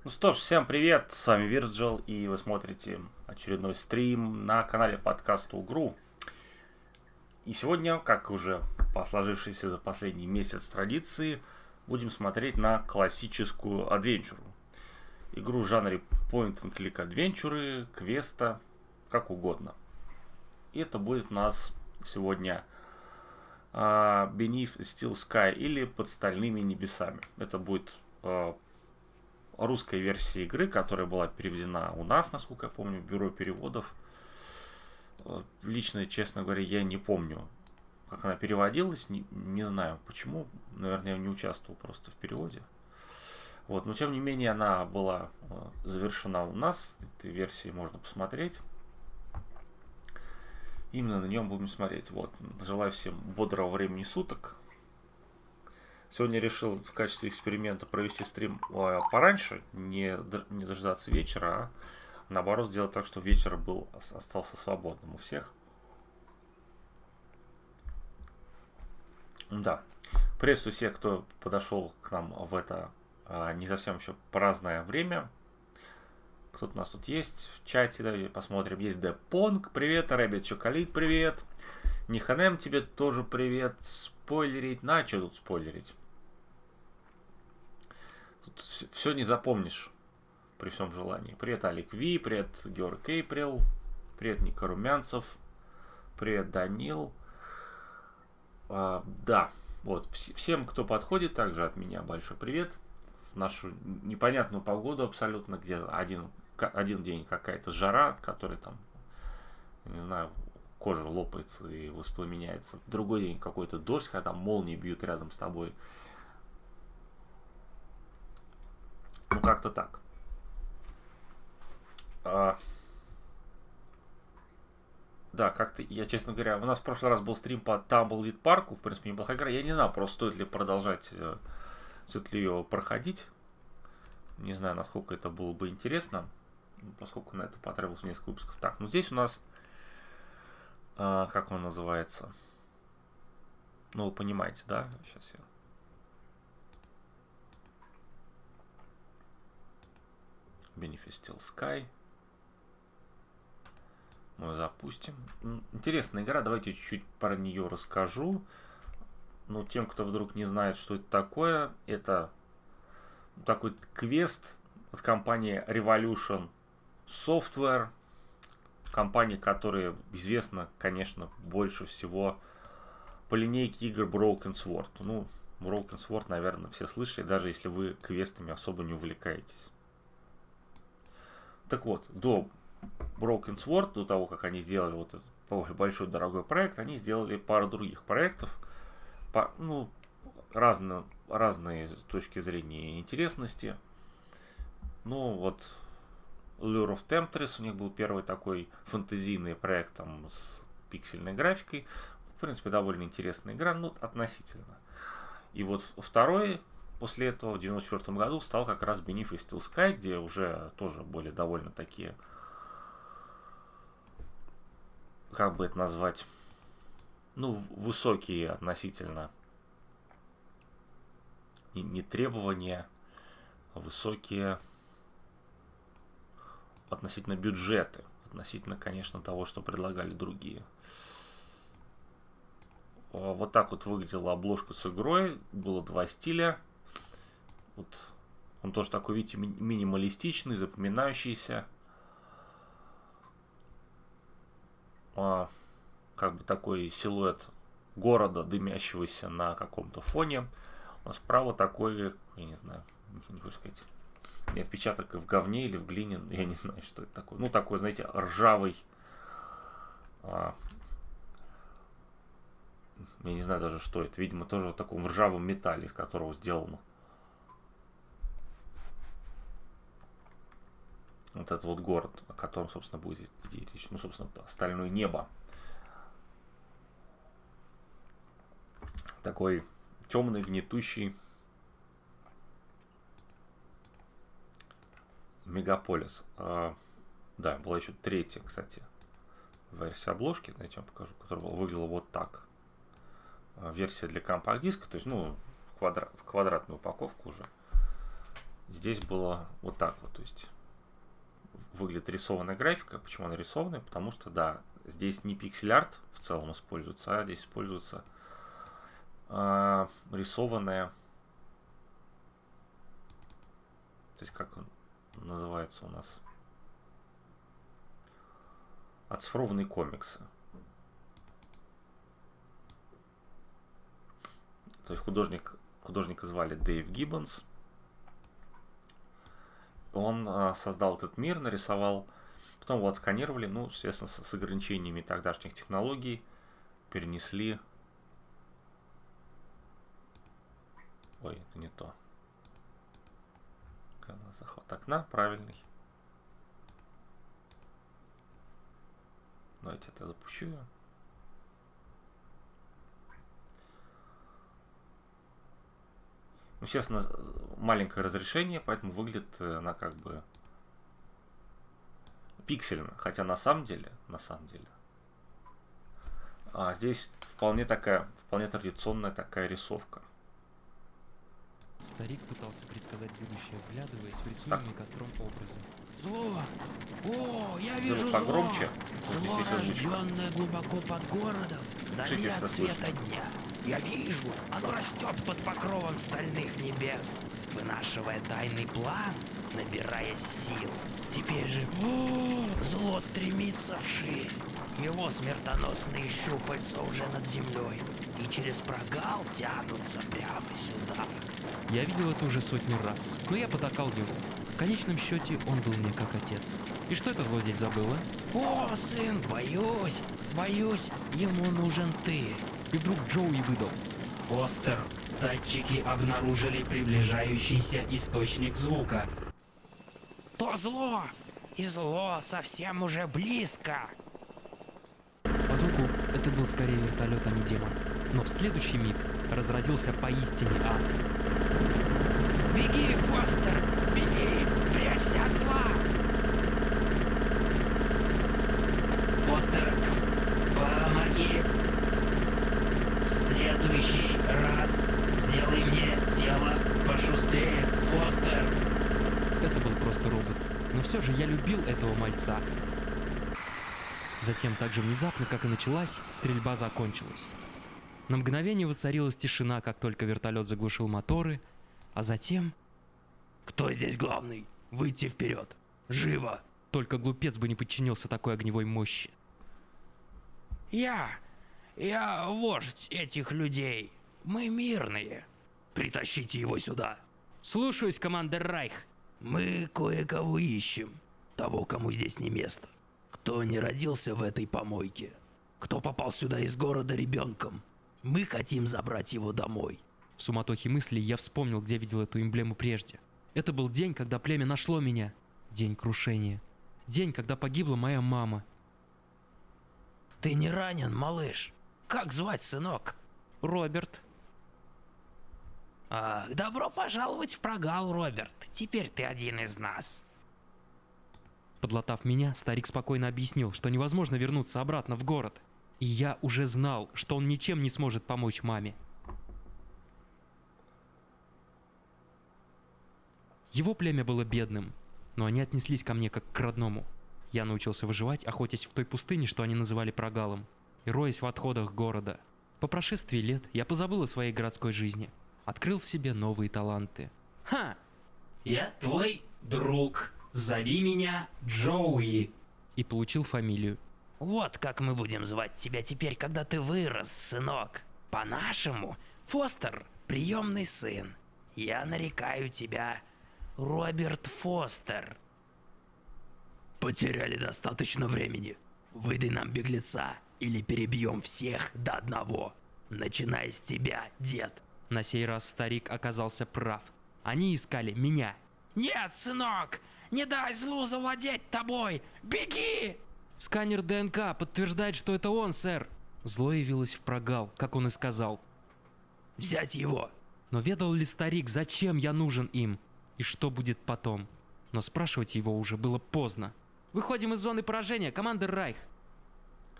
Ну что ж, всем привет, с вами Вирджил, и вы смотрите очередной стрим на канале подкаста «Игру». И сегодня, как уже по сложившейся за последний месяц традиции, будем смотреть на классическую адвенчуру. Игру в жанре point-and-click адвенчуры, квеста, как угодно. И это будет у нас сегодня Beneath Steel Sky или Под Стальными Небесами. Это будет русская версия игры, которая была переведена у нас, насколько я помню, в бюро переводов. Лично, честно говоря, я не помню, как она переводилась, не знаю почему. Наверное, я не участвовал просто в переводе. Вот, но тем не менее, она была завершена у нас. Этой версии можно посмотреть. Именно на нем будем смотреть. Вот, желаю всем бодрого времени суток. Сегодня решил в качестве эксперимента провести стрим пораньше, не дождаться вечера, а наоборот сделать так, чтобы вечер остался свободным у всех. Да. Приветствую всех, кто подошел к нам в это не совсем еще праздное время. Кто-то у нас тут есть в чате, давайте посмотрим. Есть Депонг, привет, Рэббит Чоколит, привет. Ниханем, тебе тоже привет. Спойлерить, что тут спойлерить? Тут все не запомнишь при всем желании. Привет, Алик Ви, привет, Георг Эйприл, привет, Ника Румянцев, привет, Данил. Да, вот, всем, кто подходит, также от меня большой привет. В нашу непонятную погоду абсолютно, где один день какая-то жара, от которой там, не знаю, кожа лопается и воспламеняется. Другой день какой-то дождь, когда там молнии бьют рядом с тобой. Ну, как-то так. Да, как-то, я, честно говоря, у нас в прошлый раз был стрим по Tumbleweed парку, в принципе, неплохая игра. Я не знаю, просто стоит ли продолжать, стоит ли ее проходить. Не знаю, насколько это было бы интересно, поскольку на это потребовалось несколько выпусков. Так, ну здесь у нас как он называется? Ну, вы понимаете, да? Сейчас я... Beneath Steel Sky. Мы запустим. Интересная игра, давайте чуть-чуть про нее расскажу. Ну, тем, кто вдруг не знает, что это такое, это такой квест от компании Revolution Software. Компания, которая известна, конечно, больше всего по линейке игр Broken Sword. Ну, Broken Sword, наверное, все слышали, даже если вы квестами особо не увлекаетесь. Так вот, до Broken Sword, до того, как они сделали вот этот большой дорогой проект, они сделали пару других проектов. Ну, разные с точки зрения интересности. Ну, вот Lure of Temptress у них был первый такой фэнтезийный проект там, с пиксельной графикой. В принципе, довольно интересная игра, ну, относительно. И вот второй после этого в 1994 году стал как раз Beneath Steel Sky, где уже тоже более довольно такие, как бы это назвать, ну, высокие относительно не требования, а высокие относительно бюджеты, относительно, конечно, того, что предлагали другие. Вот так вот выглядела обложка с игрой, было два стиля. Вот он тоже такой, видите, минималистичный, запоминающийся. Как бы такой силуэт города, дымящегося на каком-то фоне. А справа такой, я не знаю, не хочу сказать, отпечаток в говне или в глине, я не знаю, что это такое. Ну, такой, знаете, ржавый. Я не знаю даже, что это. Видимо, тоже в таком ржавом металле, из которого сделано. Вот этот вот город, о котором, собственно, будет идти речь. Ну, собственно, Стальное Небо. Такой темный, гнетущий мегаполис. Да, была еще третья, кстати, версия обложки. Давайте я вам покажу, которая выглядела вот так. Версия для компакт-диска, то есть, ну, в квадратную упаковку уже. здесь было вот так вот. То есть выглядит рисованная графика. Почему она рисованная? Потому что, да, здесь не пиксель-арт в целом используется, а здесь используется рисованная. То есть как он называется у нас? Оцифрованные комиксы. То есть художника звали Дэйв Гиббонс. Он создал этот мир, нарисовал. Потом его отсканировали, ну, естественно, с ограничениями тогдашних технологий. Перенесли. Ой, это не то. Захват окна, правильный. Давайте это запущу ее. Ну, естественно, маленькое разрешение, поэтому выглядит она как бы пиксельно. Хотя на самом деле, здесь вполне традиционная такая рисовка. Старик пытался предсказать будущее, вглядываясь в рисуемые костром образы. Зло! О, я вижу зло! Погромче. Зло, рожденное глубоко под городом, вдали от света дня. Я вижу, оно растет под покровом стальных небес, вынашивая тайный план, набирая сил. Теперь же зло стремится вширь. Его смертоносные щупальца уже над землей и через прогал тянутся прямо сюда. Я видел это уже сотню раз, но я потакал ему. В конечном счете он был мне как отец. И что это зло здесь забыло? О, сын, боюсь, ему нужен ты. И вдруг Джоуи выдал. Постер. Датчики обнаружили приближающийся источник звука. То зло! И зло совсем уже близко! По звуку это был скорее вертолет, а не демон. Но в следующий миг разразился поистине ад. Беги, Постер! Беги! Прячься от зла! Постер, помоги! В следующий раз сделай мне тело пошустрее, Постер! Это был просто робот. Но все же я любил этого мальца. Затем, так же внезапно, как и началась, стрельба закончилась. На мгновение воцарилась тишина, как только вертолет заглушил моторы, а затем... Кто здесь главный? Выйти вперед! Живо! Только глупец бы не подчинился такой огневой мощи. Я вождь этих людей. Мы мирные. Притащите его сюда. Слушаюсь, командир Райх. Мы кое-кого ищем. Того, кому здесь не место. Кто не родился в этой помойке. Кто попал сюда из города ребенком. Мы хотим забрать его домой. В суматохе мыслей я вспомнил, где видел эту эмблему прежде. Это был день, когда племя нашло меня. День крушения. День, когда погибла моя мама. Ты не ранен, малыш? Как звать, сынок? Роберт. Добро пожаловать в прогал, Роберт. Теперь ты один из нас. Подлатав меня, старик спокойно объяснил, что невозможно вернуться обратно в город. И я уже знал, что он ничем не сможет помочь маме. Его племя было бедным, но они отнеслись ко мне как к родному. Я научился выживать, охотясь в той пустыне, что они называли прогалом, и роясь в отходах города. По прошествии лет я позабыл о своей городской жизни, открыл в себе новые таланты. Ха! Я твой друг. Зови меня Джоуи. И получил фамилию. Вот как мы будем звать тебя теперь, когда ты вырос, сынок. По-нашему, Фостер — приемный сын. Я нарекаю тебя Роберт Фостер. Потеряли достаточно времени. Выдай нам беглеца, или перебьем всех до одного. Начиная с тебя, дед. На сей раз старик оказался прав. Они искали меня. Нет, сынок! Не дай злу завладеть тобой! Беги! Сканер ДНК подтверждает, что это он, сэр. Зло явилось в прогал, как он и сказал. Взять его. Но ведал ли старик, зачем я нужен им? И что будет потом? Но спрашивать его уже было поздно. Выходим из зоны поражения, командир Райх.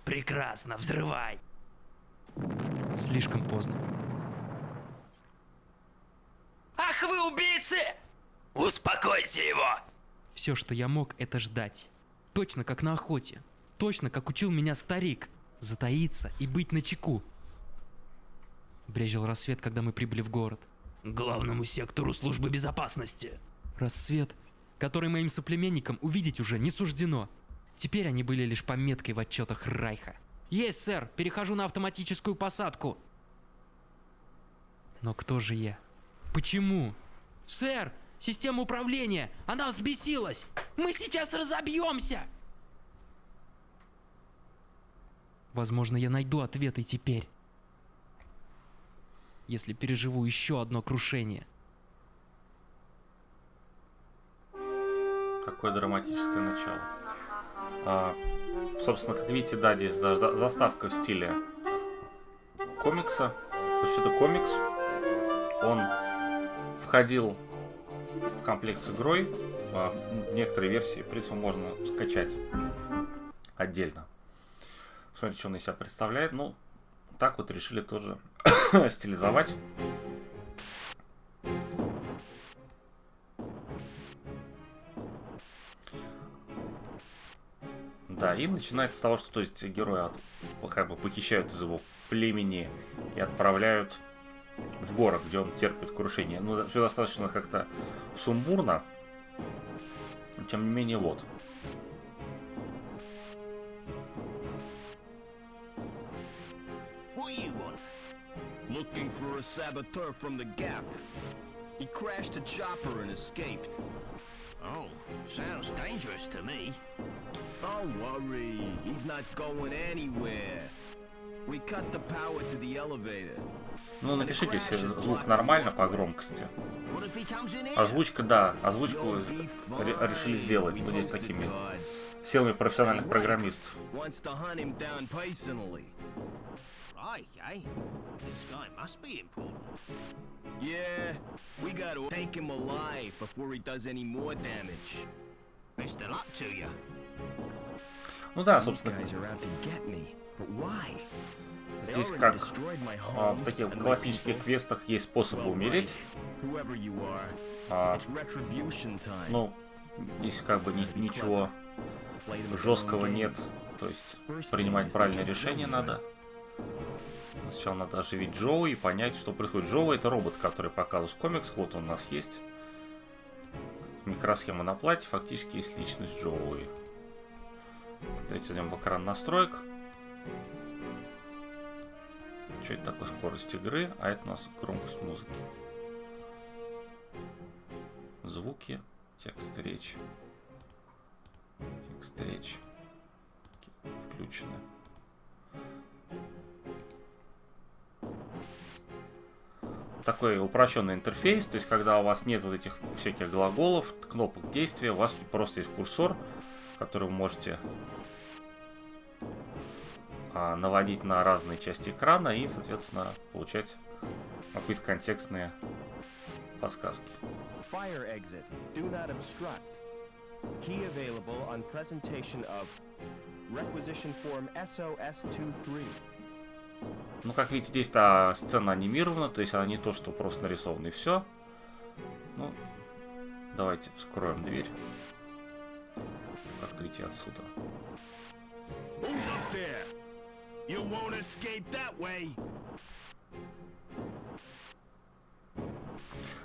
Прекрасно, взрывай. Слишком поздно. Ах вы убийцы! Успокойте его! Все, что я мог, это ждать. Точно как на охоте. Точно как учил меня старик. Затаиться и быть начеку. Брезжил рассвет, когда мы прибыли в город. К главному сектору службы безопасности. Рассвет, который моим соплеменникам увидеть уже не суждено. Теперь они были лишь пометкой в отчетах Райха. Есть, сэр, перехожу на автоматическую посадку. Но кто же я? Почему? Сэр, система управления, она взбесилась. Мы сейчас разобьемся. Возможно, я найду ответы теперь. Если переживу еще одно крушение. Какое драматическое начало. Собственно, как видите, да, здесь заставка в стиле комикса. То есть это комикс. Он входил в комплект с игрой. В некоторые версии, в принципе, можно скачать отдельно. Смотрите, что он из себя представляет. Ну, так вот решили тоже стилизовать. Да, и начинается с того, что, то есть, героя как бы похищают из его племени и отправляют в город, где он терпит крушение. Ну, все достаточно как-то сумбурно. Но, тем не менее, вот. Looking for a saboteur from the Gap. He crashed a chopper and escaped. Oh, sounds dangerous to me. Don't worry, he's not going anywhere. We cut the power to the elevator. Ну, напишите, если звук нормально по громкости. Озвучка, да, озвучку решили сделать вот здесь такими силами профессиональных программистов. Right, eh? This guy must be important. Yeah, we gotta take him alive before he does any more damage. Best of luck to you. Ну да, собственно, здесь как в таких классических квестах есть способы умереть. Ну, здесь как бы ничего жесткого нет. То есть принимать правильное решение надо. Сначала надо оживить Джоуи и понять, что происходит. Джоуи — это робот, который показывает в комикс. Вот он у нас есть. Микросхема на плате. Фактически есть личность Джоуи. Давайте зайдем в экран настроек. Что это такое? Скорость игры. А это у нас громкость музыки. Звуки. Текст речи. Текст речи. Включены. Такой упрощенный интерфейс, то есть когда у вас нет вот этих всяких глаголов, кнопок действия, у вас просто есть курсор, который вы можете наводить на разные части экрана и, соответственно, получать какие-то контекстные подсказки. Ну, как видите, здесь-то сцена анимирована, то есть она не то, что просто нарисована и все. Ну, давайте вскроем дверь. Как-то идти отсюда.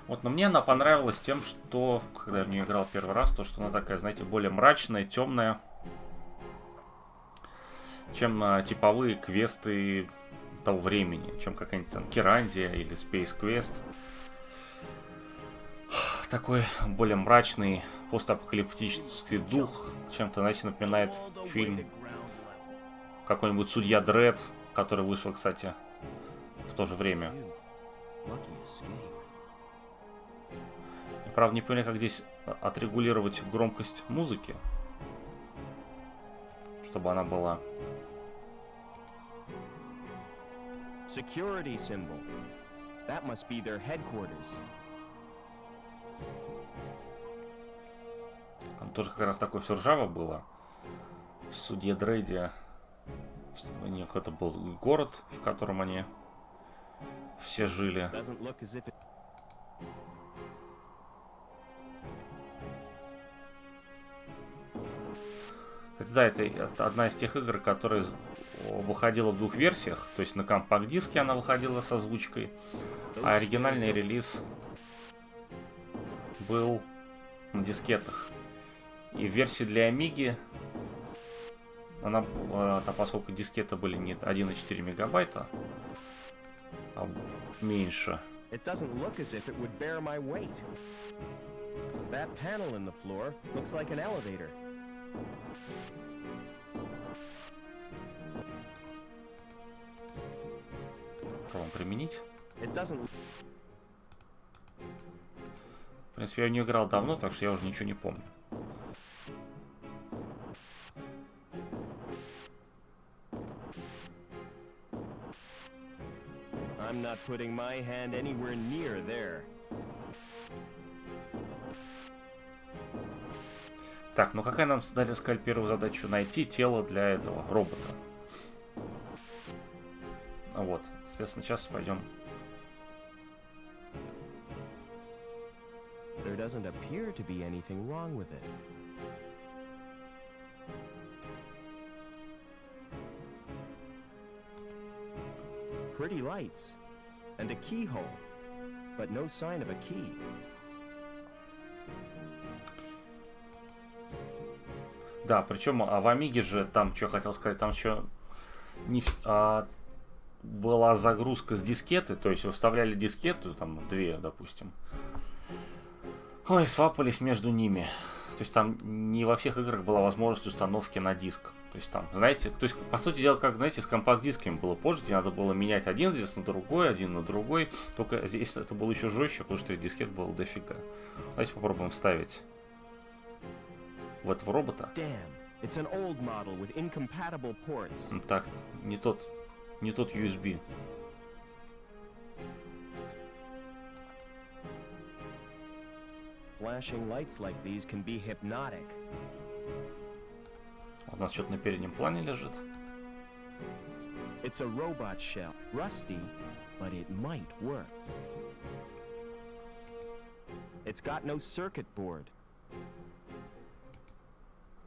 Вот, но мне она понравилась тем, что, когда я в нее играл первый раз, то, что она такая, знаете, более мрачная, темная, чем типовые квесты того времени, чем какая-нибудь там Кирандия или Space Quest. Такой более мрачный постапокалиптический дух, чем-то, знаете, напоминает фильм какой-нибудь «Судья Дред», который вышел, кстати, в то же время. Я, правда, не понял, как здесь отрегулировать громкость музыки, чтобы она была... Security symbol. That must be their headquarters. Там тоже как раз такое все ржаво было. В «Судье Дрейде» у них это был город, в котором они все жили. Хотя, да, это одна из тех игр, которая выходила в двух версиях. То есть на компакт-диске она выходила с озвучкой, а оригинальный релиз был на дискетах. И в версии для Амиги, она, поскольку дискеты были не 1,4 мегабайта, а меньше. Пробуем применить. В принципе, я в нее играл давно, так что я уже ничего не помню. I'm not putting my hand anywhere near there. Так, ну какая нам дали сказать первую задачу? Найти тело для этого робота. Вот, соответственно, сейчас пойдем. There doesn't appear to be anything wrong with it. Pretty lights and a keyhole, but no sign of a key. Да, причем в Амиге же там, что хотел сказать, там еще не, была загрузка с дискеты, то есть вы вставляли дискету, там две, допустим. Ой, свапались между ними. То есть там не во всех играх была возможность установки на диск. То есть там, знаете, то есть, по сути дела, как, знаете, с компакт-дисками было позже, где надо было менять один диск на другой, один на другой. Только здесь это было еще жестче, потому что дискет был дофига. Давайте попробуем вставить в этого робота. Так, не тот USB. Flashing lights like these can be hypnotic. У нас что-то на переднем плане лежит. It's a robot shell. Rusty, but it might work. It's got no circuit board.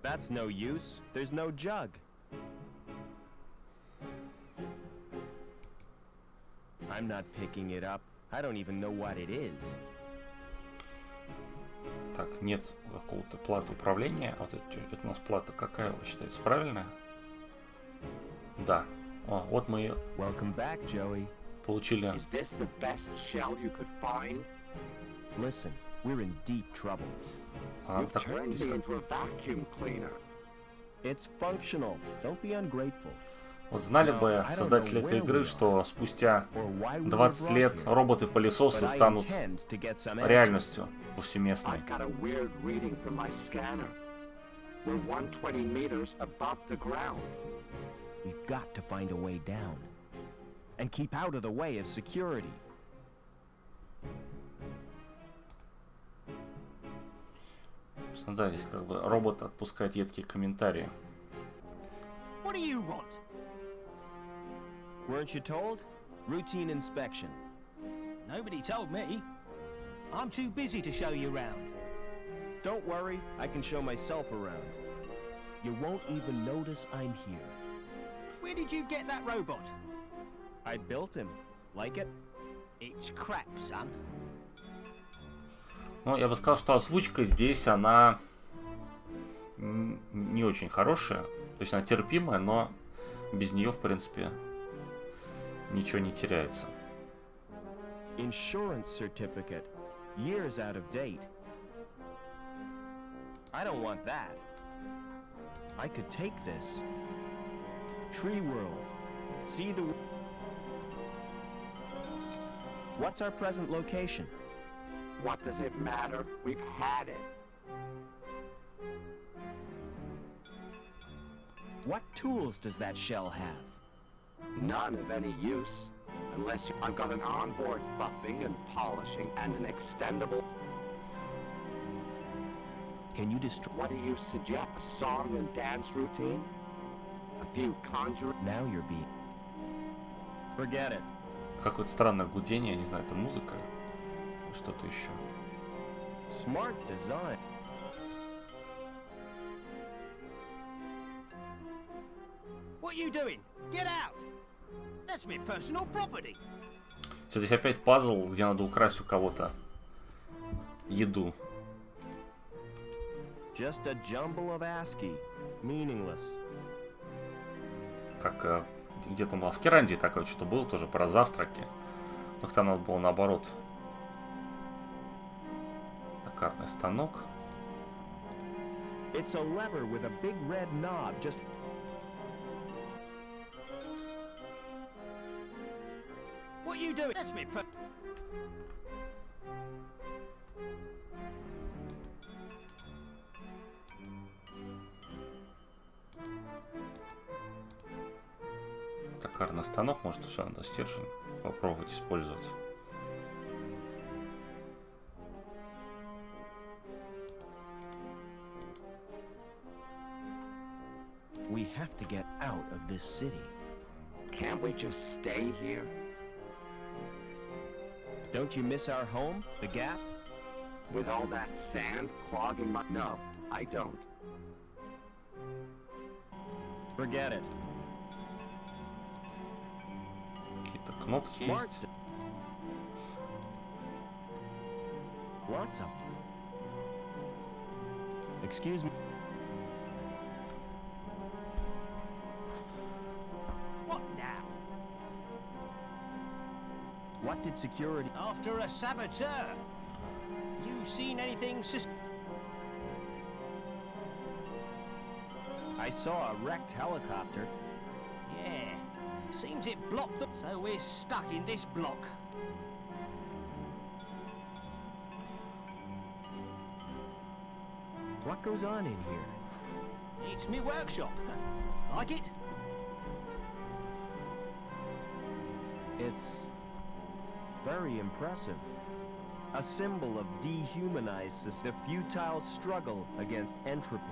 That's no use. There's no jug. I'm not picking it up. I don't even know what it is. Так, нет какого-то платы управления. Вот это у нас плата какая считается правильная? Да. О, вот мы ее получили. Listen, we're in deep trouble. Так, It's functional. Don't be ungrateful. вот знали бы создатели этой игры, что спустя 20 лет роботы-пылесосы станут реальностью повсеместной. We've got to find a way down and keep out of the way of security. Да, здесь как бы робот отпускает едкие комментарии. What do you want? Weren't you told? Routine inspection. Nobody told me. I'm too busy to show you around. Don't worry, I can show myself around. You won't even notice I'm here. Where did you get that robot? I built him. Like it? It's crap, son. Ну, я бы сказал, что озвучка здесь, она не очень хорошая. То есть она терпимая, но без нее, в принципе, ничего не теряется. Insurance certificate. Years out of date. I don't want that. I could take this. Tree world. See the... What's our present location? What does it matter? We've had it. What tools does that shell have? None of any use. Unless I've got an onboard buffing and polishing and an extendable... Can you destroy... What do you suggest? A song and dance routine? A few conjure... Now you're being... Forget it. Какое-то странное гудение, я не знаю, это музыка? Что-то еще. Smart design. What you doing? Get out! That's my personal property. Все, здесь опять пазл, где надо украсть у кого-то еду. Just a jumble of ASCII. Meaningless. Как где-то в Керанде такое что-то было, тоже про завтраки. Только там надо было наоборот. Токарный станок. It's a lever with a big red knob. Just What you doing? That's me. Токарный станок, может, все надо стержень попробовать использовать. we have to get out of this city. Can't we just stay here? Don't you miss our home, the Gap? With all that sand clogging my... No, I don't. Forget it. Какие-то кнопки Smart. есть. Lots of them. Excuse me. What now? What did security... After a saboteur. You seen anything I saw a wrecked helicopter. Yeah. Seems it blocked the... So we're stuck in this block. What goes on in here? It's me workshop. Like it? It's very impressive. A symbol of dehumanized the futile struggle against entropy.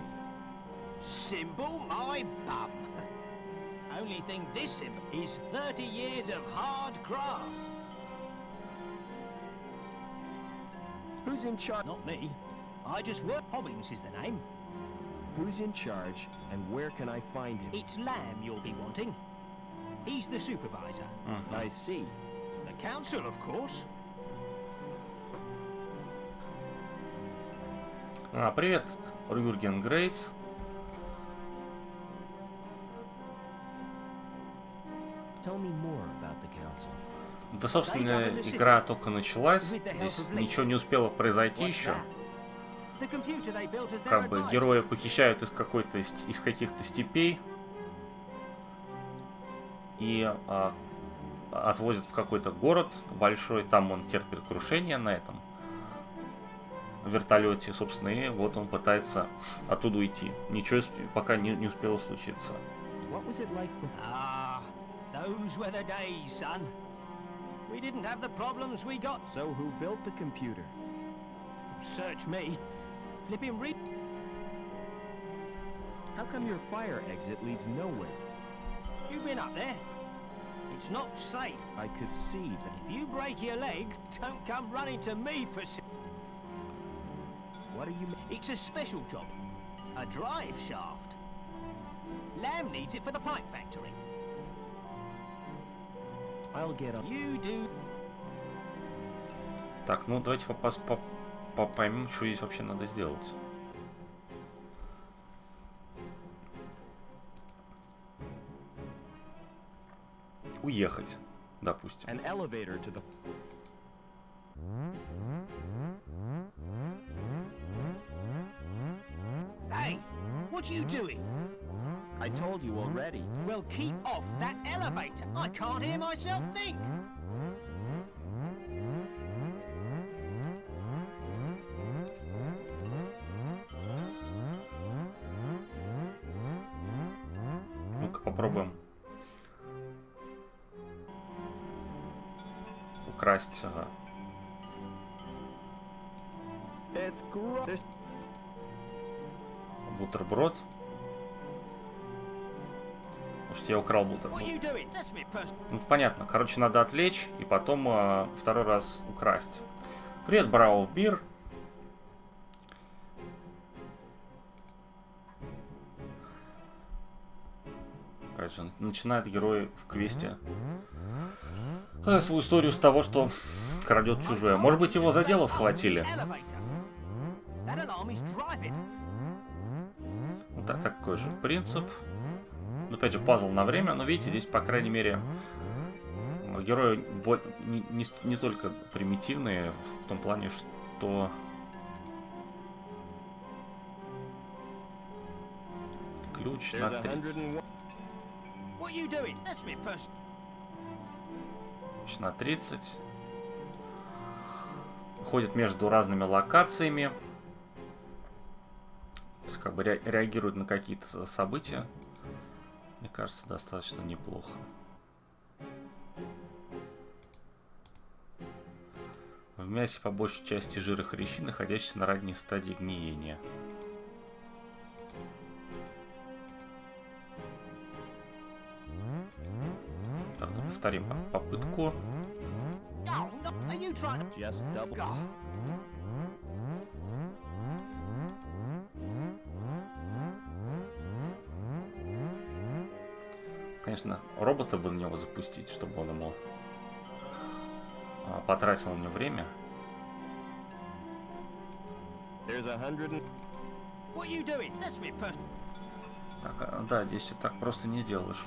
Symbol my bum. Only thing this symbol is 30 years of hard graft. Who's in charge? Not me. I just work. Hobbins is the name. Who's in charge, and where can I find him? It's Lamb you'll be wanting. He's the supervisor. I see. The council, of course. Привет, Юрген Грейс. Tell me more about the council. Да, собственно, игра только началась. Здесь ничего не успело произойти еще. Как бы герои похищают из каких-то степей и отвозят в какой-то город большой. Там он терпит крушение на этом вертолете, собственно, и вот он пытается оттуда уйти. Ничего пока не успело случиться. Those were the days, son. We didn't have the problems we got. So who built the computer? Search me. Flipping read. How come your fire exit leads nowhere? You've been up there. It's not safe. I could see that. If you break your leg, don't come running to me for... What are you... It's a special job. A drive shaft. Lamb needs it for the pipe factory. I'll get up. You do. Так, ну давайте поймем, что здесь вообще надо сделать. Уехать, допустим. An elevator to the... Hey, what are you doing? I told you already. Well, keep off that elevator. I can't hear myself think. Ну-ка попробуем украсть It's gross. бутерброд. Может, я украл бутерброд. What are you doing? That's me person. Ну, понятно. Короче, надо отвлечь и потом второй раз украсть. Привет, Браво Бир. Опять же, начинает герой в квесте свою историю с того, что крадет чужое. Может быть, его за дело схватили? Вот такой же принцип. Опять же, пазл на время, но видите, здесь, по крайней мере, герои не только примитивные, в том плане, что ключ на 30. Ключ на 30. Ходит между разными локациями. То есть, как бы реагирует на какие-то события. Мне кажется, достаточно неплохо. В мясе по большей части жир и хрящи, находящиеся на ранней стадии гниения. Так, ну повторим попытку. Конечно, робота бы на него запустить, чтобы он ему потратил на него время. Так, да, здесь ты так просто не сделаешь.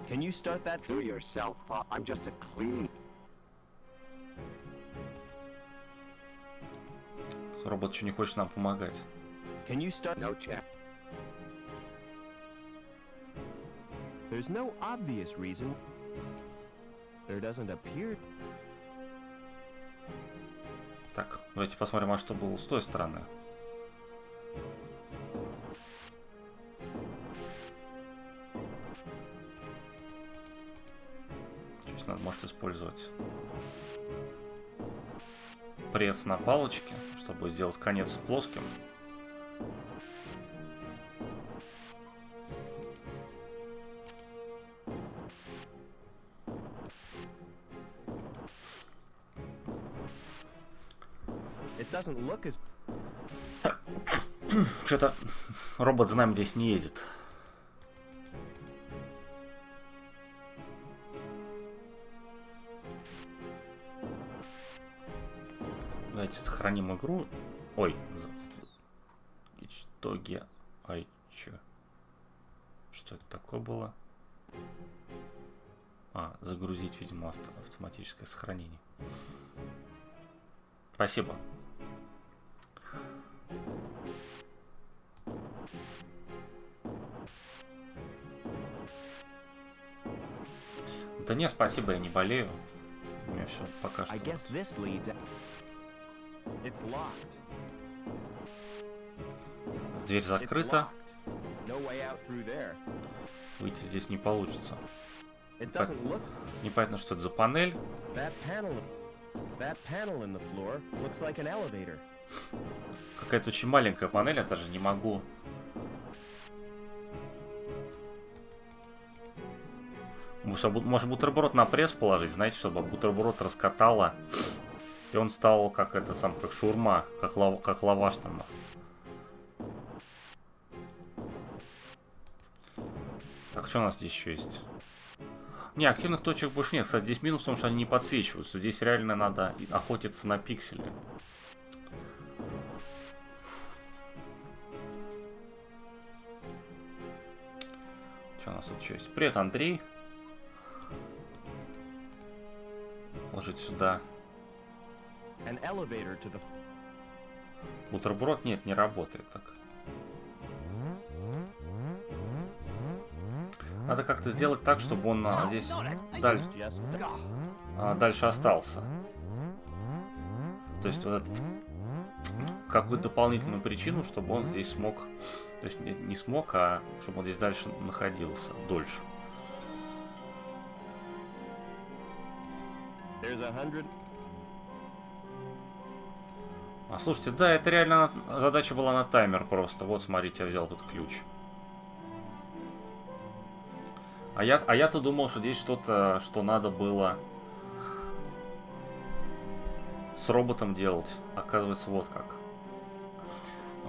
Can you start that to yourself? I'm just a clean. Робот еще не хочет нам помогать. Can you start? No check. There's no obvious reason. There doesn't appear. Так, давайте посмотрим, а что было с той стороны. Здесь надо, может, использовать пресс на палочке, чтобы сделать конец плоским. Что-то робот за нами здесь не едет. Давайте сохраним игру. Ой. Итоги. Ай, чё? Что это такое было? Загрузить, видимо, автоматическое сохранение. Спасибо. Да не, спасибо, я не болею. У меня все пока что. Дверь закрыта. Выйти здесь не получится. Непонятно, что это за панель. Какая-то очень маленькая панель, я даже не могу. Может, бутерброд на пресс положить, знаете, чтобы бутерброд раскатало. И он стал как как шаурма, как лаваш там. Так, что у нас здесь еще есть? Не, активных точек больше нет. Кстати, здесь минус в том, что они не подсвечиваются. Здесь реально надо охотиться на пиксели. Что у нас тут еще есть? Привет, Андрей. Ложить сюда. Бутерброд? Нет, не работает так. Надо как-то сделать так, чтобы он здесь дальше остался. То есть вот этот, какую-то дополнительную причину, чтобы он здесь смог, то есть не смог, а чтобы он здесь дальше находился дольше. Слушайте, да, это реально задача была на таймер просто. Вот, смотрите, я взял этот ключ. А я-то думал, что здесь что-то, что надо было с роботом делать. Оказывается, вот как.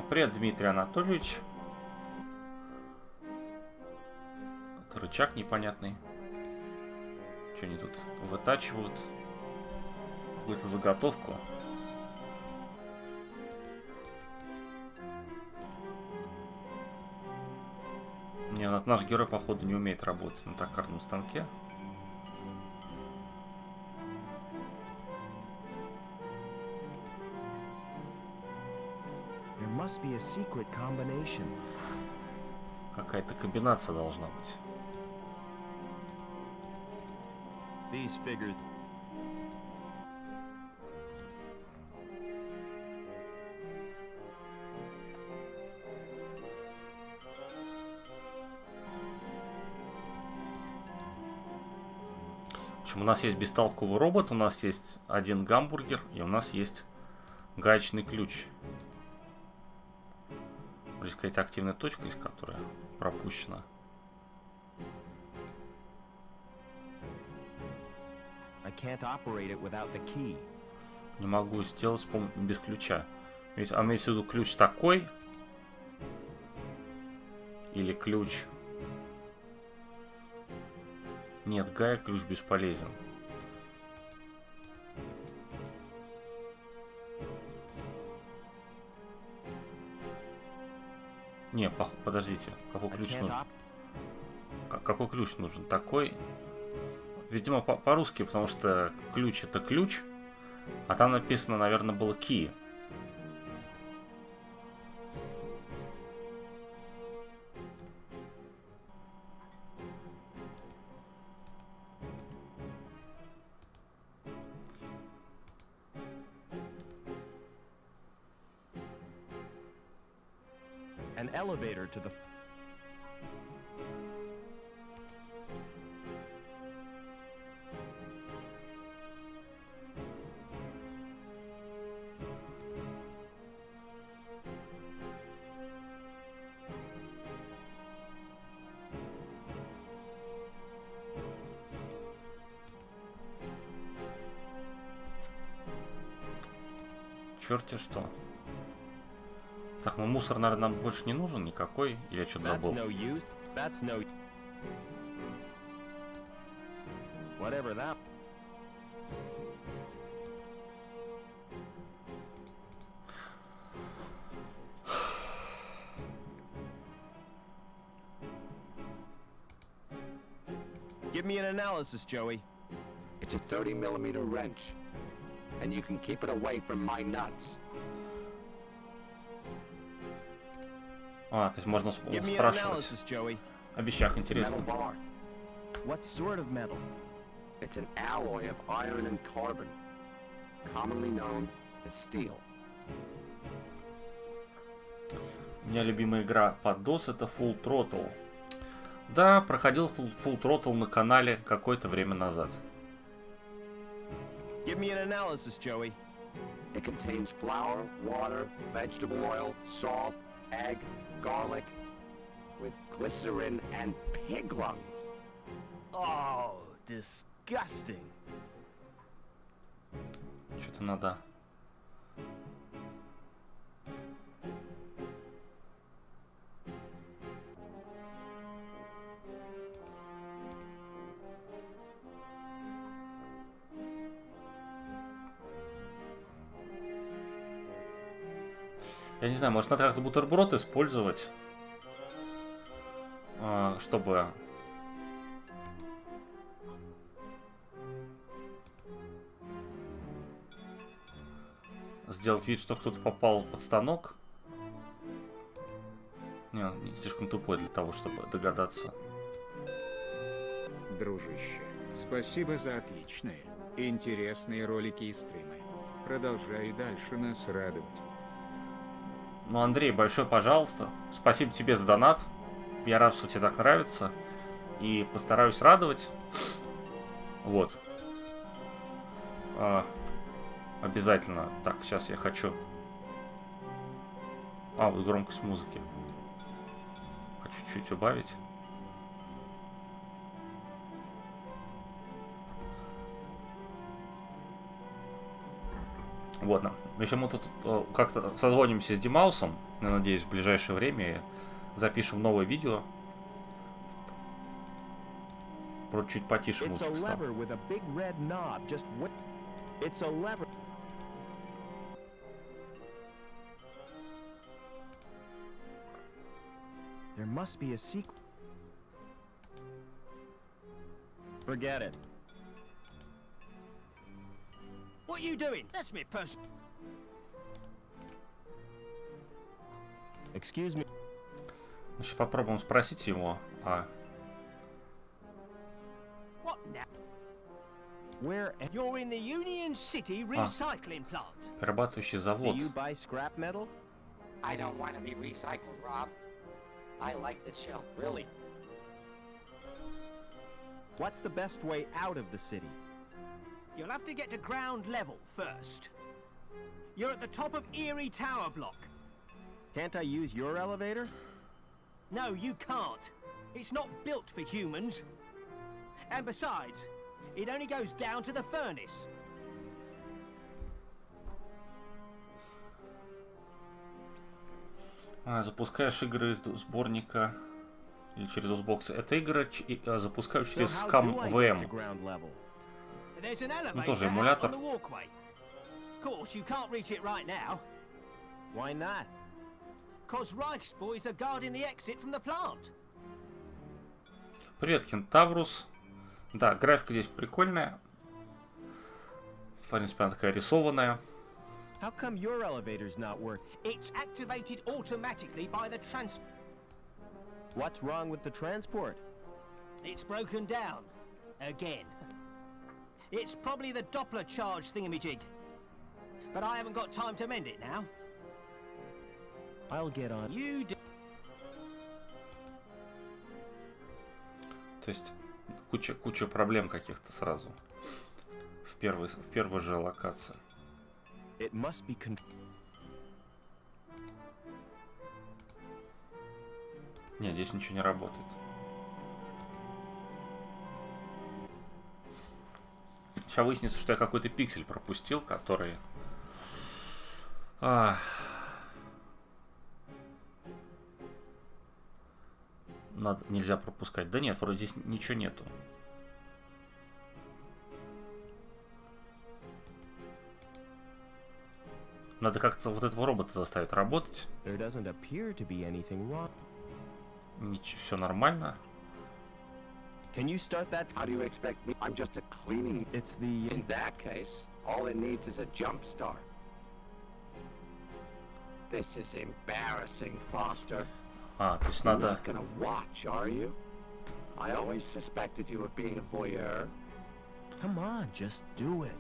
Привет, Дмитрий Анатольевич. Это рычаг непонятный. Что они тут вытачивают? Какую-то заготовку. Не, наш герой, походу, не умеет работать на токарном станке. Какая-то комбинация должна быть. В общем, у нас есть бестолковый робот, у нас есть один гамбургер, и у нас есть гаечный ключ. Здесь какая-то активная точка, из которой пропущена. Не могу сделать без ключа. А имеется в виду ключ такой? Или ключ... Нет, ключ бесполезен. Не, подождите. Какой ключ нужен? Какой ключ нужен? Такой? Видимо, по-русски, потому что ключ это ключ. А там написано, наверное, было key. An elevator to the... Черти что. Так, ну мусор, наверное, нам больше не нужен никакой. Или я что-то забыл. Give me an analysis, Joey. It's a 30mm wrench, and you can keep it away from my nuts. А, то есть можно спрашивать о вещах интересных. What sort of metal? It's an alloy of iron and carbon, commonly known as steel. У меня любимая игра под DOS это Full Throttle. Да, проходил Full Throttle на канале какое-то время назад. Give me an analysis, Joey. It contains flour, water, vegetable oil, salt, egg, garlic, with glycerin and pig lungs. Oh, disgusting. Что-то надо. Я не знаю, может надо как-то бутерброд использовать, чтобы сделать вид, что кто-то попал под станок. Не, слишком тупой для того, чтобы догадаться. Дружище, спасибо за отличные, интересные ролики и стримы. Продолжай дальше нас радовать. Ну, Андрей, большое пожалуйста. Спасибо тебе за донат. Я рад, что тебе так нравится. И постараюсь радовать. Вот. Обязательно. Так, сейчас я хочу... вот громкость музыки. Хочу чуть убавить. Вот. Если мы тут как-то созвонимся с Димаусом, я надеюсь, в ближайшее время запишем новое видео. Просто чуть потише музыка стала. There must be a sequel. Forget it. What are you doing? That's me person. Excuse me. Сейчас попробуем спросить его, What now? Where You're in the Union City recycling plant. перерабатывающий do завод. you buy scrap metal? I don't want to be recycled, Rob. I like the shell, really. What's the best way out of the city? You'll have to get to ground level first. You're at the top of Erie Tower block. Can't I use your elevator? No, you can't. It's not built for humans. And besides, it only goes down to the furnace. Запускаешь игры из сборника или через Xbox. Это игры запускаю через Scam VM. There's an Ну, elevator тоже out эмулятор. on the walkway. Of course, you can't reach it right now. Why not? Cause Reich's boys are guarding the exit from the plant. Привет, Кентаврус. Да, графика здесь прикольная. В принципе, она такая рисованная. How come your elevator's not working? It's activated automatically by the What's wrong with the transport? It's broken down. Again. It's probably the Doppler charge thingamajig. But I haven't got time to mend it now. I'll get on. You do. То есть куча проблем каких-то сразу. В первой же локации. It must be Нет, здесь ничего не работает. Сейчас выяснится, что я какой-то пиксель пропустил, который... Нельзя пропускать. Да нет, вроде здесь ничего нету. Надо как-то вот этого робота заставить работать. Ничего, все нормально. Can you start that? How do you expect me? I'm just a cleaning. It's the... In that case, all it needs is a jump start. This is embarrassing, Foster. То есть You're надо... not gonna watch, are you? I always suspected you of being a voyeur. Come on, just do it.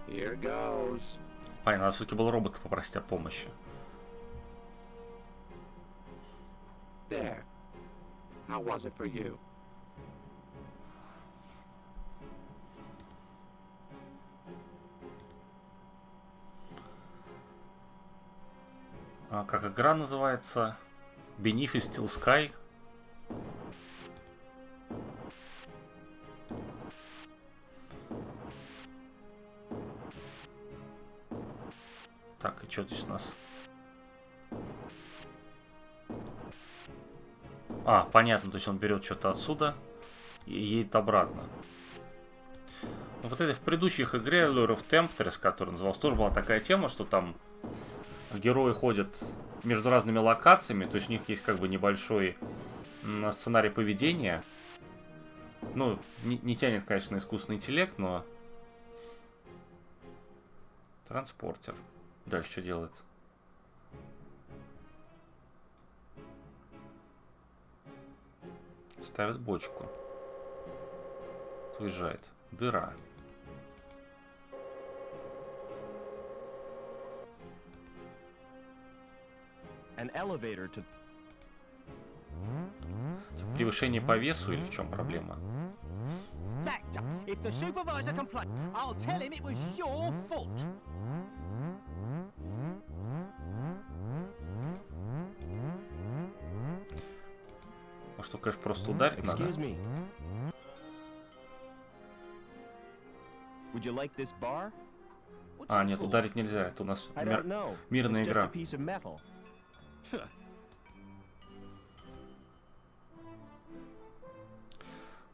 Here goes. Надо все-таки был робота попросить о помощи. There. How was it for you? Как игра называется? Beneath Still Sky. Так, и что здесь у нас? Понятно, то есть он берет что-то отсюда и едет обратно. Ну, вот это в предыдущих игре Lure of Temptress, которая называлась, тоже была такая тема, что там герои ходят между разными локациями, то есть у них есть как бы небольшой сценарий поведения. Ну, не тянет, конечно, на искусственный интеллект, но... Транспортер. Дальше что делает? Ставит бочку. Выезжает. Дыра. An elevator to... Превышение по весу или в чем проблема? If the supervisor complains, I'll tell him it was your fault. Может, что, конечно, просто ударить надо? Excuse me. Would you like this bar? А, нет, ударить нельзя. Это у нас мирная игра.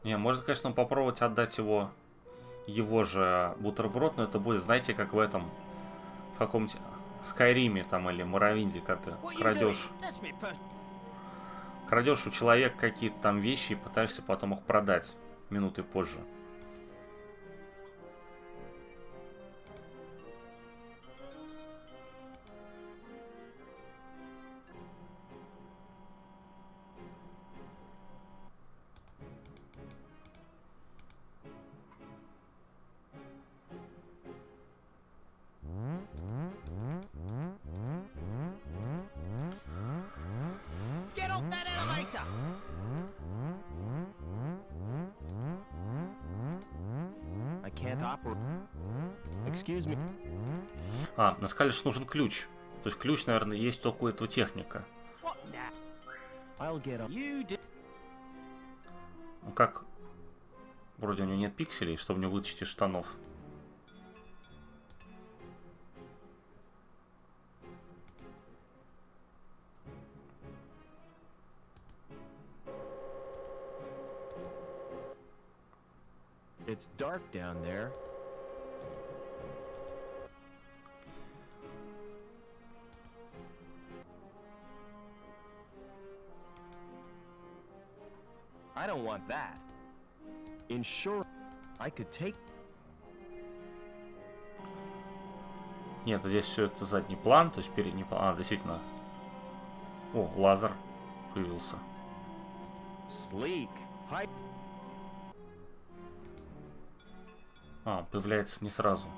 Не, можно, конечно, попробовать отдать его же бутерброд, но это будет, знаете, как в этом, в каком-нибудь Скайриме там или Моровинде, когда ты крадешь у человека какие-то там вещи и пытаешься потом их продать минуты позже. А, на скале же нужен ключ. То есть ключ, наверное, есть только у этого техника. Ну как? Вроде у него нет пикселей, чтобы мне вытащить из штанов. It's dark down there. I don't want that. Ensure I could take. Нет, здесь все это задний план, то есть передний план. А, действительно. О, лазер появился. Sleek. А, появляется не сразу.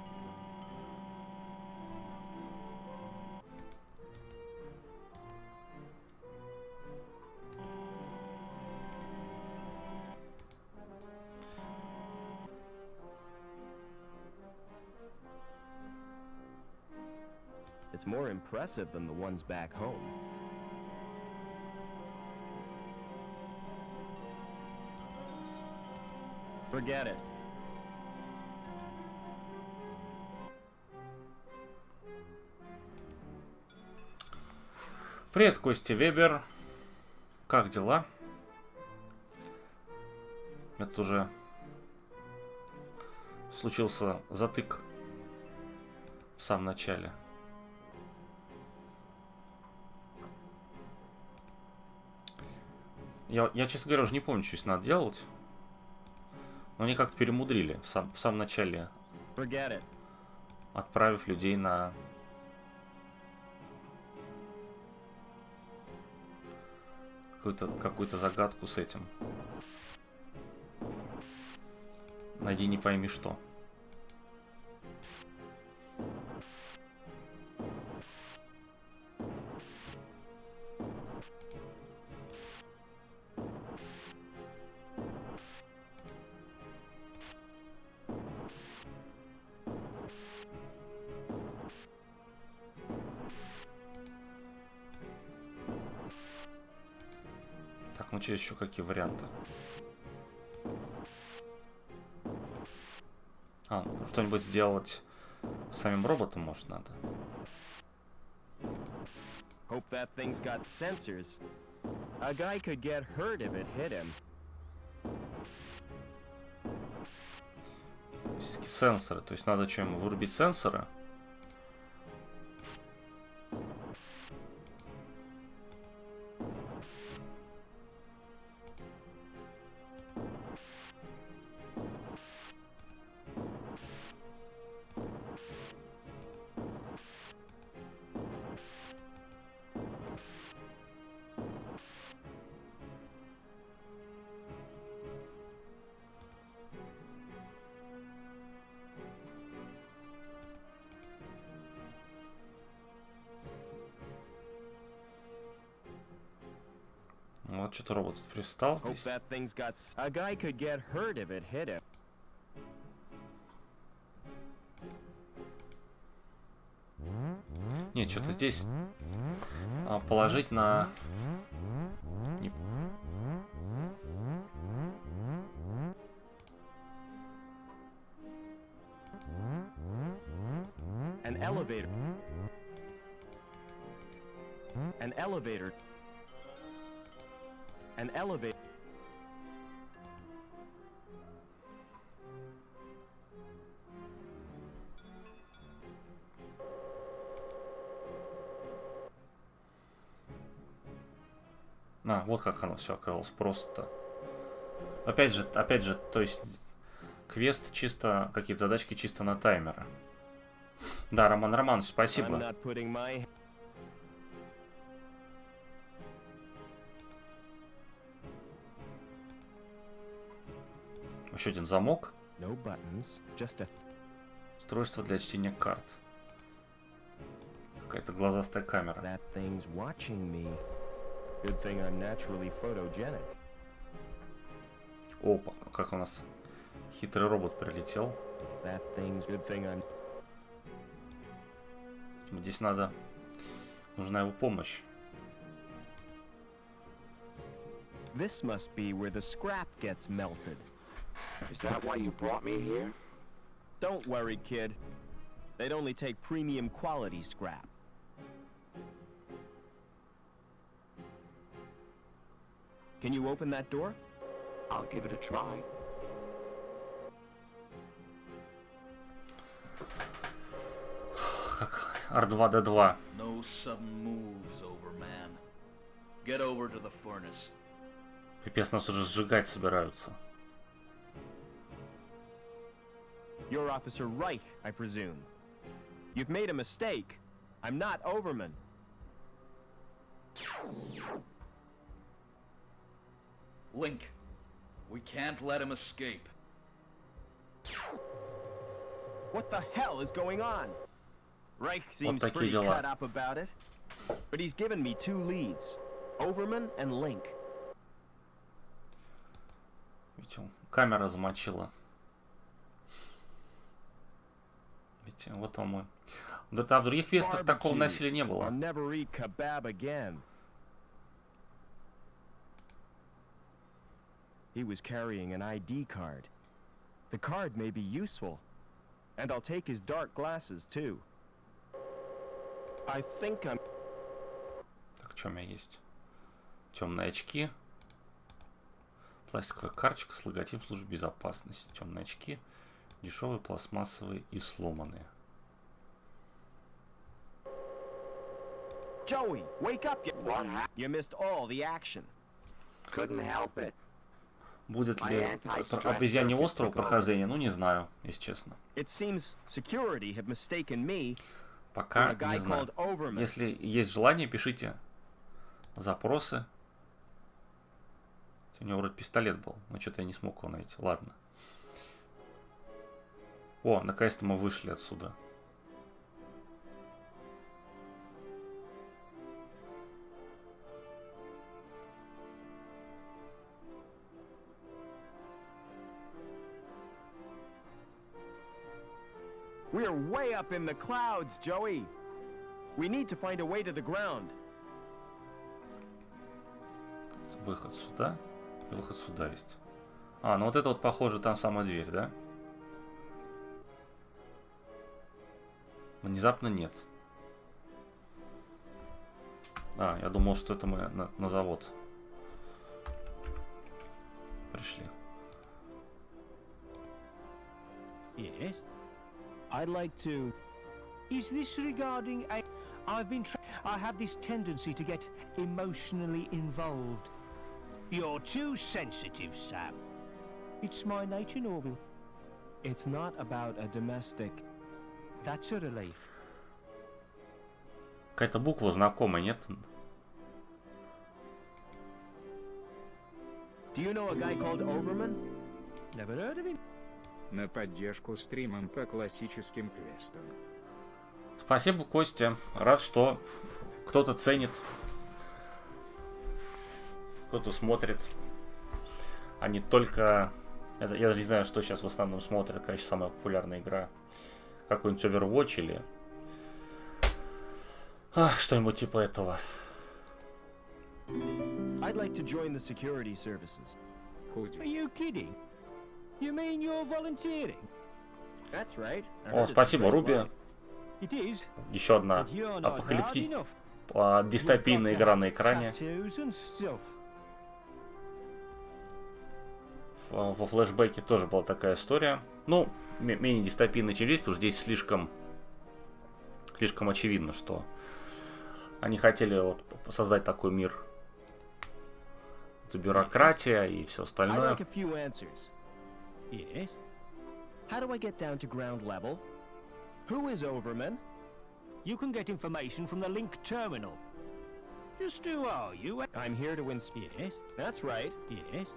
It's more impressive than the ones back home. Forget it. Привет, Костя Вебер. Как дела? Это уже случился затык в самом начале. Я, честно говоря, уже не помню, что здесь надо делать. Но они как-то перемудрили в самом начале, отправив людей на... какую-то загадку с этим. Найди не пойми что. Так, ну что, еще какие варианты? А, ну, что-нибудь сделать с самим роботом, может, надо. Hope that thing's got sensors. A guy could get hurt if it hit him. Сенсоры, то есть надо чем вырубить сенсоры. Вот что-то робот пристал здесь. Нет, что-то здесь положить на... Не... An elevator. An elevator. An elevator. Вот как оно все оказалось просто. Опять же, то есть квест чисто, какие-то задачки чисто на таймеры. Да, Роман Романович, спасибо. Еще один замок. Устройство для чтения карт. Какая-то глазастая камера. Опа, как у нас хитрый робот прилетел. Здесь нужна его помощь. This must be where the scrap gets melted. Is that why you brought me here? Don't worry, kid. They'd only take premium quality scrap. Can you open that door? I'll give it a try. R2-D2. No sudden moves, Overman. Get over to the furnace. Пипец, нас уже сжигать собираются. You're Officer Reich, I presume. You've made a mistake. I'm not Overman. Link, we can't let him escape. What the hell is going on? Reich seems Вот pretty дела. cut up about it. But he's given me two leads. Overman and Link. Видите, камера замочила. Видите, вот он мой. Да там в других квестах такого насилия не было. I'll never eat kebab again. He was carrying an ID card. The card may be useful. And I'll take his dark glasses too. I think I'm... Так, что у меня есть? Темные очки. Пластиковая карточка с логотипом службы безопасности. Темные очки. Дешевые, пластмассовые и сломанные. Joey, wake up! You missed all the action. Couldn't help it. Будет ли обезьяний остров прохождение? Ну, не знаю, если честно. It seems security have mistaken me. Пока не знаю. Если есть желание, пишите запросы. У него вроде пистолет был, но что-то я не смог его найти. Ладно. О, наконец-то мы вышли отсюда. We're way up in the clouds, Joey. We need to find a way to the ground. Выход сюда. И выход сюда есть. А, ну вот это вот похоже, там самая дверь, да? Внезапно нет. А, я думал, что это мы на завод пришли. Yes. I'd like to... Is this regarding a... I have this tendency to get emotionally involved. You're too sensitive, Sam. It's my nature, Norville. It's not about a domestic. That's a relief. Какая-то буква знакомая, нет? Do you know a guy called Overman? Never heard of him. На поддержку стримам по классическим квестам. Спасибо, Костя. Рад, что кто-то ценит, кто-то смотрит, а не только... Я даже не знаю, что сейчас в основном смотрят, конечно, самая популярная игра. Какой-нибудь Overwatch или... что-нибудь типа этого. I'd like to join the security services. Худи. Are you kidding? You mean you're volunteering? That's right. О, спасибо, Руби. Еще одна дистопийная игра на экране. Во флешбеке тоже была такая история. Ну, менее дистопийная, чем здесь, потому что здесь слишком очевидно, что они хотели вот создать такой мир. Это бюрократия и все остальное. How do I get down to ground level? Who is Overman? You can get information from the link terminal. Just who are you? I'm here to yes, that's right. Yes.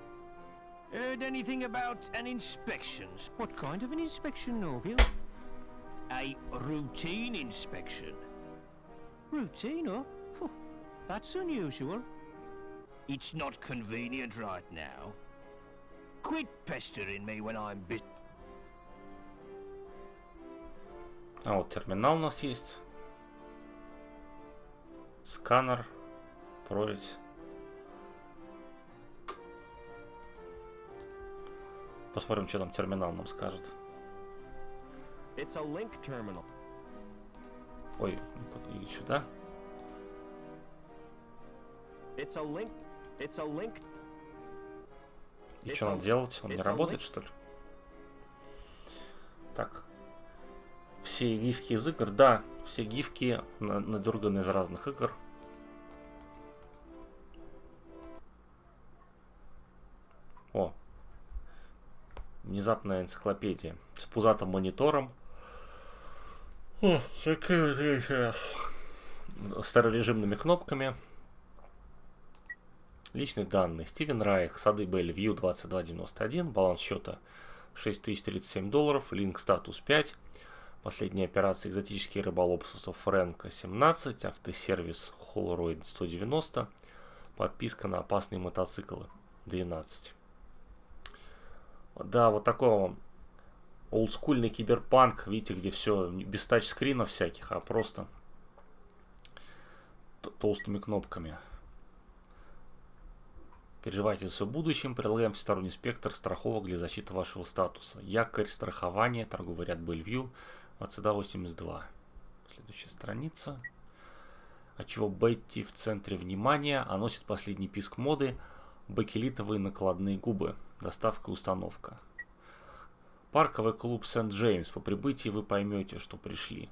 Heard anything about an inspection? What kind of an inspection, Norville? A routine inspection. Routine, oh? Phew, that's unusual. It's not convenient right now. Quit pestering me when I'm busy. А вот терминал у нас есть. Сканер. Проверить. Посмотрим, что там терминал нам скажет. Ой, и сюда. И что нам делать? Он не работает, что ли? Так. Все гифки из игр. Да, все гифки надерганы из разных игр. О. Внезапная энциклопедия. С пузатым монитором. О, старорежимными кнопками. Личные данные. Стивен Райх, сады Бельвью 2291, баланс счета $6037, линк статус 5, последняя операция экзотические рыболовства Фрэнка 17, автосервис Холлроид 190, подписка на опасные мотоциклы 12. Да, вот такого олдскульный киберпанк, видите, где все без тачскринов всяких, а просто толстыми кнопками. Переживайте за свое будущем, предлагаем всесторонний спектр страховок для защиты вашего статуса. Якорь страхования, торговый ряд Бельвью, АЦДА 82. Следующая страница. Отчего Бетти в центре внимания, а носит последний писк моды, бакелитовые накладные губы. Доставка и установка. Парковый клуб Сент-Джеймс. По прибытии вы поймете, что пришли.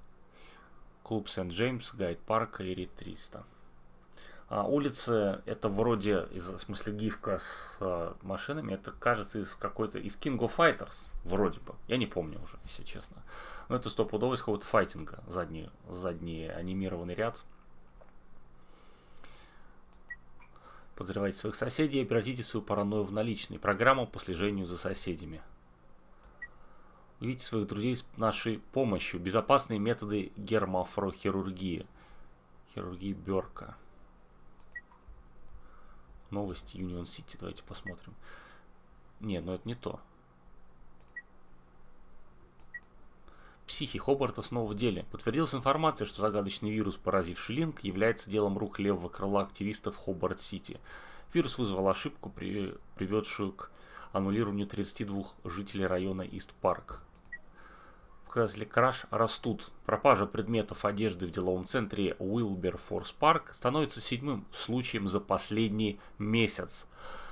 Клуб Сент-Джеймс, гайд парка и рейд 300. Улицы, это вроде, в смысле гифка с машинами, это кажется из какой-то, из King of Fighters, вроде бы. Я не помню уже, если честно. Но это стопудово из какого-то файтинга, задний анимированный ряд. Подозревайте своих соседей и обратите свою паранойю в наличные. Программа по слежению за соседями. Увидите своих друзей с нашей помощью. Безопасные методы гермофрохирургии. Хирургии Бёрка. Новости Union City. Давайте посмотрим. Не, но это не то. Психи Хобарта снова в деле. Подтвердилась информация, что загадочный вирус, поразивший Линк, является делом рук левого крыла активистов Хобарт-Сити. Вирус вызвал ошибку, приведшую к аннулированию 32 жителей района Ист-Парк. Показатели краж растут. Пропажа предметов одежды в деловом центре Уилберфорс Парк становится 7-м случаем за последний месяц.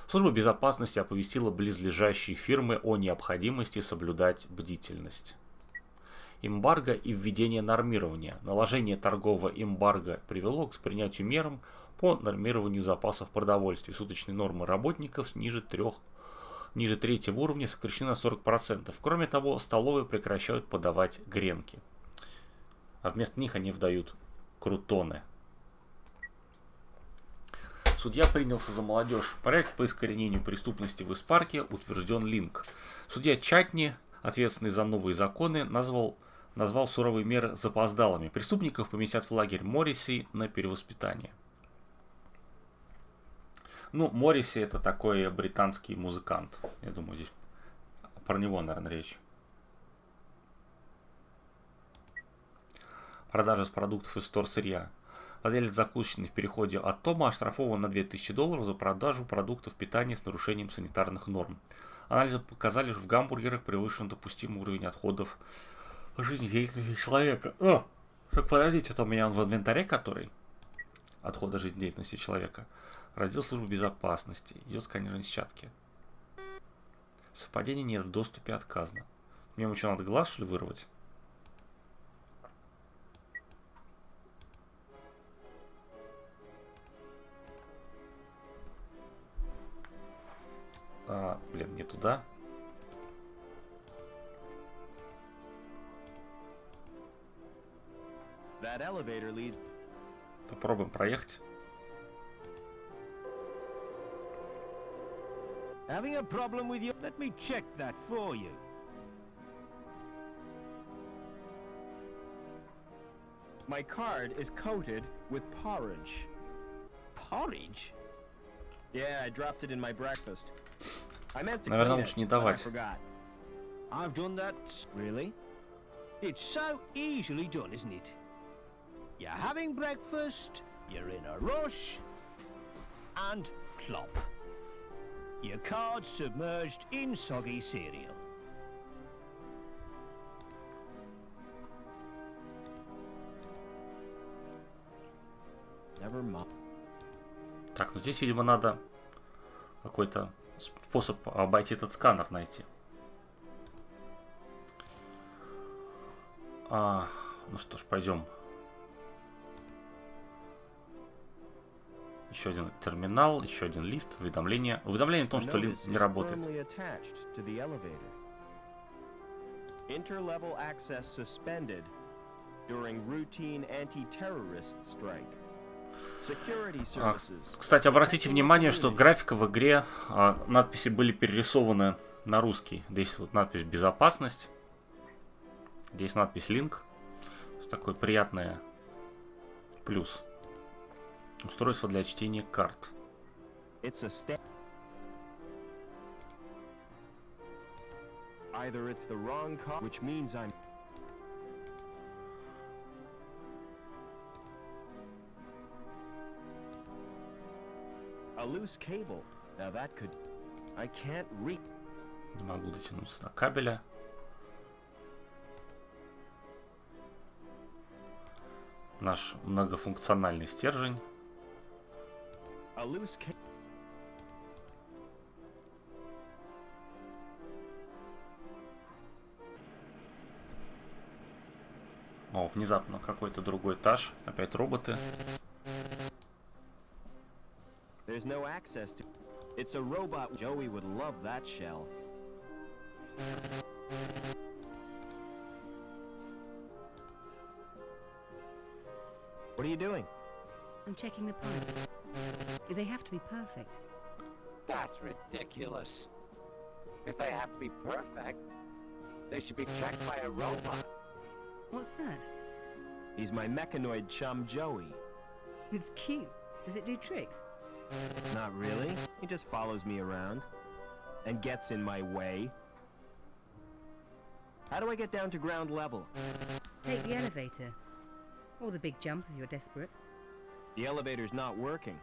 Служба безопасности оповестила близлежащие фирмы о необходимости соблюдать бдительность. Эмбарго и введение нормирования. Наложение торгового эмбарго привело к принятию мер по нормированию запасов продовольствия. Суточные нормы работников ниже третьего уровня сокращены на 40%. Кроме того, столовые прекращают подавать гренки. А вместо них они выдают крутоны. Судья принялся за молодежь. Проект по искоренению преступности в Испарке утвержден Линк. Судья Чатни, ответственный за новые законы, назвал суровые меры запоздалыми. Преступников поместят в лагерь Морриси на перевоспитание. Ну, Морриси это такой британский музыкант. Я думаю, здесь про него, наверное, речь. Продажа с продуктов из вторсырья. Владелец закусочной в переходе от Тома оштрафован на $2000 за продажу продуктов питания с нарушением санитарных норм. Анализы показали, что в гамбургерах превышен допустимый уровень отходов жизнедеятельности человека. Так, подождите, это у меня он в инвентаре, который отхода жизнедеятельности человека. Раздел службы безопасности. Идет сканирование сетчатки. Совпадений нет, в доступе отказано. Мне ему что, надо глаз, что ли, вырвать? Блин, не туда. Попробуем проехать. Having a problem with you? Let me check that for you. My card is coated with porridge. Porridge? Yeah, I dropped it in my breakfast. I meant to Наверное, clean лучше it, не but I давать. forgot. I've done that. Really? It's so easily done, isn't it? You're having breakfast, you're in a rush, and plop. Your card's submerged in soggy cereal. Never mind. Так, ну здесь, видимо, надо какой-то способ обойти этот сканер найти. Ну что ж, пойдем. Еще один терминал, еще один лифт, уведомление. Уведомление о том, что лифт не работает. Interlevel access suspended during routine anti-terrorist strike. Security services. Кстати, обратите внимание, что графика в игре, надписи были перерисованы на русский. Здесь вот надпись «Безопасность». Здесь надпись «Линк». Такой приятный плюс. Устройство для чтения карт. Either it's the wrong card, which means I'm a loose cable. Now that could I can't read. Не могу дотянуться до кабеля. Наш многофункциональный стержень. A loose cable. О, внезапно какой-то другой этаж. Опять роботы. There's no access to. It's a robot. Joey would love that shell. What are you doing? I'm checking the pipes. They have to be perfect. That's ridiculous. If they have to be perfect, they should be checked by a robot. What's that? He's my mechanoid chum Joey. It's cute. Does it do tricks? Not really. He just follows me around and gets in my way. How do I get down to ground level? Take the elevator. Or the big jump if you're desperate. The elevator's not working.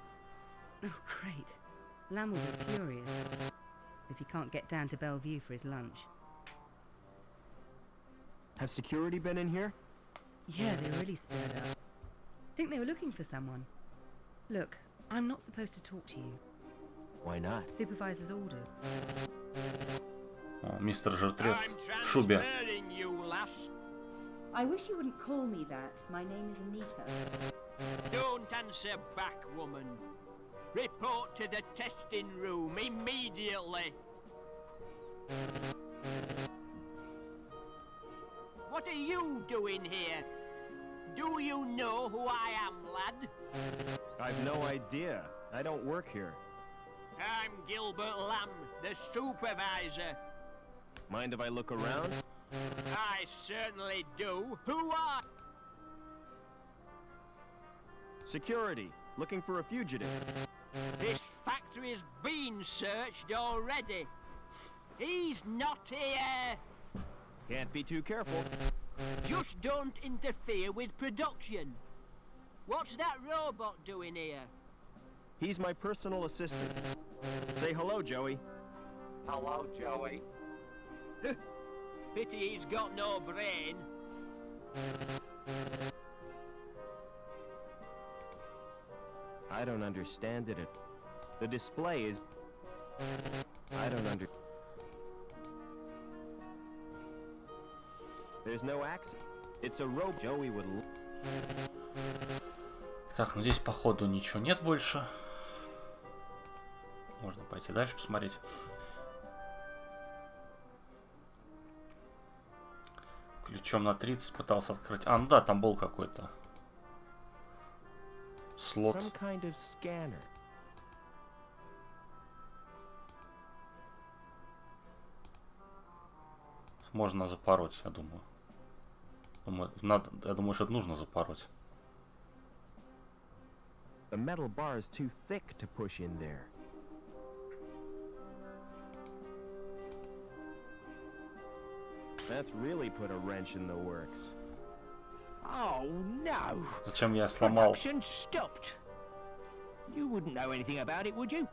Oh, great. Lamb will be furious if he can't get down to Bellevue for his lunch. Has security been in here? Yeah, they were really stirred up. Think they were looking for someone. Look, I'm not supposed to talk to you. Why not? Supervisor's orders. О, мистер Жертрест в шубе. I wish you wouldn't call me that. My name is Anita. Don't answer back, woman. Report to the testing room immediately. What are you doing here? Do you know who I am, lad? I've no idea. I don't work here. I'm Gilbert Lamb, the supervisor. Mind if I look around? I certainly do. Who are... Security. Looking for a fugitive. This factory's been searched already. He's not here. Can't be too careful. Just don't interfere with production. What's that robot doing here? He's my personal assistant. Say hello, Joey. Hello, Joey. Pity he's got no brain. I don't understand it. The display is... I don't under... There's no accent. It's a rope. Joey would... Так, ну здесь походу ничего нет больше. Можно пойти дальше посмотреть. Ключом на 30 пытался открыть. А, ну да, там был какой-то слот. Можно запороть, я думаю. Я думаю, что это нужно запороть. The metal bar is too thick to push in there. That's really put a wrench in the works. Oh no! Зачем я сломал? Production stopped. You wouldn't know anything about it, would you?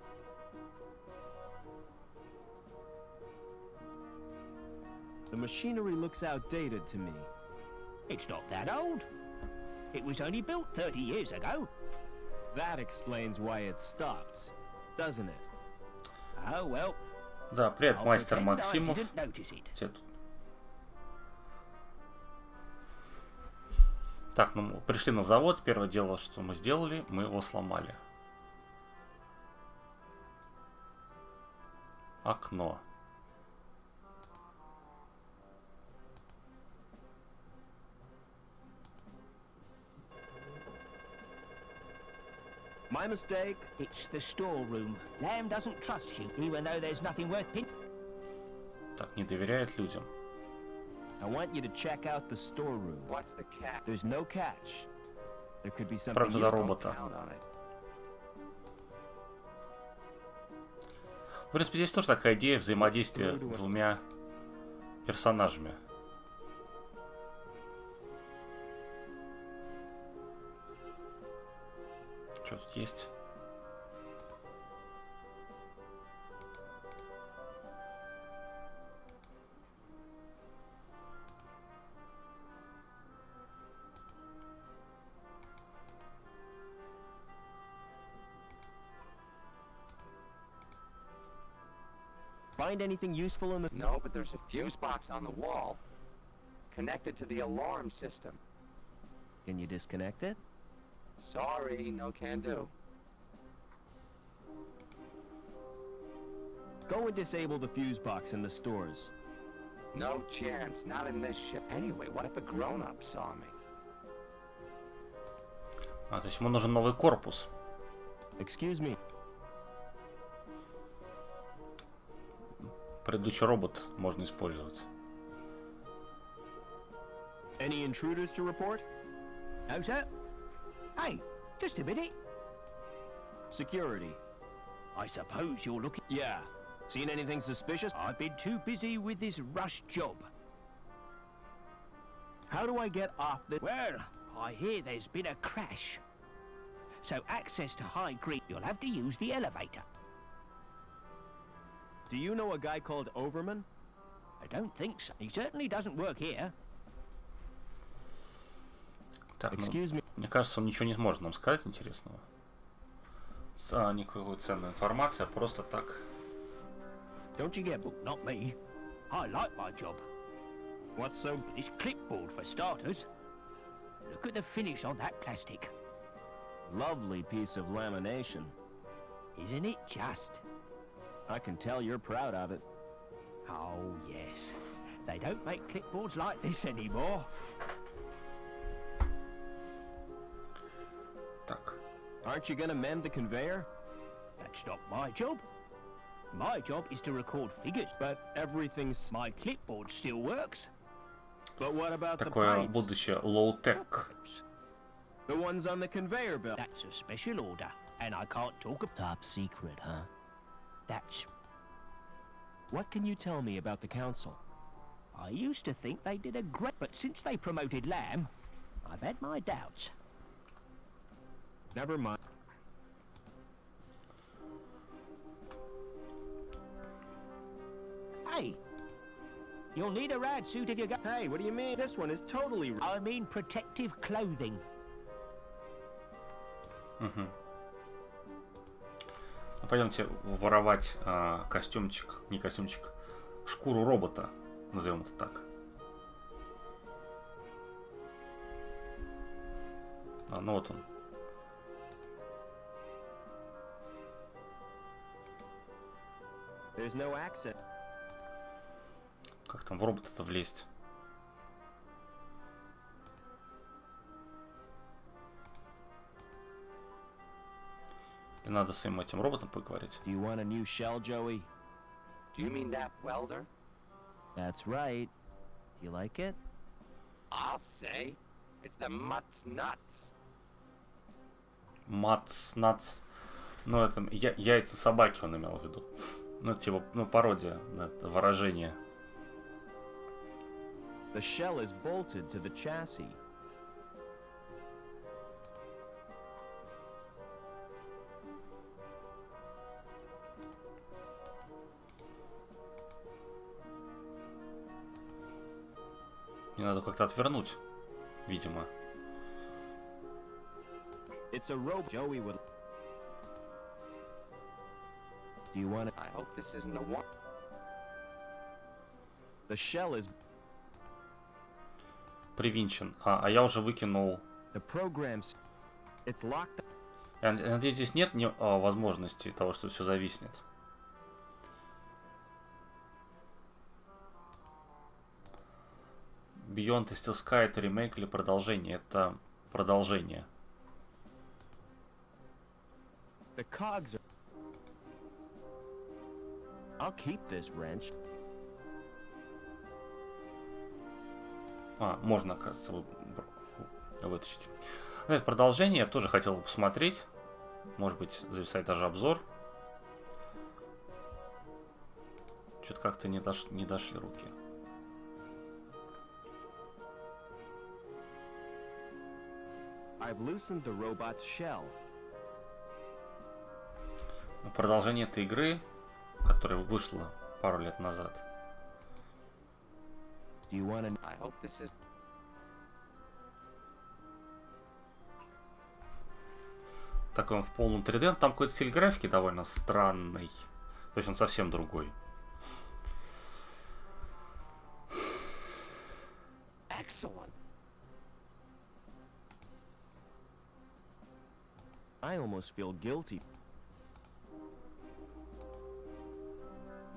The machinery looks outdated to me. It's not that old. It was only built 30 years ago. That explains why it stopped, doesn't it? Oh well. Да, привет, мастер Максимов. Так, ну мы пришли на завод. Первое дело, что мы сделали, мы его сломали. Окно. My mistake. It's the storeroom. Lamb doesn't trust you, even though there's nothing worth pin. Так, не доверяет людям. I want you to check out the storeroom. What's the catch? There's no catch. There could be something. Правда, you робота. Count on it. В принципе, здесь тоже такая идея взаимодействия двумя персонажами. Что тут есть? Find anything useful in the... No, but there's a fuse box on the wall, connected to the alarm system. Can you disconnect it? Sorry, no can do. Go and disable the fuse box in the stores. No chance, not in this ship. Anyway, what if a grown-up saw me? А, то есть ему нужен новый корпус. Excuse me. Предыдущий робот можно использовать. Any intruders to report? No, sir. Hey, just a minute. Security. I suppose you're looking... Yeah. Seen anything suspicious? I've been too busy with this rush job. How do I get off the... Well, I hear there's been a crash. So access to high grade, you'll have to use the elevator. Do you know a guy called Overman? I don't think so. He certainly doesn't work here. Так, ну, мне кажется, он ничего не сможет нам сказать интересного. Никакой ценной информации, а просто так. Don't you get booked? Not me. I like my job. What's so... This clipboard for starters. Look at the finish on that plastic. Lovely piece of lamination. Isn't it just? I can tell you're proud of it. Oh, yes. They don't make clipboards like this anymore. Так. Aren't you gonna mend the conveyor? That's not my job. My job is to record figures. But everything's... My clipboard still works. But what about Такое the pipes? будущее low-tech. The ones on the conveyor belt. That's a special order, and I can't talk about... Top secret, huh? That's... What can you tell me about the council? I used to think they did a great... But since they promoted Lamb, I've had my doubts. Never mind. Hey! You'll need a rad suit if you go... Hey, what do you mean? This one is totally... I mean protective clothing. Пойдемте воровать костюмчик, не костюмчик, шкуру робота, назовем это так. Ну вот он. Как там в робота-то влезть? И надо с этим роботом поговорить. Do you want a new shell, Joey? Do you mean that welder? That's right. You like it? I'll say. It's the mutts nuts. Матс. Ну, это яйца собаки он имел в виду. Ну, типа, пародия на это выражение. The shell is bolted to the chassis. Мне надо как-то отвернуть, видимо. It's a rope Joey would. Do you want it? I hope this isn't a one. The shell is. Привинчен. А я уже выкинул. The programs. It's locked. Я надеюсь, здесь нет возможности того, что все зависнет. Beyond is Still Sky это ремейк или продолжение? Это продолжение. The cogs are. I'll keep this wrench. Можно, оказывается, вытащить. Ну, это продолжение. Я тоже хотел бы посмотреть. Может быть, записать даже обзор. Что-то как-то не дошли руки. I've loosened the robot's shell. Продолжение этой игры, которая вышла пару лет назад. Do you want to... I hope this is... Такой он в полном 3D. Там какой-то стиль графики довольно странный. То есть он совсем другой. Excellent. I almost feel guilty.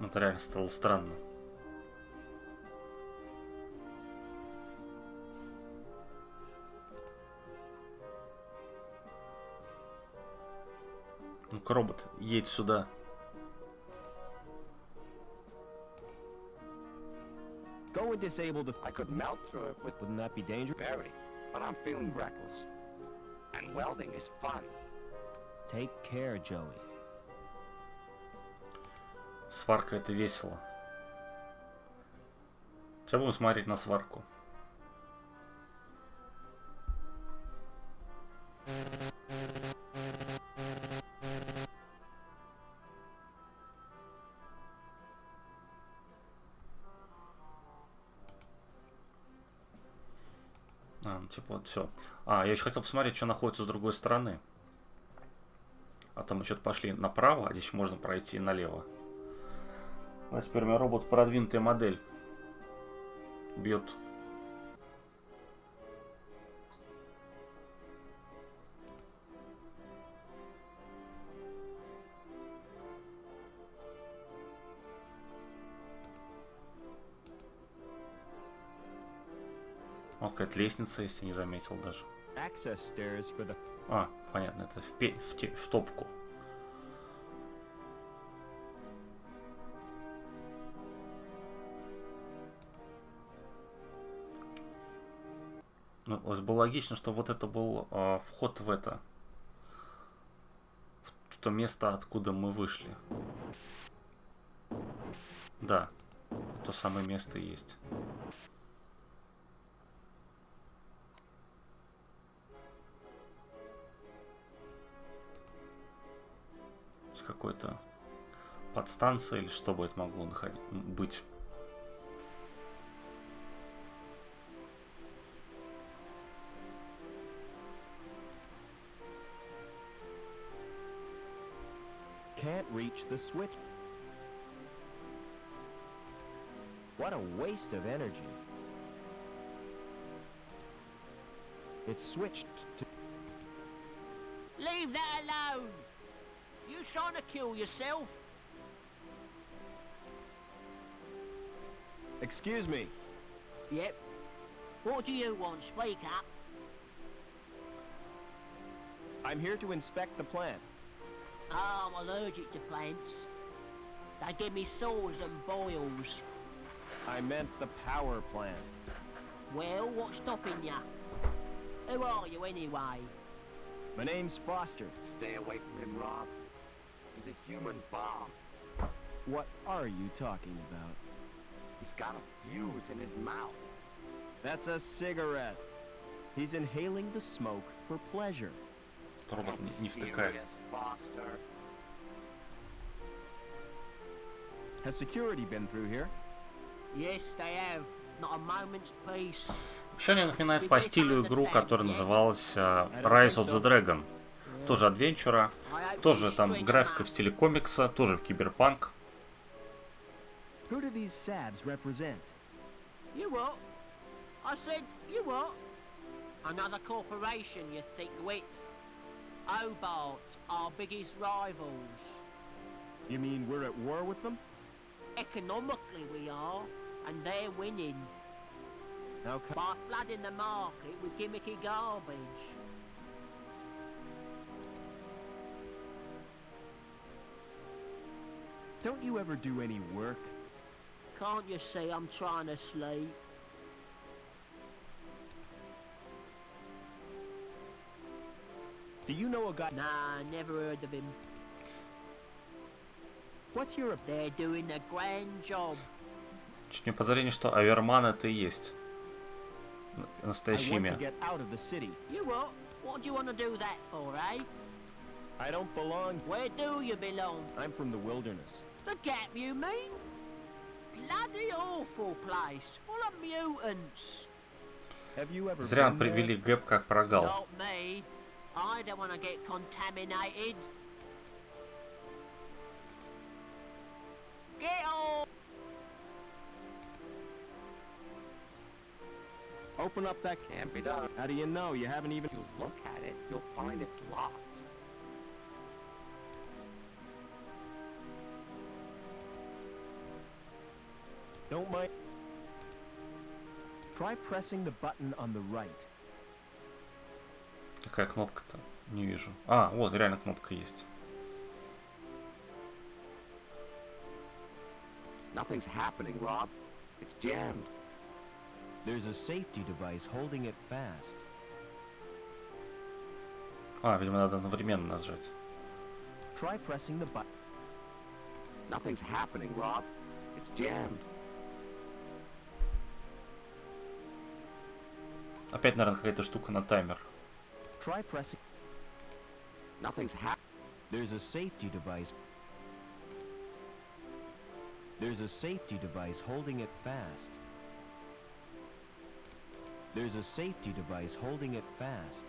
Это реально стало странно. Ну-ка, робот, едь сюда. Go and disable the... I could melt through it with... Wouldn't that be dangerous? Very. But I'm feeling reckless. And welding is fun. Take care, Joey. Сварка это весело. Сейчас будем смотреть на сварку. Типа вот все. Я еще хотел посмотреть, что находится с другой стороны. А то мы что-то пошли направо, а здесь можно пройти налево. А теперь у меня робот продвинутая модель. Бьет. Какая-то лестница, если не заметил даже. Понятно, это в топку. Ну, вот было логично, что вот это был вход в это. В то место, откуда мы вышли. Да, то самое место и есть. Какой-то подстанция или что бы это могло быть. can't reach the switch. What a waste of energy. It's switched to... Leave that alone! You trying to kill yourself? Excuse me. Yep. What do you want? Speak up. I'm here to inspect the plant. Oh, I'm allergic to plants. They give me sores and boils. I meant the power plant. Well, what's stopping ya? Who are you anyway? My name's Foster. Stay away from him, Rob. He's a human bomb. What are you talking about? He's got a fuse in his mouth. That's a cigarette. He's inhaling the smoke for pleasure. Робот не втыкает. Serious, Foster. Has security been through here? Yes, they have. Not a moment's peace. Вообще мне напоминает по стилю игру, которая называлась Rise of the Dragon. Тоже адвенчура, тоже там графика в стиле комикса, тоже киберпанк. Who do these sabs represent? You what? I said, you what? Another corporation, you thick-wit. Hobart, our biggest rivals. You mean we're at war with them? Economically we are, and they're winning. Okay. By flooding the market with gimmicky garbage. Don't you ever do any work? Can't you see I'm trying to sleep? Do you know a guy? Nah, never heard of him. What's your... They're doing a grand job. Чуть не подозрение, что Аверман это и есть настоящее I want to имя. get out of the city. You what? What do you want to do that for, eh? I don't belong. Where do you belong? I'm from the wilderness. The Gap, you mean? Bloody awful place, full of mutants. Have you ever Зря been there? привели Гэп как прогал. Not me. I don't want to get contaminated. Get on! Open up that... Can't be done. How do you know? You haven't even... If you look at it, you'll find it's locked. Don't mind. Try pressing the button on the right. Какая кнопка-то? Не вижу. А, вот, реально кнопка есть. Nothing's happening, Rob. It's jammed. There's a safety device holding it fast. А, видимо, надо одновременно нажать. Try pressing the button. Nothing's happening, Rob. It's jammed. Опять, наверное, какая-то штука на таймер. Try pressing. Nothing's happening. There's a safety device. There's a safety device holding it fast. There's a safety device holding it fast.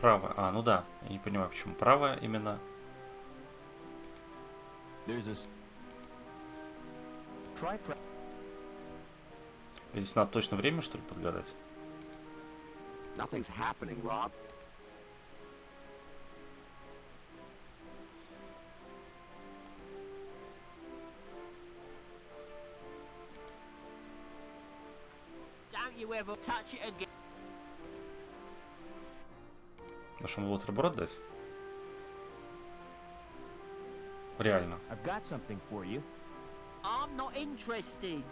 Правая. А, ну да. Я не понимаю, почему правая именно. There's a... Try press. Здесь надо точно время, что ли, подгадать? Nothing's happening, Rob. Don't you ever touch it again. Нашему бутерброд дать? Реально. I've got something for you. I'm not interested.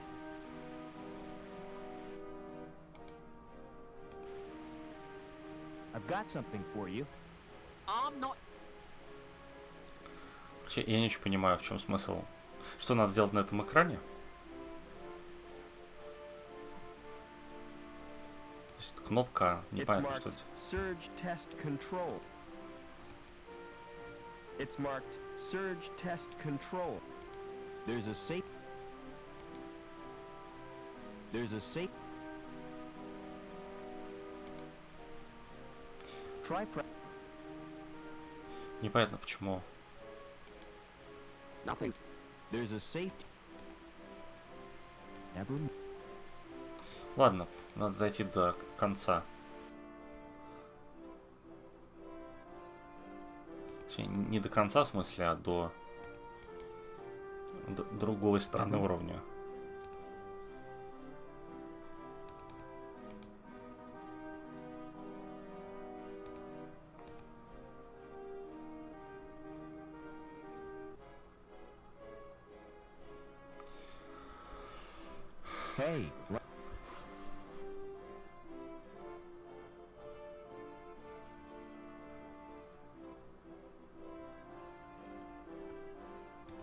I've got something for you. I'm not... Я не очень понимаю, в чем смысл. Что надо сделать на этом экране? То есть кнопка, не It's понятно, marked что это. Surge Test Control. It's marked Surge Test Control. There's a safe. There's a safe. Try press. Непонятно почему. Nothing. There's a safety. Never. Ладно, надо дойти до конца. Не до конца, в смысле, а до другой стороны уровня. Hey.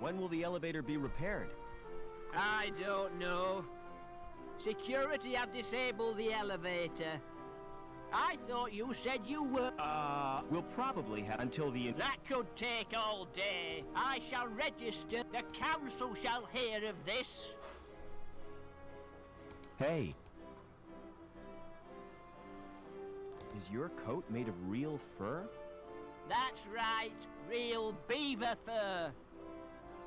When will the elevator be repaired? I don't know. Security have disabled the elevator. I thought you said you were... We'll probably have until the... That could take all day. I shall register. The council shall hear of this. Hey. Is your coat made of real fur? That's right. Real beaver fur.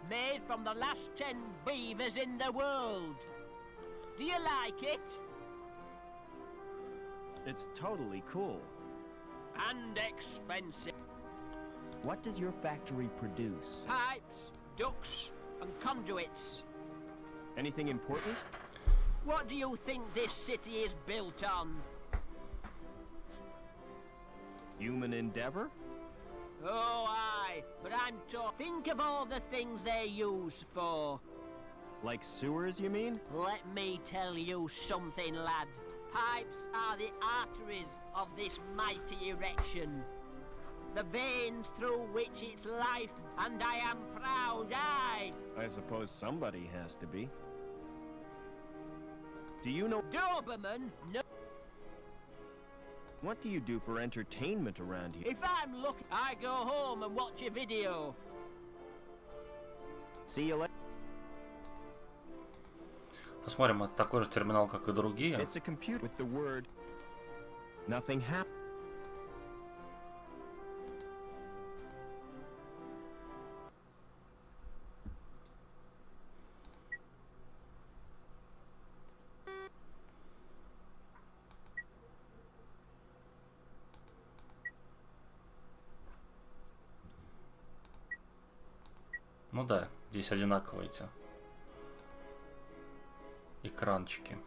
Made from the last 10 beavers in the world. Do you like it? It's totally cool. And expensive. What does your factory produce? Pipes, ducts, and conduits. Anything important? What do you think this city is built on? Human endeavor? Oh, aye, but I'm talking... Think of all the things they're used for. Like sewers, you mean? Let me tell you something, lad. Pipes are the arteries of this mighty erection. The veins through which it's life, and I am proud, aye. I suppose somebody has to be. Do you know... Doberman? No. What do you do for entertainment around here? If I'm lucky, I go home and watch a video. See you later. Посмотрим, это такой же терминал, как и другие. It's a computer with the word. Nothing happened. Ну да, здесь одинаковые эти экранчики.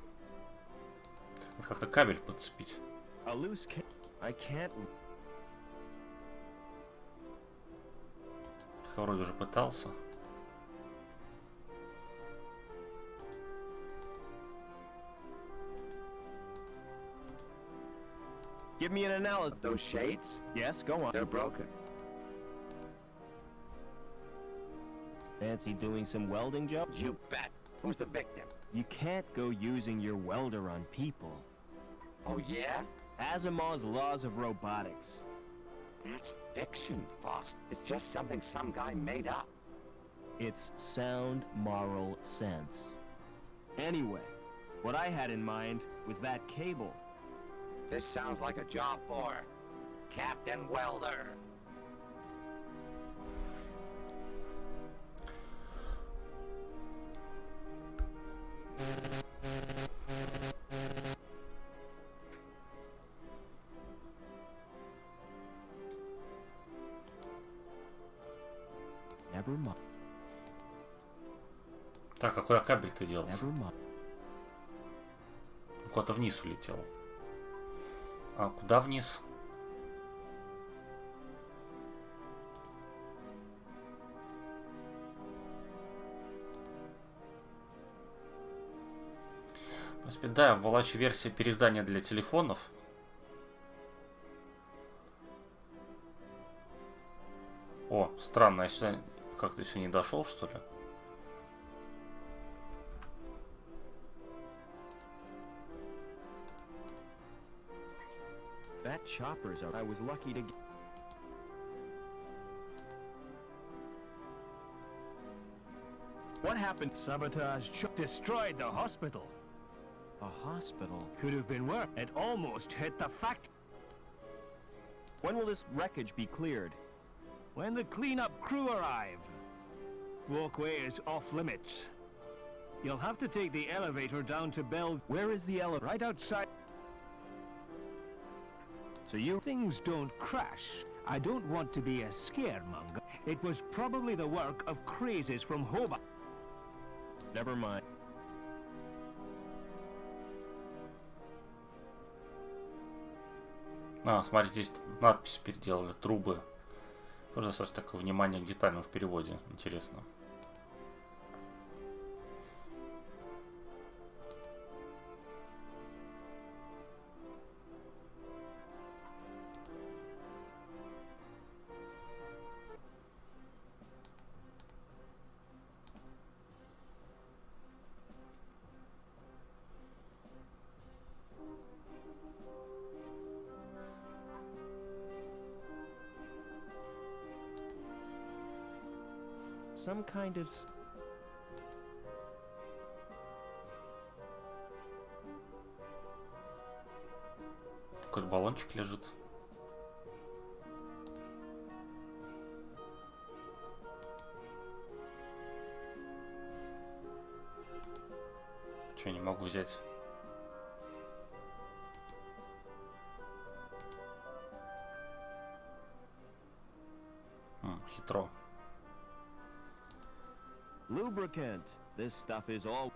Вот как-то кабель подцепить. Я вроде уже пытался. Give me an analysis. Those shades? Yes, go on. They're broken. Fancy doing some welding, Joe? You bet. Who's the victim? You can't go using your welder on people. Oh, yeah? Asimov's laws of robotics. That's fiction, boss. It's just something some guy made up. It's sound moral sense. Anyway, what I had in mind was that cable. This sounds like a job for Captain Welder. Never mind. Так, а куда кабель-то делся? Куда-то вниз улетел. А куда вниз? В принципе, да, в Волаче версия переиздания для телефонов. О, странно, я сюда как-то еще не дошел, что ли? That chopper's out. I was lucky to get... What happened? Sabotage destroyed the hospital. A hospital? Could have been worse. It almost hit the fact. When will this wreckage be cleared? when the cleanup crew arrive. Walkway is off limits. You'll have to take the elevator down to Bell. Where is the elevator? Right outside. So things don't crash. I don't want to be a scaremonger. It was probably the work of crazes from Hobart. Never mind. Смотрите, здесь надпись переделали, трубы. Тоже достаточно такое внимание к деталям в переводе. Интересно. Some kind of... Какой-то баллончик лежит. Че, не могу взять? Хитро. Lubricant. This stuff is all...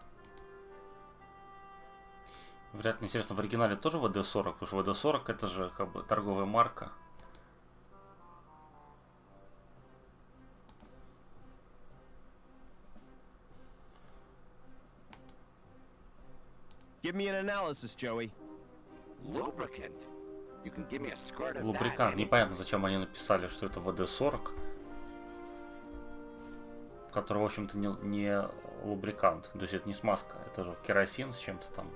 Вероятно, интересно, в оригинале тоже ВД-40, потому что ВД-40 это же как бы торговая марка. Give me an analysis, Joey. Lubricant? You can give me a squirt of that. Лубрикант. Непонятно, зачем они написали, что это ВД-40. Который, в общем-то, не лубрикант. То есть это не смазка. Это же керосин с чем-то там.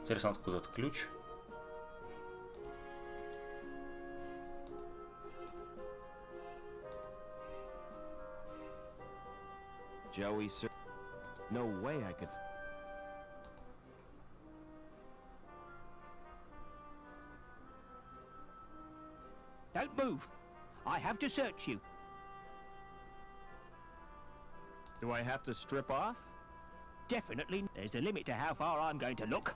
Интересно, откуда этот ключ? Joey, sir. No way I could... Don't move. I have to search you. Do I have to strip off? Definitely. There's a limit to how far I'm going to look.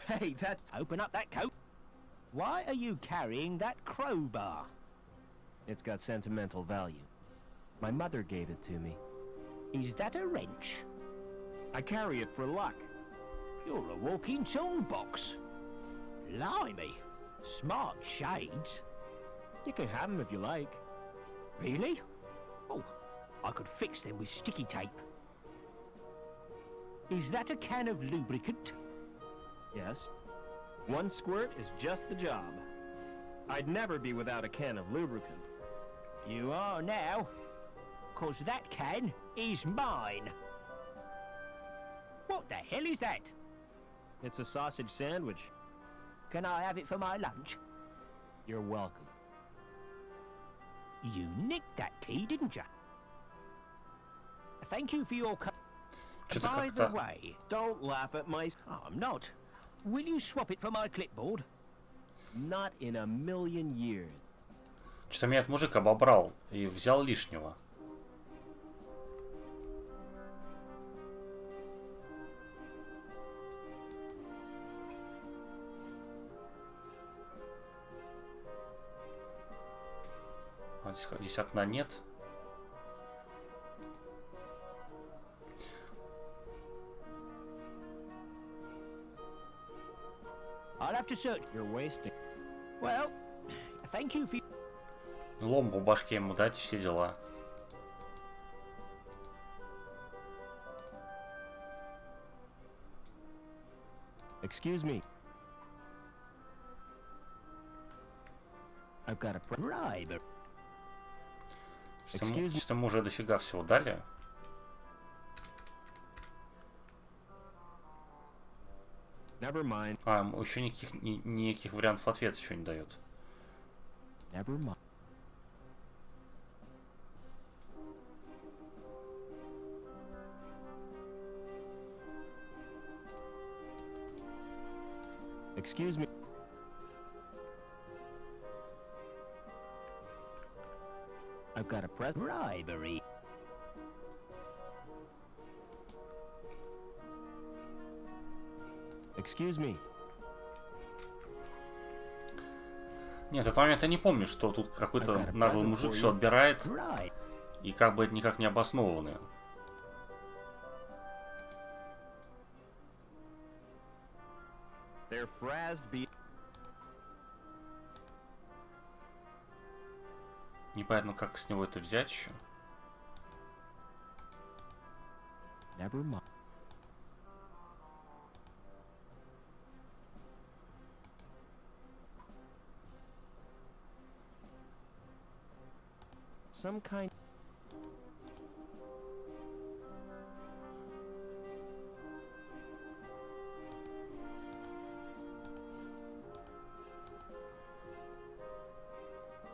Hey, that's... Open up that coat. Why are you carrying that crowbar? It's got sentimental value. My mother gave it to me. Is that a wrench? I carry it for luck. You're a walking toolbox. Blimey. Smart shades. You can have them if you like. Really? Oh, I could fix them with sticky tape. Is that a can of lubricant? Yes. One squirt is just the job. I'd never be without a can of lubricant. You are now. 'Cause that can is mine. What the hell is that? It's a sausage sandwich. Can I have it for my lunch? You're welcome. You nicked that tea, didn't you? Thank you for your By the way, don't laugh at my... I'm not. Will you swap it for my clipboard? Not in a million years. Что-то меня этот мужик обобрал и взял лишнего. Здесь окна нет. I'll have to search. You're wasting. Well, thank you for... Лом по башке ему дать, все дела. Excuse me. I've got a bribe. Что мы уже дофига всего дали. Never mind. Еще никаких вариантов ответа еще не дает. Never mind. Excuse me. I've got a press bribery. Excuse me. Нет, этот момент я не помню, что тут какой-то наглый мужик все отбирает. И как бы это никак не обоснованное. Непонятно, как с него это взять еще. Some kind.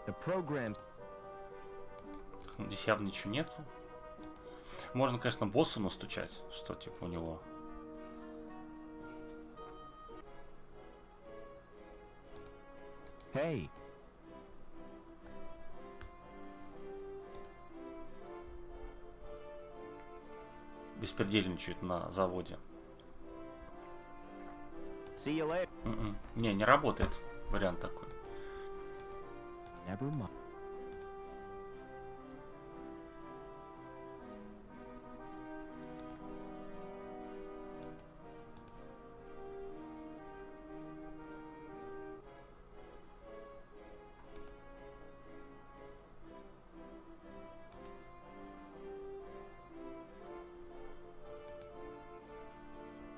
The program. Здесь явно ничего нету. Можно, конечно, боссу настучать, что типа у него. Hey. Беспредельничает на заводе. See you later. Не, не работает. Вариант такой. Never mind.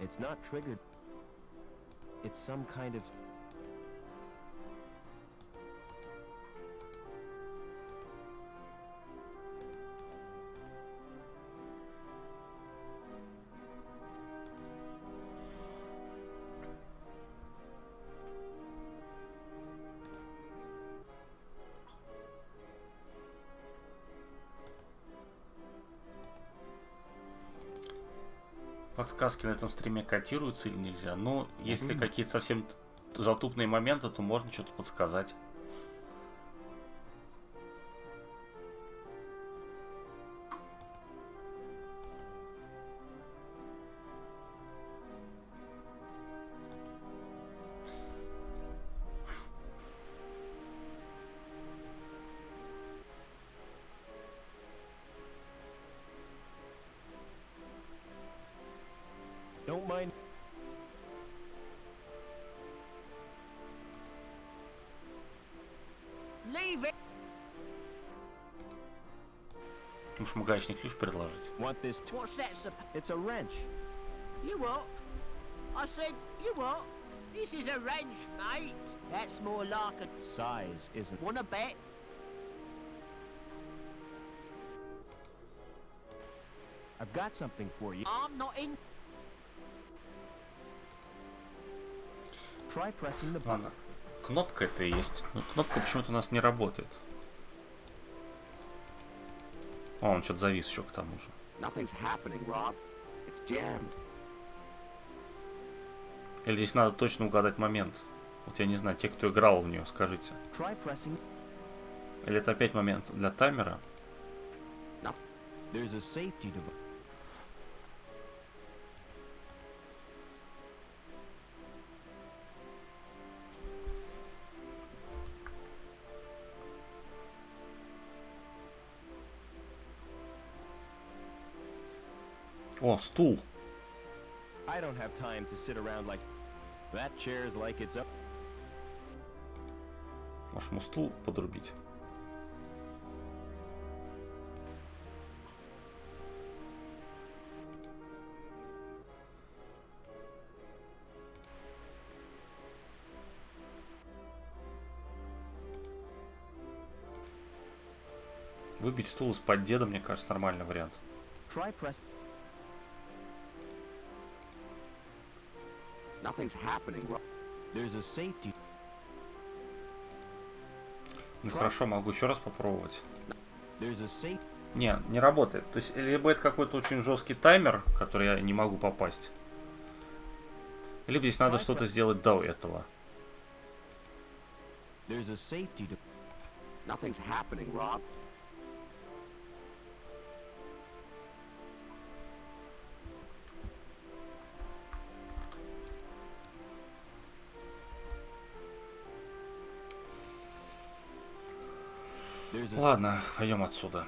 It's not triggered. It's some kind of... Подсказки на этом стриме котируются или нельзя? Ну, если какие-то совсем затупные моменты, то можно что-то подсказать. Don't mind. Leave it. Может, магаечный ключ предложить? Want this? What's that? It's a wrench. You what? I said, you what? This is a wrench, mate. That's more like a Size isn't. wanna bet. I've got something for you. I'm not in. Try pressing the button. Ладно. Кнопка это и есть. Но кнопка почему-то у нас не работает. О, он что-то завис еще к тому же. Nothing's happening, Rob. It's jammed. Или здесь надо точно угадать момент. Вот я не знаю, те, кто играл в нее, скажите. Try pressing. Или это опять момент для таймера? There's a safety device. О, стул. I don't have time to sit around like that chair's like it's up. Может, ему стул подрубить? Выбить стул из-под деда, мне кажется, нормальный вариант. Try press. Nothing's happening, Rob. There's a safety. Ну хорошо, могу еще раз попробовать. There's a safe. Не, не работает. То есть, либо это какой-то очень жесткий таймер, который я не могу попасть. Либо здесь надо что-то сделать до этого. Nothing's happening, Rob. Ладно, пойдем отсюда.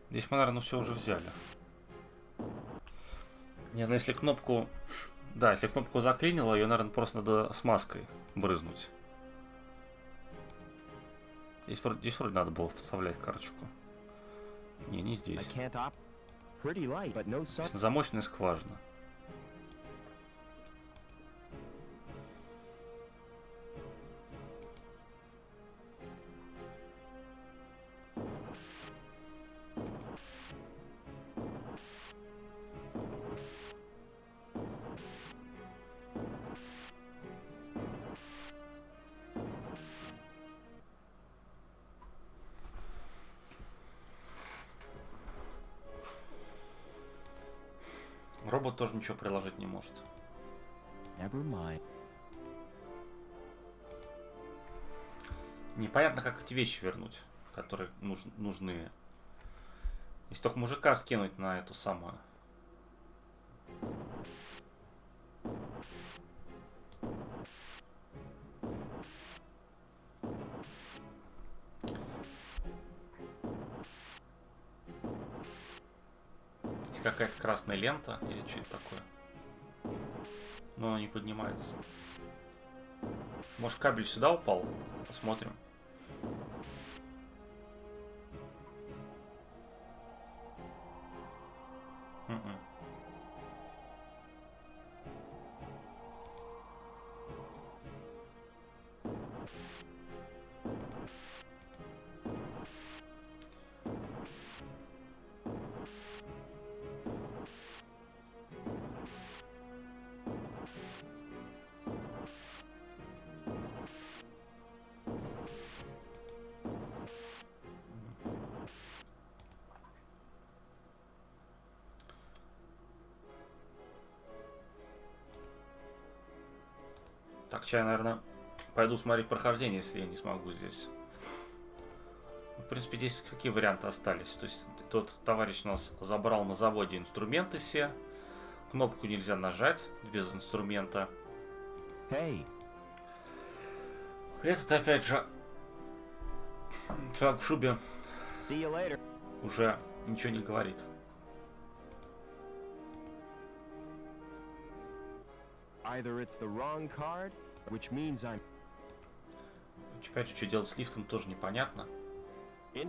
Здесь мы, наверное, все уже взяли. Не, ну если кнопку... Да, если кнопку заклинило, ее, наверное, просто надо смазкой брызнуть. Здесь вроде надо было вставлять карточку. Не здесь. Здесь замочная скважина. Робот тоже ничего приложить не может. Непонятно, как эти вещи вернуть, которые нужны. Если только мужика скинуть на эту самую. Здесь какая-то красная лента или что это такое? Но она не поднимается. Может, кабель сюда упал? Посмотрим. Так, я, наверное, пойду смотреть прохождение, если я не смогу здесь. В принципе, здесь какие варианты остались? То есть, тот товарищ нас забрал на заводе инструменты все. Кнопку нельзя нажать без инструмента. Hey. Этот, опять же, чувак в шубе уже ничего не говорит. Either it's the wrong card, which means I'm... Опять же, что делать с лифтом, тоже непонятно. То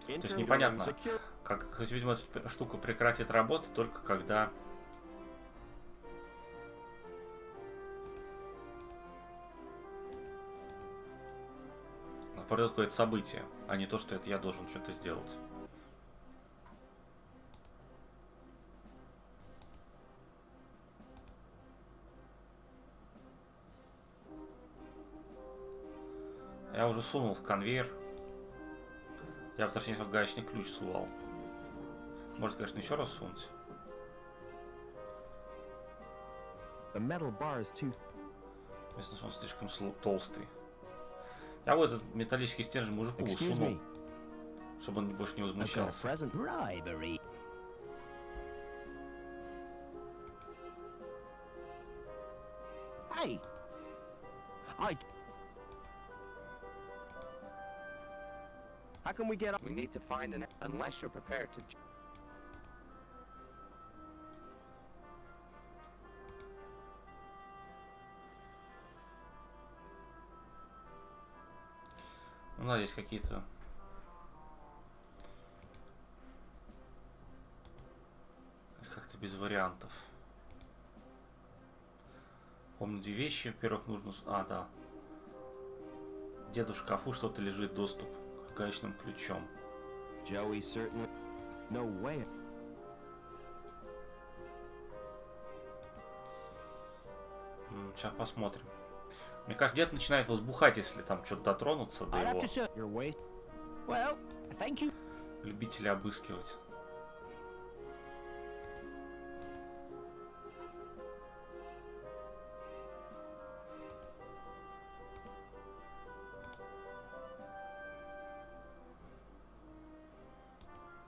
есть непонятно, как, видимо, эта штука прекратит работать только когда... Пройдет какое-то событие, а не то, что это я должен что-то сделать. Я уже сунул в конвейер. Я, точнее, гаечный ключ сувал. Может, конечно, еще раз сунуть. Если он слишком толстый. Я вот этот металлический стержень мужику сунул, чтобы он больше не возмущался. Hey! How can we get up? We need to find an... Unless you're prepared to... Ну да, есть какие-то... Как-то без вариантов. Помню две вещи. Во-первых, нужно... А, да. Где-то в шкафу что-то лежит, доступ к гаечным ключом. Сейчас посмотрим. Мне кажется, где-то начинает возбухать, если там что-то дотронуться до его. Любители обыскивать.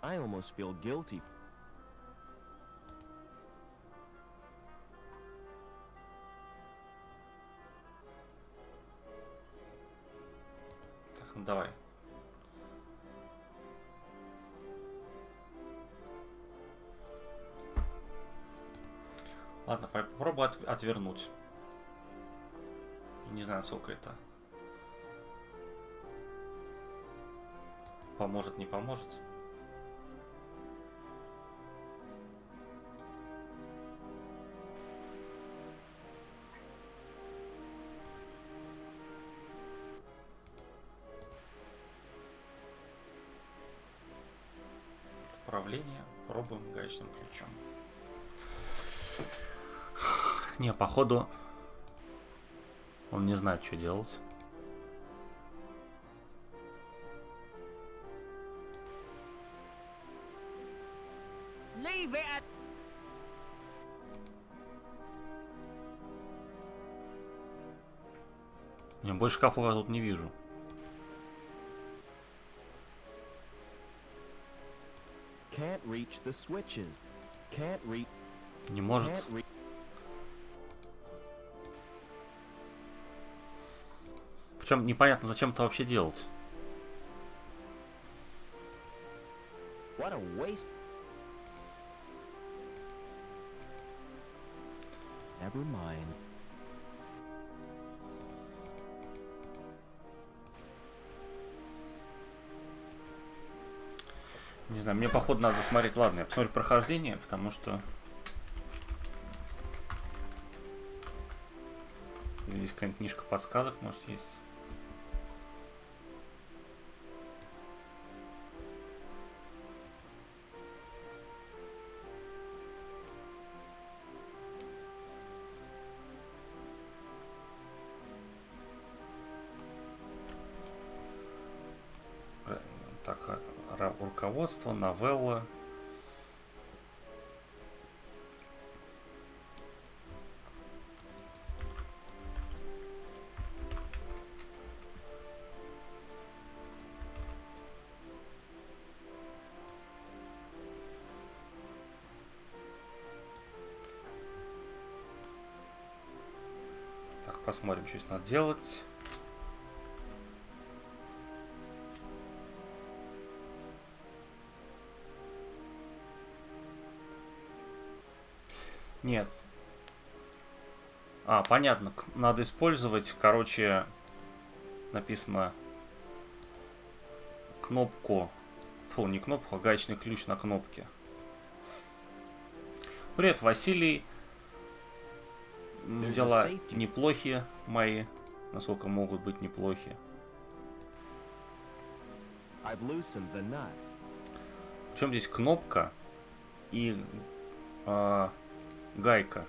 I almost feel guilty. Так, ну давай. Ладно, попробую отвернуть. Не знаю, сколько это поможет, не поможет. Управление. Пробуем гаечным ключом. Не, походу он не знает, что делать. Не, больше шкафов я тут не вижу. Не может. Причем непонятно, зачем это вообще делать. Не знаю, мне походу надо смотреть. Ладно, я посмотрю прохождение, потому что здесь какая-нибудь книжка подсказок, может, есть. Так, руководство, новелла. Так, посмотрим, что здесь надо делать. Нет. А, понятно. Надо использовать, короче, написано кнопку. Фу, не кнопку, а гаечный ключ на кнопке. Привет, Василий. Дела неплохие мои. Насколько могут быть неплохи. Причем здесь кнопка и гайка.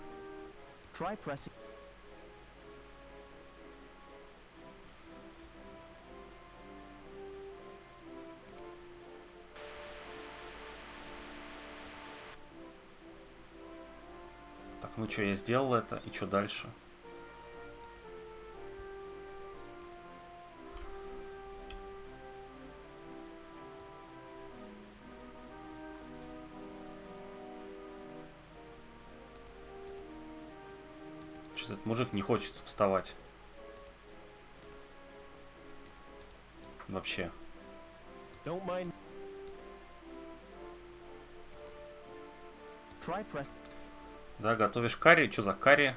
Так, ну что, я сделал это, и что дальше? Что-то этот мужик не хочет вставать. Вообще. Да, готовишь карри. Что за карри?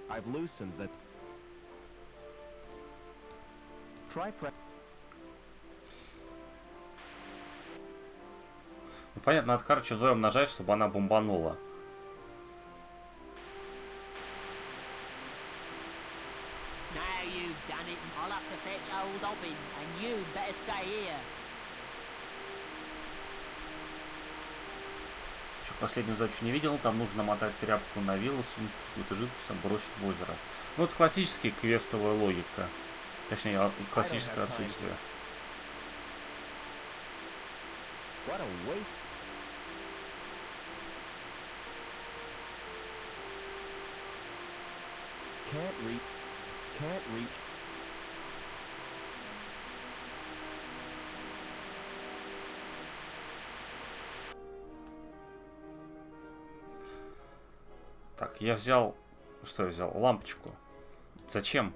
I've loosened the... Try press... Ну, понятно, надо, короче, вдвоем нажать, чтобы она бомбанула. Now you've done it, I'll have to fetch old Obbin, and you better stay here. Еще последнюю задачу не видел, там нужно мотать тряпку на вилы, сунуть какую-то жидкость, бросить в озеро. Ну, это классическая квестовая логика. Точнее, классическое отсутствие. What a waste. Can't reach. Can't reach. Так, я взял... Что я взял? Лампочку. Зачем?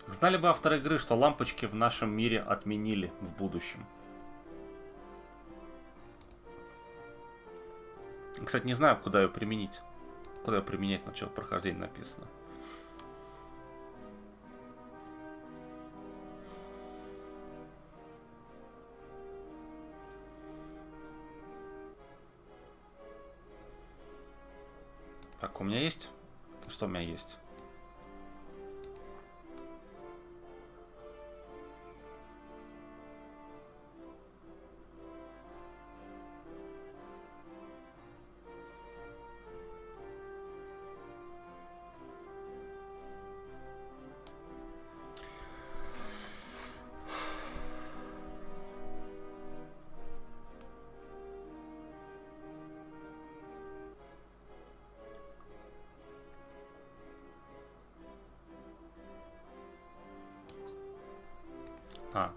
Знали бы авторы игры, что лампочки в нашем мире отменили в будущем. Кстати, не знаю, куда ее применить. Куда ее применять, на начало прохождения написано. Так, у меня есть? Что у меня есть?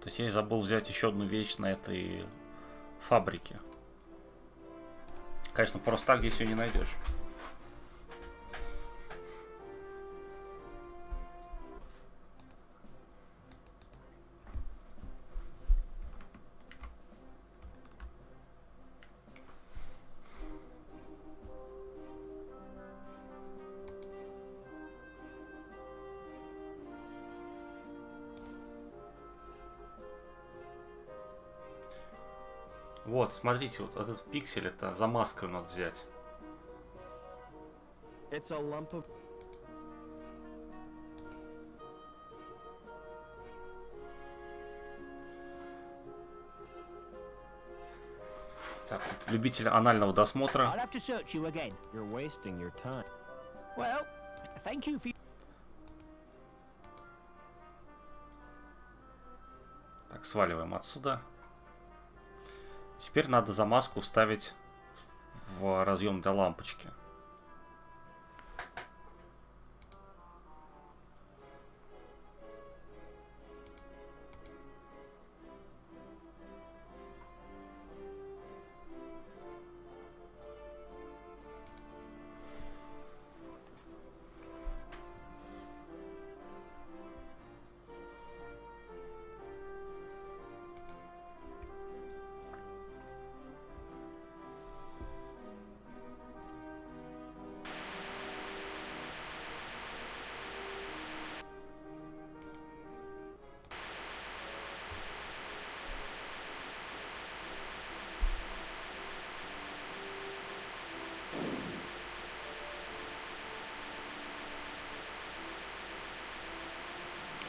То есть я забыл взять еще одну вещь на этой фабрике. Конечно, просто так здесь ее не найдешь. Вот, смотрите, вот этот пиксель, это за маской надо взять. It's a lump of... Так, вот, любитель анального досмотра. I'll have to search you again. You're wasting your time. Well, thank you for... Так, сваливаем отсюда. Теперь надо замазку вставить в разъем для лампочки.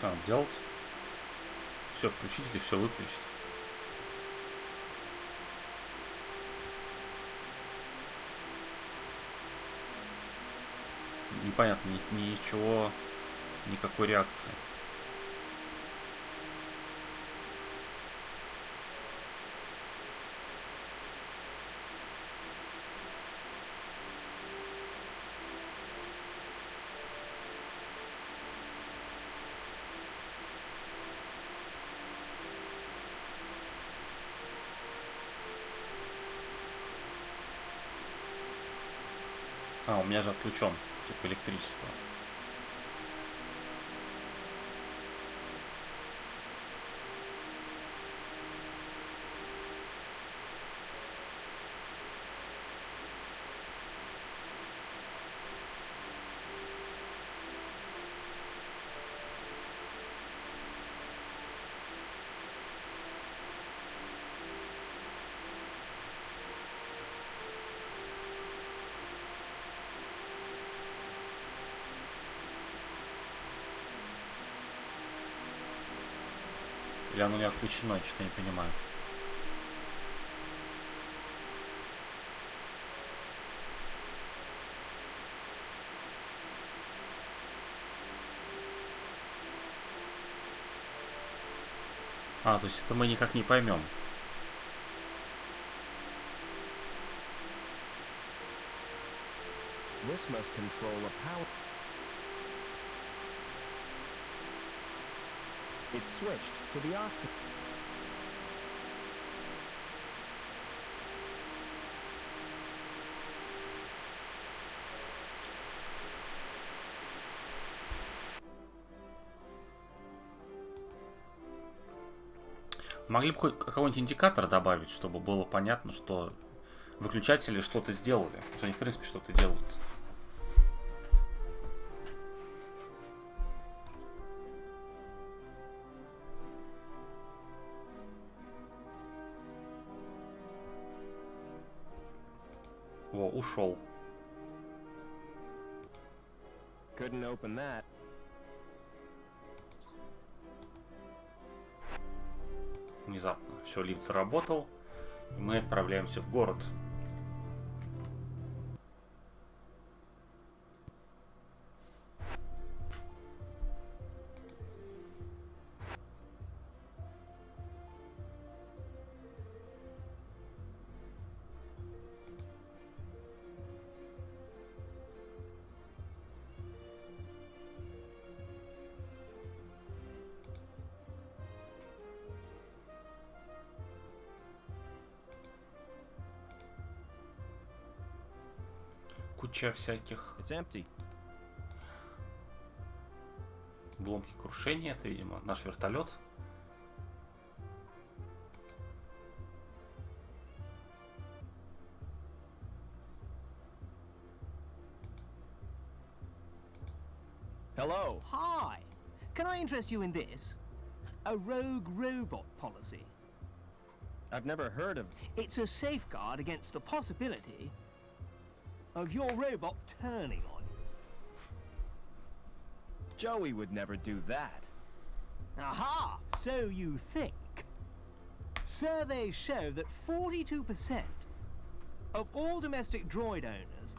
Что надо делать? Все включить или все выключить? Непонятно, ничего, никакой реакции. А, у меня же отключен, типа, электричество. Или оно не отключено, я что-то не понимаю. А, то есть это мы никак не поймем. This must control a power. It switched to the octave. Могли бы какой-нибудь индикатор добавить, чтобы было понятно, что выключатели что-то сделали. Что они, в принципе, что-то делают. Во, ушел. Couldn't open that. Внезапно. Все, лифт заработал. И мы отправляемся в город. Куча всяких обломки крушения. Это, видимо, наш вертолет. Hello. Hi. Can I interest you in this? A rogue robot policy. I've never heard of. It's a safeguard against the possibility of your robot turning on you. Joey would never do that. Aha! So you think. Surveys show that 42% of all domestic droid owners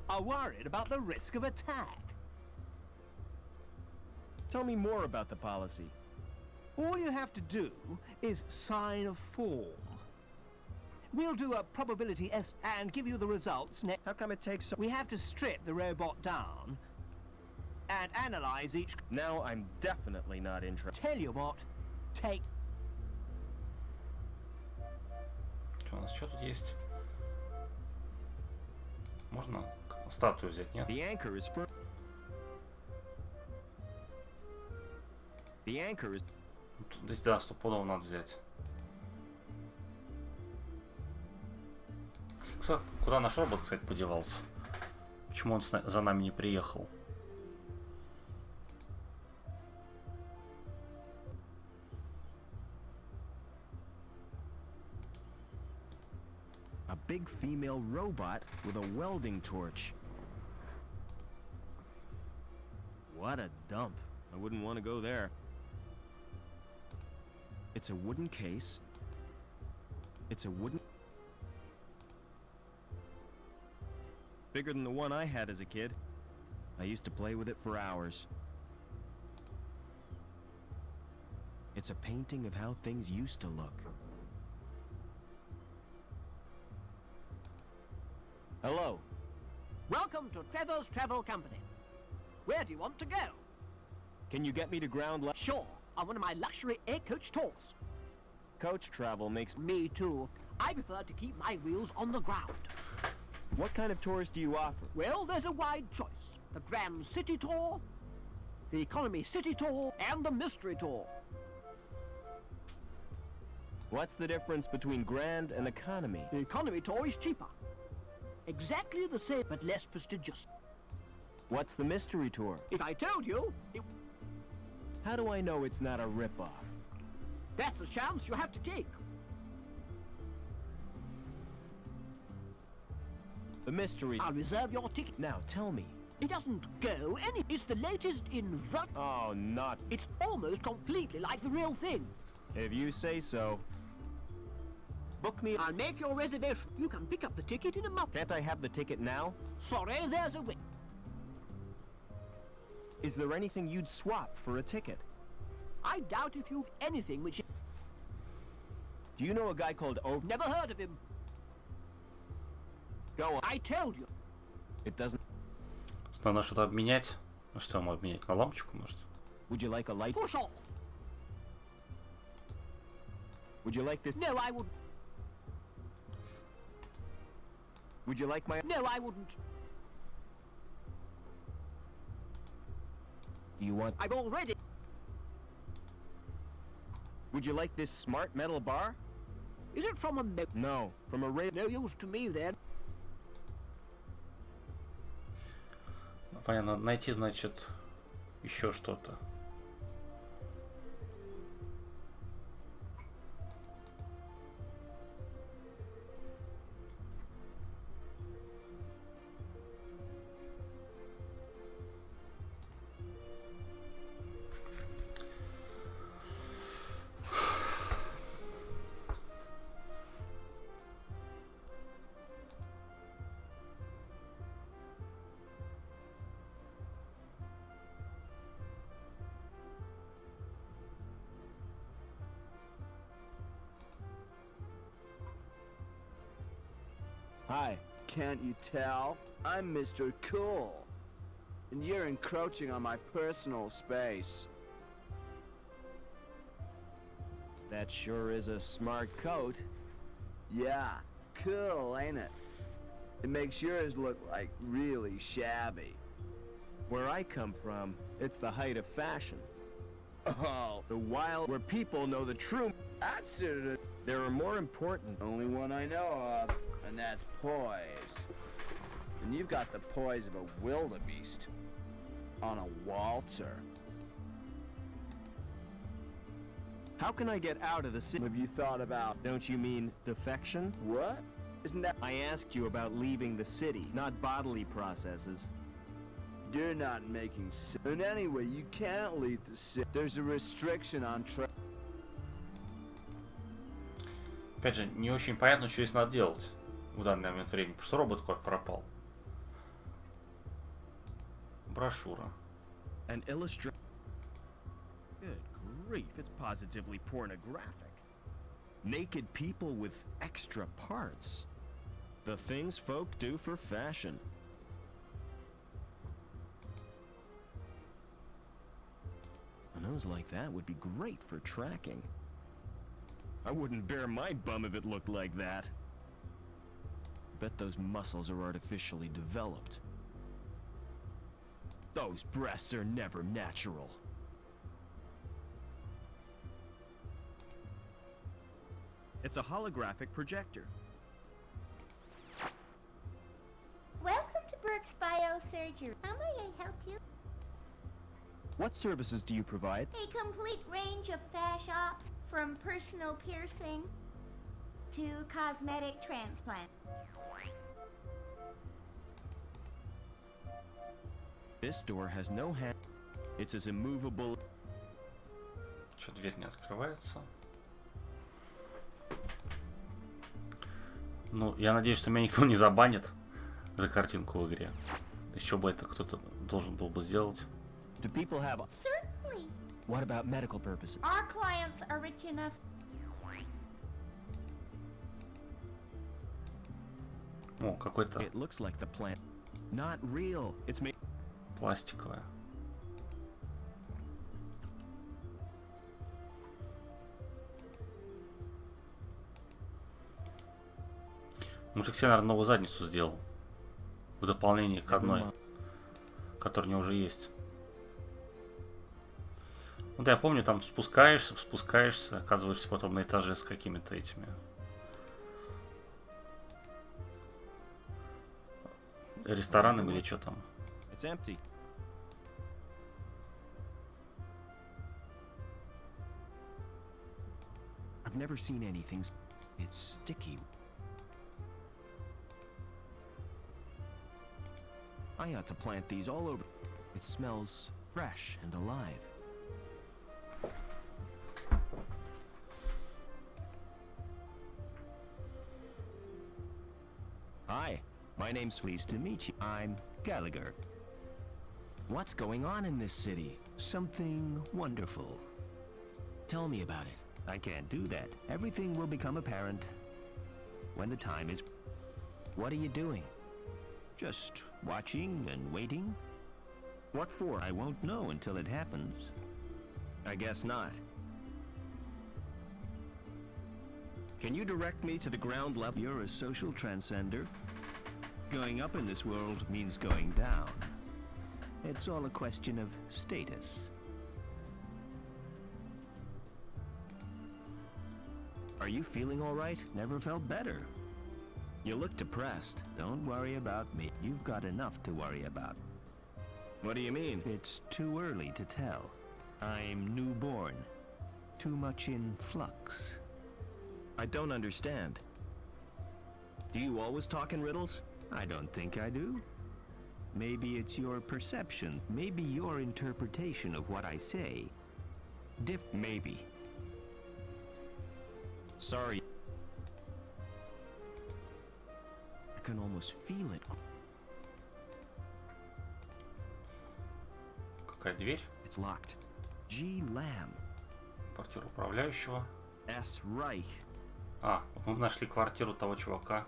are worried about the risk of attack. Tell me more about the policy. All you have to do is sign a form. We'll do a probability and give you the results next. How come it takes so... We have to strip the robot down and analyze each... Now I'm definitely not interested. Tell you what, take... Что у нас еще тут есть? Можно статую взять, нет? The anchor is for... The anchor is... Здесь, да, стопудово надо взять. Куда наш робот, кстати, подевался? Почему он за нами не приехал? A big female robot with a welding torch. What a dump. I wouldn't want to go there. It's a wooden case. It's a wooden... Bigger than the one I had as a kid. I used to play with it for hours. It's a painting of how things used to look. Hello. Welcome to Trevor's Travel Company. Where do you want to go? Can you get me to ground level? Sure, on one of my luxury air coach tours. Coach travel makes... Me too. I prefer to keep my wheels on the ground. What kind of tours do you offer? Well, there's a wide choice. The Grand City Tour, the Economy City Tour, and the Mystery Tour. What's the difference between Grand and Economy? The Economy Tour is cheaper. Exactly the same, but less prestigious. What's the Mystery Tour? If I told you, it... How do I know it's not a rip-off? That's the chance you have to take. The Mystery... I'll reserve your ticket. Now, tell me. It doesn't go any... It's the latest in... Oh, not... It's almost completely like the real thing. If you say so. Book me. I'll make your reservation. You can pick up the ticket in a month. Can't I have the ticket now? Sorry, there's a wait. Is there anything you'd swap for a ticket? I doubt if you've anything which... Do you know a guy called O? Never heard of him. Go on. I told you. It doesn't... Надо что-то обменять. Ну что ему обменять? На лампочку, может? Would you like a light? Push off. Would you like this? No, I wouldn't. Would you like my... No, I wouldn't. Do you want... I've already... Would you like this smart metal bar? Is it from a... No, from a radio... No use to me, then. Понятно, надо найти, значит, еще что-то. Hi. Can't you tell? I'm Mr. Cool. And you're encroaching on my personal space. That sure is a smart coat. Yeah, cool, ain't it? It makes yours look like really shabby. Where I come from, it's the height of fashion. Oh, The wild where people know the true... that's it. There are more important... Only one I know of, and that's poise. And you've got the poise of a wildebeest. On a waltzer. How can I get out of the city? Have you thought about... Don't you mean defection? What? Isn't that... I asked you about leaving the city, not bodily processes. You're not making sense. And anyway, you can't leave the city. There's a restriction on Опять же, не очень понятно, что здесь надо делать в данный момент времени, потому что робот как пропал. Брошюра. An illustration. Good grief, it's positively pornographic. Naked people with extra parts. The things folk do for fashion. A nose like that would be great for tracking. I wouldn't bare my bum if it looked like that. Bet those muscles are artificially developed. Those breasts are never natural. It's a holographic projector. Welcome to Burke's Biosurgery. How may I help you? What services do you provide? A complete range of fash ops, from personal piercing to cosmetic transplant. This door has no hand. It's as immovable. Что, дверь не открывается? Ну, я надеюсь, что меня никто не забанит за картинку в игре. Еще бы это кто-то должен был бы сделать. Do people have... Certainly. What about medical purposes? Our clients are rich enough. О, какой-то It looks like the plant. Not real. It's made... пластиковая. Мужик себе, наверное, новую задницу сделал. В дополнение к одной, которая у него уже есть. Ну да, я помню, там спускаешься, оказываешься потом на этаже с какими-то этими ресторанами или что там. It's empty. I've never seen anything. It's sticky. I ought to plant these all over. It smells fresh and alive. Hi, my name's pleased to meet you. I'm Gallagher. What's going on in this city? Something wonderful. Tell me about it. I can't do that. Everything will become apparent when the time is... What are you doing? Just watching and waiting? What for? I won't know until it happens. I guess not. Can you direct me to the ground level? You're a social transcender. Going up in this world means going down. It's all a question of status. Are you feeling all right? Never felt better. You look depressed. Don't worry about me. You've got enough to worry about. What do you mean? It's too early to tell. I'm newborn. Too much in flux. I don't understand. Do you always talk in riddles? I don't think I do. Maybe it's your perception. Maybe your interpretation of what I say. Maybe. Sorry. I can almost feel it. Какая дверь? It's locked. G. Lamb. Квартира управляющего. S. Reich. А, вот мы нашли квартиру того чувака.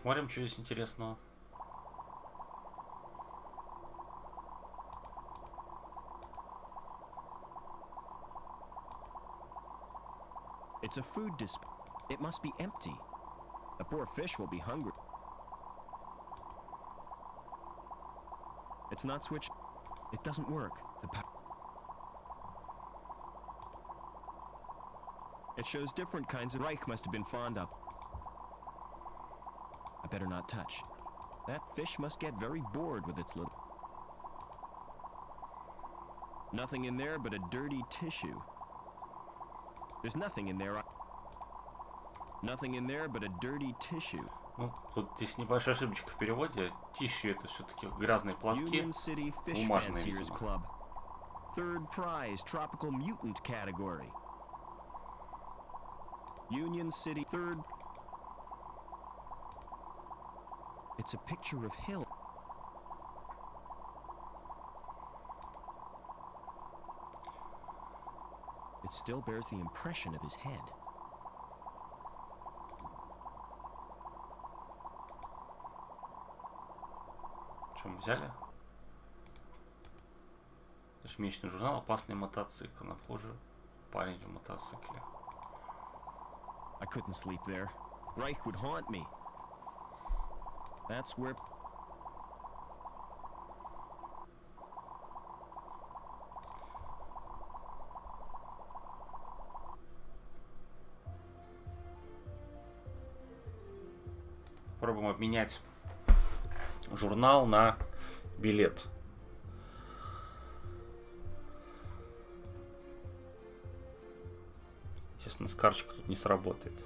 Смотрим, что есть интересного. It's a food disp. It must be empty. The poor fish will be hungry. It's not switched. It doesn't work. It shows different kinds of Reich must have been fond of. I better not touch. That fish must get very bored with its little... Nothing in there but a dirty tissue. There's nothing in there. Nothing in there but a dirty tissue. Ну, тут здесь небольшая ошибочка в переводе. Тищу это все-таки грязные платки. Бумажные, видимо. Third prize, tropical mutant category. Union City, third. It's a picture of Hill. It still bears the impression of his head. Что мы взяли? Ежемесячный журнал «Опасный мотоцикл». На вхоже парень в мотоцикле. I couldn't sleep there. Reich would haunt me. That's where... Попробуем обменять журнал на билет. Естественно, с карточкой тут не сработает.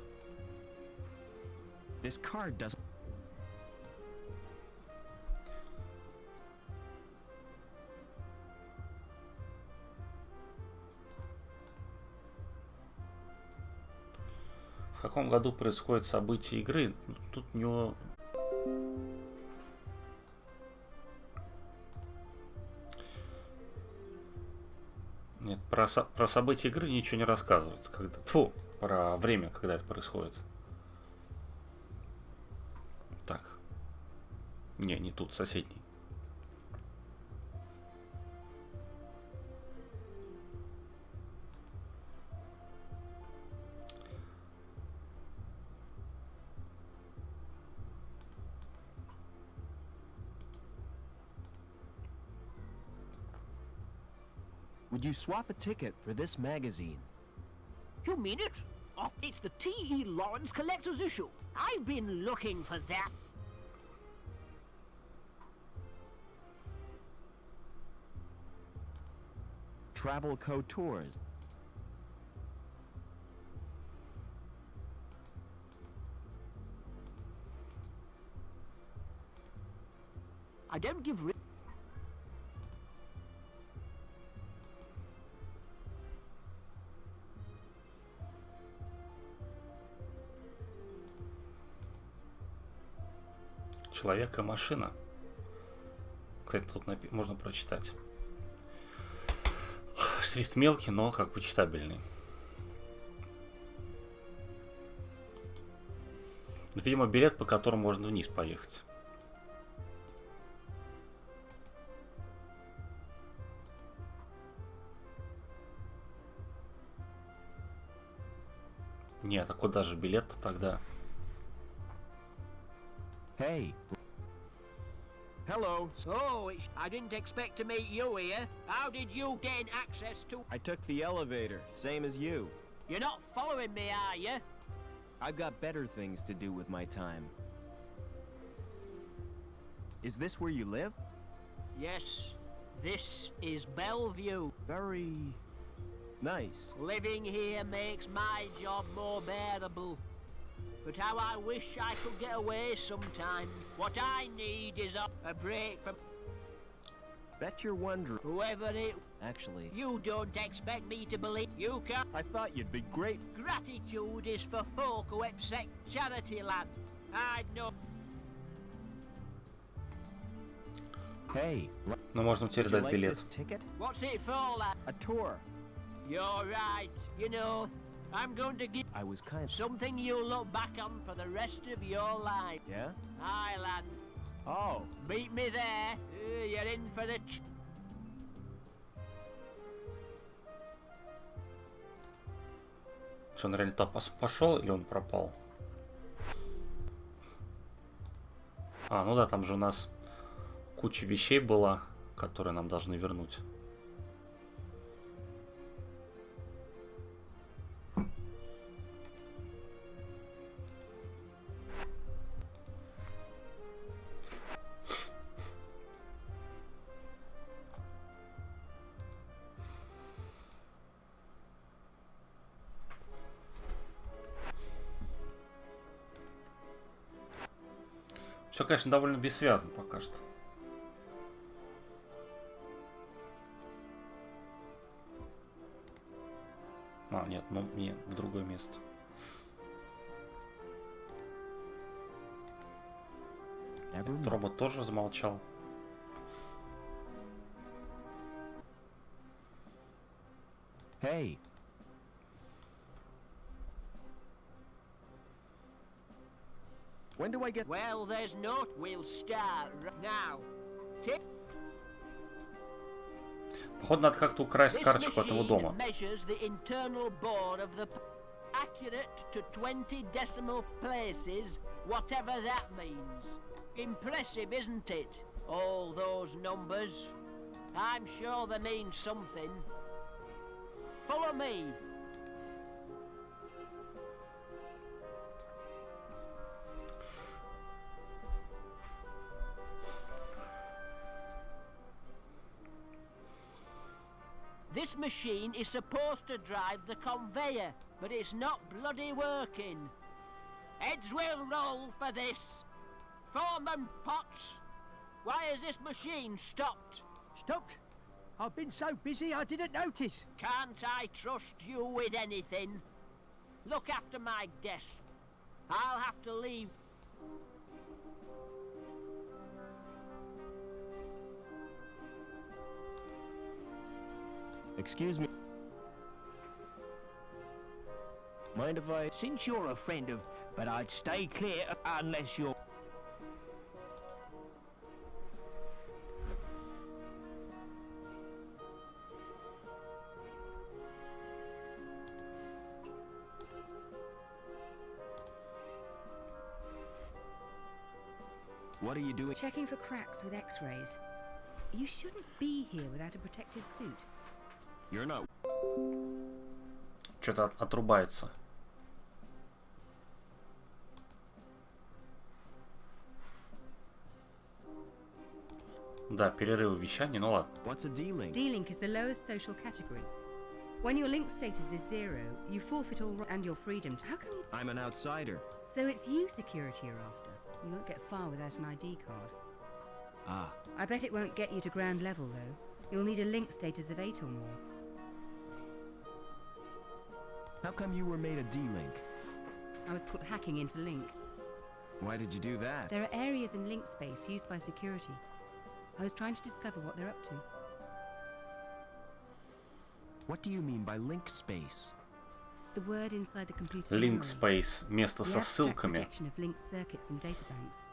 This card doesn't... В каком году происходит событие игры? Тут у него... Нет, про события игры ничего не рассказывается. Фу, про время, когда это происходит. Так. Не тут, соседний. Would you swap a ticket for this magazine? You mean it? Oh, it's the T.E. Lawrence Collector's Issue. I've been looking for that. Travel Co. Tours. I don't give... Человек и машина. Кстати, тут можно прочитать. Шрифт мелкий, но как бы читабельный. Видимо, билет, по которому можно вниз поехать. Нет, а куда же билет-то тогда? Hey. Hello. So, I didn't expect to meet you here. How did you gain access to... I took the elevator, same as you. You're not following me, are you? I've got better things to do with my time. Is this where you live? Yes. This is Bellevue. Very nice. Living here makes my job more bearable. But how I wish I could get away sometime. What I need is a break from... Bet you're wondering... Whoever it... Actually... You don't expect me to believe you can... I thought you'd be great. Gratitude is for folk who accept charity, lad. I'd know... Hey, Ну, можно теперь дать билет. What's it for, lad? A tour. You're right. You know, I'm going to give... I was kind of... Something you'll look back on for the rest of your life. Yeah? Aye, lad. Oh. Meet me there. You're in for the... Что, он реально туда пошел или он пропал? А, ну да, там же у нас куча вещей была, которые нам должны вернуть. Все, конечно, довольно бессвязно пока что. А, нет, ну мне в другое место. Этот робот тоже замолчал. Hey. When do I get... Well, there's no... We'll start now. Походу, надо как-то украсть карточку этого дома. Accurate to 20 decimal places, whatever that means. Impressive, isn't it? All those numbers. I'm sure they mean something. Follow me. This machine is supposed to drive the conveyor, but it's not bloody working. Heads will roll for this. Foreman Potts, why has this machine stopped? Stopped? I've been so busy I didn't notice. Can't I trust you with anything? Look after my desk. I'll have to leave. Excuse me. Mind if I... Since you're a friend of... But I'd stay clear unless you're... What are you doing? Checking for cracks with X-rays. You shouldn't be here without a protective suit. You're not... Что-то отрубается. Да, перерывы вещания, ну ладно. What's a D-link? D-link is the lowest social category. When your link status is 0, you forfeit all and your freedom. How come you... I'm an outsider. So it's you security you're after. You won't get far without an ID card. Ah. I bet it won't get you to ground level though. You'll need a link status of 8 or more. How come you were made a D-link? I was put hacking into Link. Why did you do that? There are areas in link space used by security. I was trying to discover what they're up to. What do you mean by link space? The word inside the computer. Link space. Место со ссылками. Of linked circuits and data banks.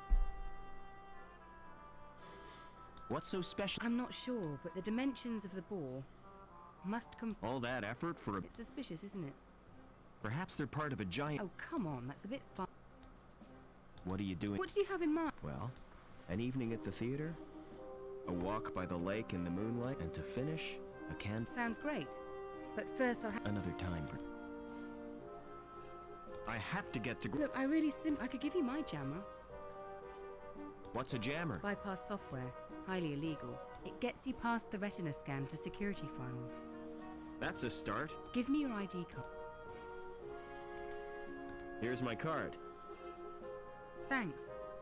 What's so special? I'm not sure, but the dimensions of the ball must come. All that effort for a... It's suspicious, isn't it? Perhaps they're part of a giant... Oh, come on, that's a bit fun. What are you doing? What do you have in mind? Well, an evening at the theater, a walk by the lake in the moonlight, and to finish, a can... Sounds great. But first I'll have... Another time. I have to get to... Look, I really think I could give you my jammer. What's a jammer? Bypass software. Highly illegal. It gets you past the retina scan to security files. That's a start. Give me your ID card. Here's my card. Thanks.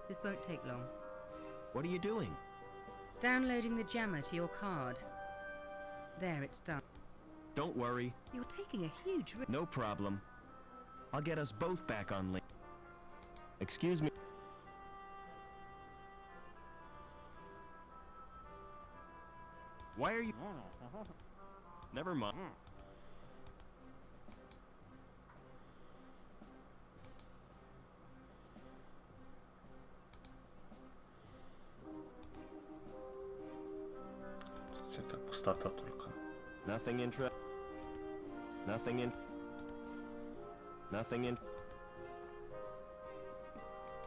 This won't take long. What are you doing? Downloading the jammer to your card. There, it's done. Don't worry. You're taking a huge risk. No problem. I'll get us both back on link. Excuse me. Why are you... Never mind. Всякая пустота только. Nothing in...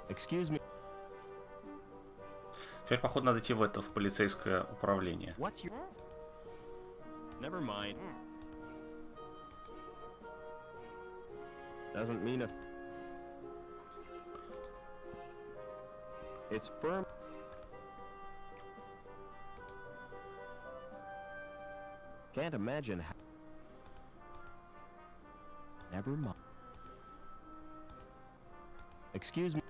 Excuse me. Теперь, походу, надо идти в полицейское управление. What's your... Never mind. Doesn't mean a... It's firm. Can't imagine how... Never mind. Excuse me.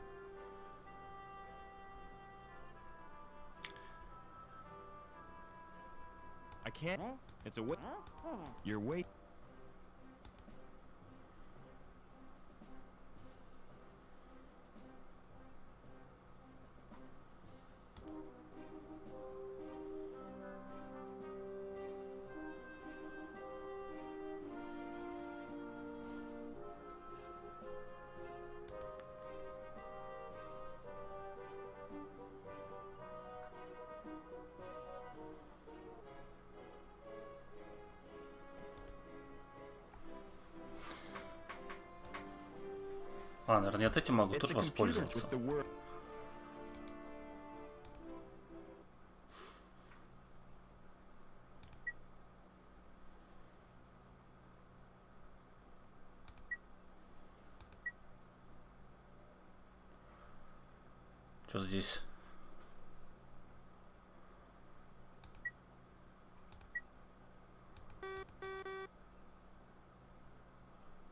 I can't. It's a wait. You're wait. А, наверное, от этим могу тоже воспользоваться. Что здесь?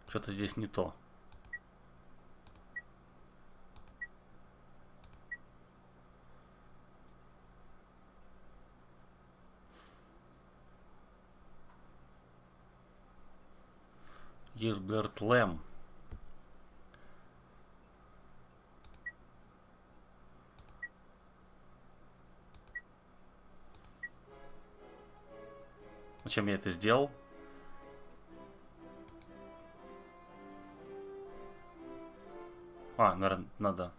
Что-то здесь не то. Блёклым. Зачем я это сделал? А, наверное, надо.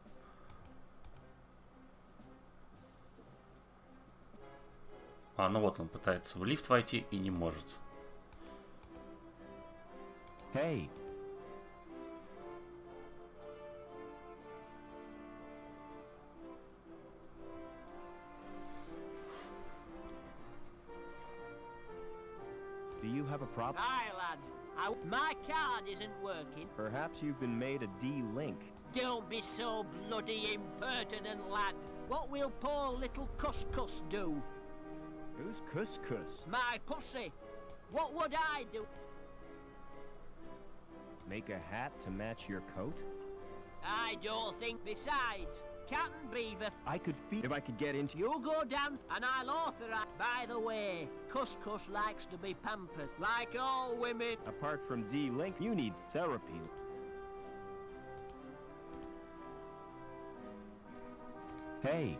А, ну вот он пытается в лифт войти и не может. Hey. Do you have a problem? Aye, lad. My card isn't working. Perhaps you've been made a D-link. Don't be so bloody impertinent, lad. What will poor little Couscous do? Who's Couscous? My pussy. What would I do? Make a hat to match your coat? I don't think. Besides, Captain Beaver... I could feel if I could get into... You go down and I'll authorize... By the way, Couscous likes to be pampered, like all women. Apart from D-Link, you need therapy. Hey.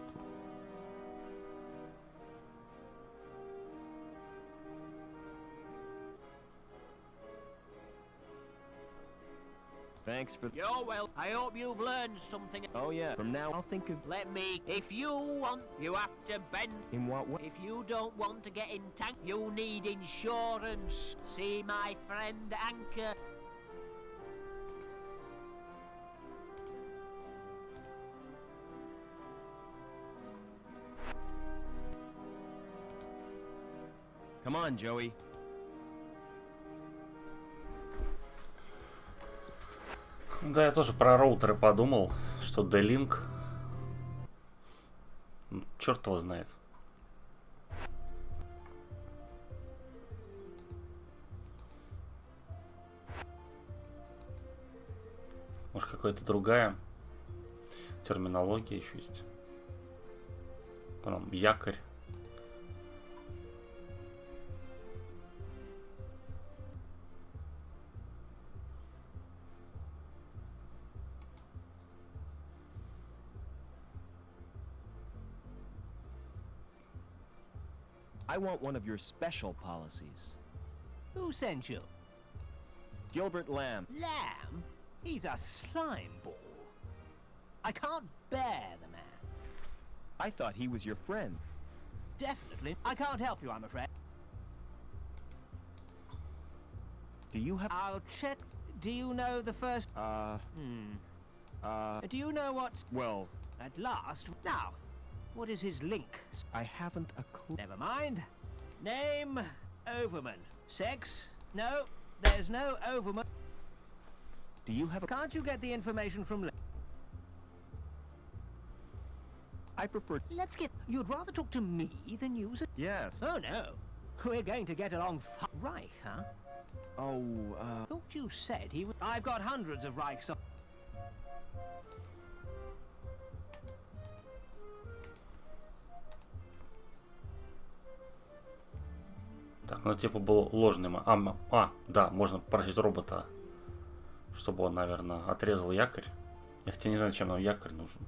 Thanks for... You're well. I hope you've learned something. Oh yeah, from now I'll think of... Let me... If you want, you have to bend. In what way? If you don't want to get entangled, you need insurance. See my friend Anchor. Come on, Joey. Да, я тоже про роутеры подумал, что D-Link, черт его знает. Может, какая-то другая терминология еще есть. Потом якорь. I want one of your special policies. Who sent you? Gilbert Lamb. Lamb? He's a slime ball. I can't bear the man. I thought he was your friend. Definitely. I can't help you, I'm afraid. Do you have... I'll check. Do you know the first... Do you know what's... Well... At last. Now, what is his link? I haven't a clue. Never mind. Name, Overman. Sex? No, there's no Overman. Do you have a... Can't you get the information from... I prefer... Let's get... You'd rather talk to me than use it? Yes. Oh, no. We're going to get along Reich, huh? Oh, Thought you said he was... I've got hundreds of Reichs on... Так, ну типа был ложный... да, можно попросить робота, чтобы он, наверное, отрезал якорь. Я хотя не знаю, зачем нам якорь нужен.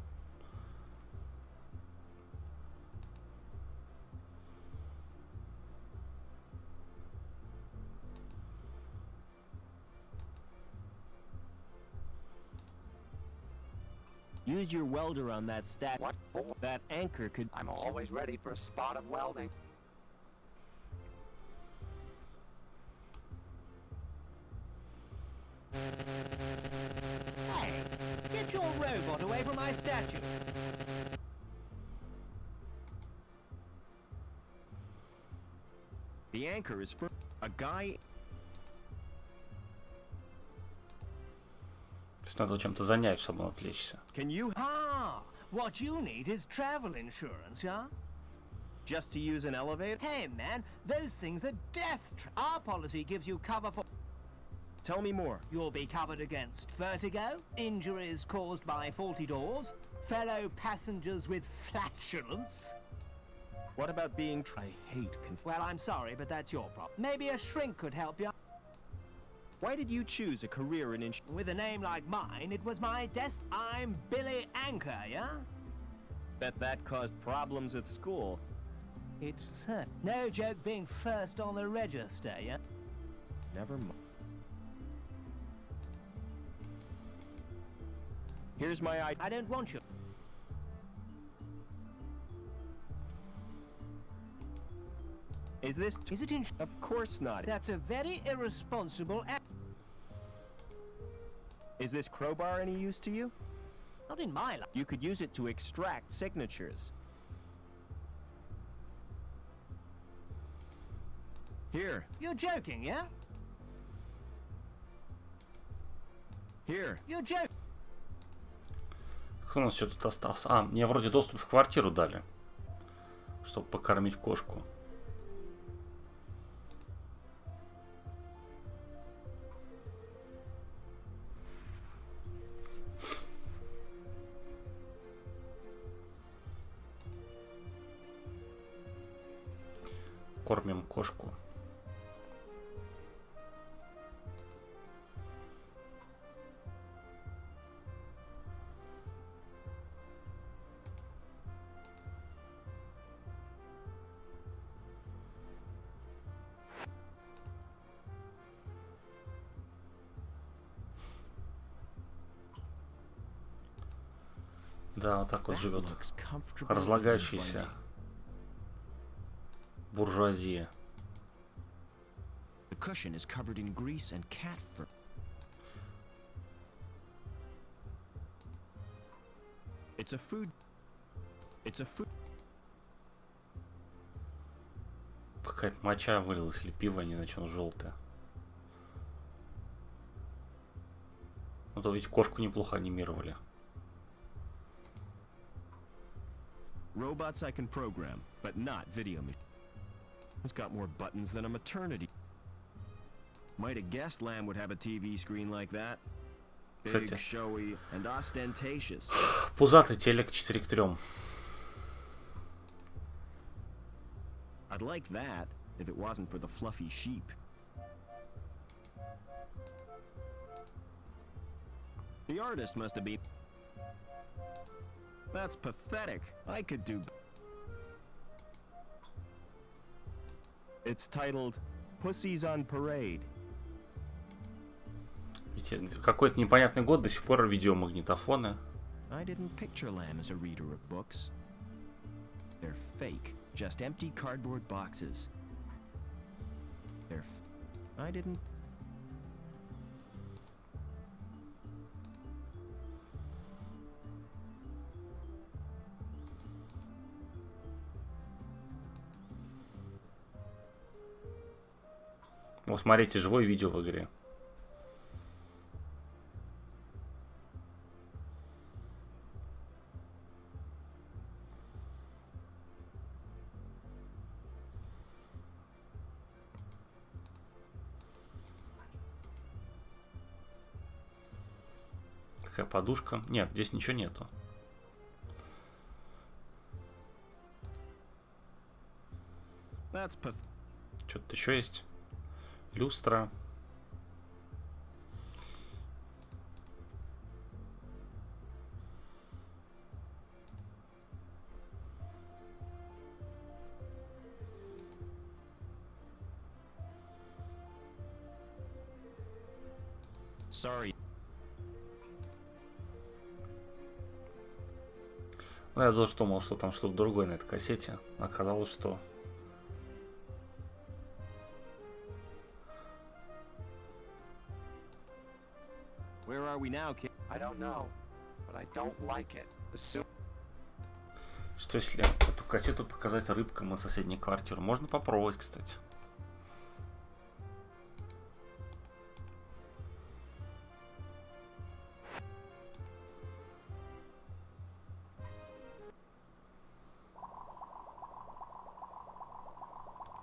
Use your welder on that stack. What? That anchor could... I'm always ready for a spot of welding. Hey, get your robot away from my statue. The anchor is for... A guy... То есть надо чем-то занять, чтобы отвлечься. Can you... Ah, what you need is travel insurance, yeah? Just to use an elevator? Hey, man, those things are death Our policy gives you cover for... Tell me more. You'll be covered against vertigo, injuries caused by faulty doors, fellow passengers with flatulence. What about being... I hate... Well, I'm sorry, but that's your problem. Maybe a shrink could help you. Why did you choose a career in With a name like mine, it was my I'm Billy Anchor, yeah? Bet that caused problems at school. It's no joke being first on the register, yeah? Never mind. Here's my I don't want you. Is this... Is it in... Of course not. That's a very irresponsible act. Is this crowbar any use to you? Not in my life. You could use it to extract signatures. Here. You're joking, yeah? Here. You're joking. Кто у нас еще тут остался? Мне вроде доступ в квартиру дали, чтобы покормить кошку. Кормим кошку. Да, вот так вот живет разлагающаяся буржуазия. The cushion is covered in grease and cat fur. It's a food. Какая-то моча вылилась или пиво, не знаю, что желтое. Ну то ведь кошку неплохо анимировали. Robots I can program, but not video me. It's got more buttons than a maternity. Might have guessed Lamb would have a TV screen like that. Big, showy, and ostentatious. Пузатый телек 4:3. I'd like that if it wasn't for the fluffy sheep. The artist must have been. That's pathetic. I could do. It's titled Pussies on Parade. Какой-то непонятный год, до сих пор видеомагнитофоны. I didn't picture Lamb as a reader of books. They're fake, just empty cardboard boxes. I didn't. Вот смотрите, живое видео в игре. Такая подушка. Нет, здесь ничего нету. Что-то еще есть. Люстра. Sorry. Ну, я тоже думал, что там что-то другое на этой кассете. Оказалось, что... Where are we now, kid? I don't know, but I don't like it. Что если эту кассету показать рыбкам из соседней квартиры? Можно попробовать, кстати.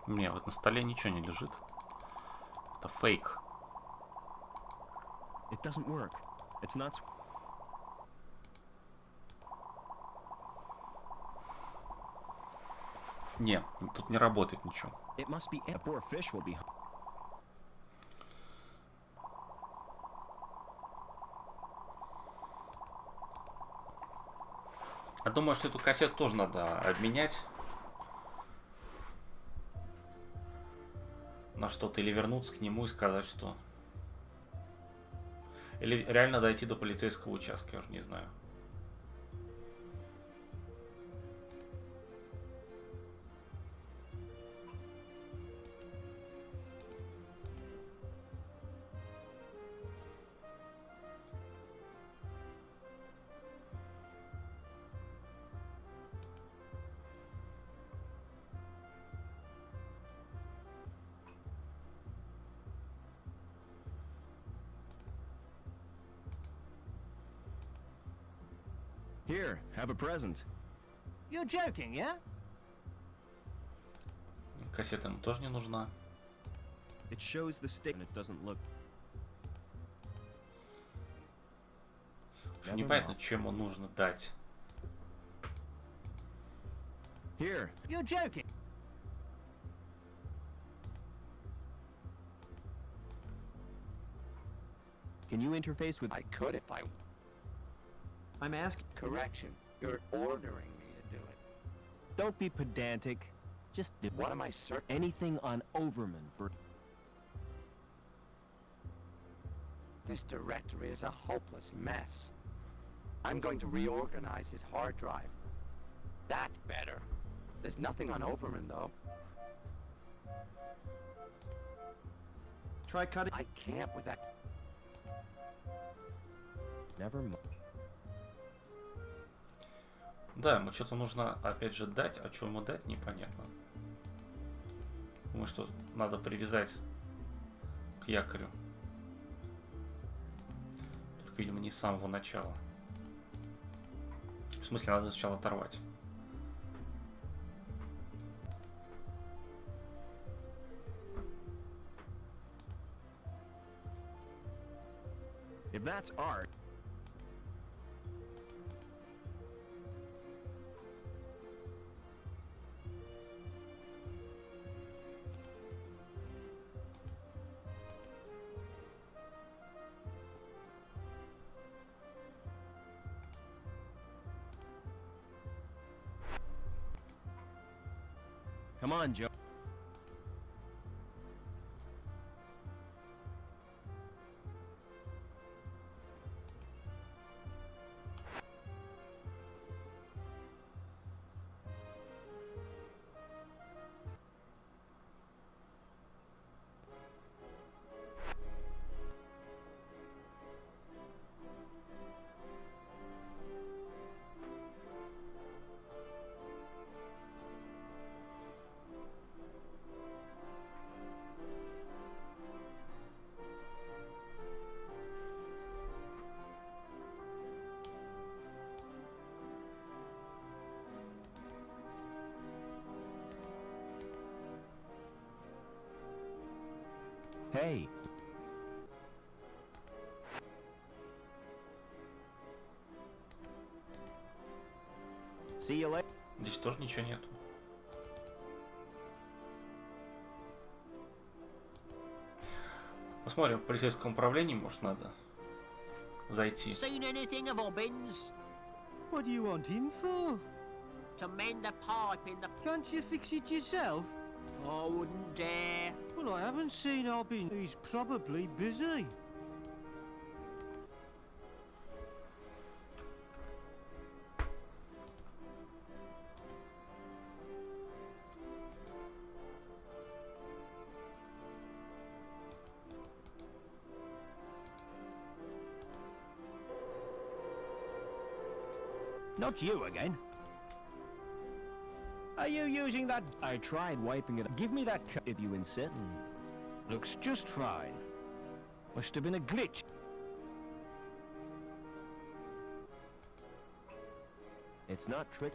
Не, вот на столе ничего не лежит. Это фейк. It doesn't work. It's not. Не, тут не работает ничего. It must be a poor fish will be. Я думаю, что эту кассету тоже надо обменять на что-то, или вернуться к нему и сказать, что... Или реально дойти до полицейского участка, я уже не знаю. Here, have a present. You're joking, yeah? Кассета ему тоже не нужна. It shows the stick and it doesn't look. Непонятно, чем ему нужно дать. Here. You're joking. Can you interface with? I could if I. I'm asking. Correction. You're ordering me to do it. Don't be pedantic. Just do. What am I searching? Anything on Overman for. This directory is a hopeless mess. I'm going to reorganize his hard drive. That's better. There's nothing on Overman, though. Try cutting. I can't with that. Never mind. Да, ему что-то нужно опять же дать, а что ему дать, непонятно. Думаю, что надо привязать к якорю. Только, видимо, не с самого начала. В смысле, надо сначала оторвать. If that's art. Come on, Joe. Hey. See you later. Здесь тоже ничего нету. Посмотрим в полицейском управлении, может, надо зайти. Seen anything of Obbins? What do you want him for? To mend a pipe in the... Can't you fix it yourself? I wouldn't dare. Well, I haven't seen Obbin. He's probably busy. Not you again. Are you using that? I tried wiping it. Give me that if you insist. Looks just fine. Must have been a glitch. It's not trick.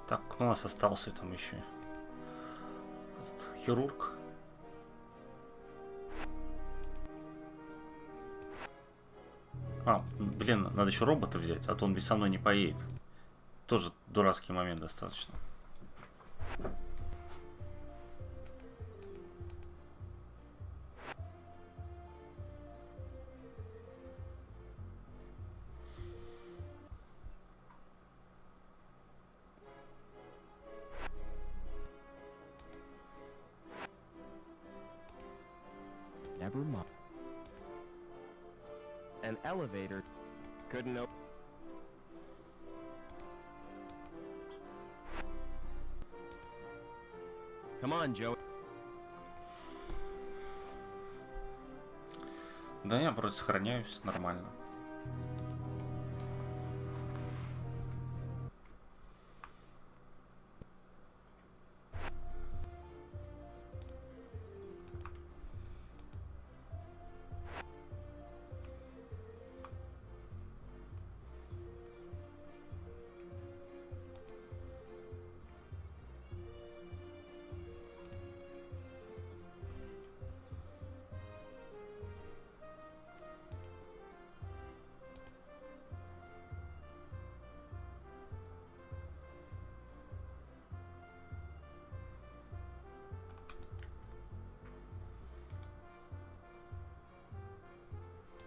Так, у нас остался там еще этот хирург. А, блин, надо еще робота взять, а то он ведь со мной не поедет. Тоже дурацкий момент достаточно. Never mind. An elevator couldn't open. Come on, Joe. Да, я вроде сохраняюсь нормально.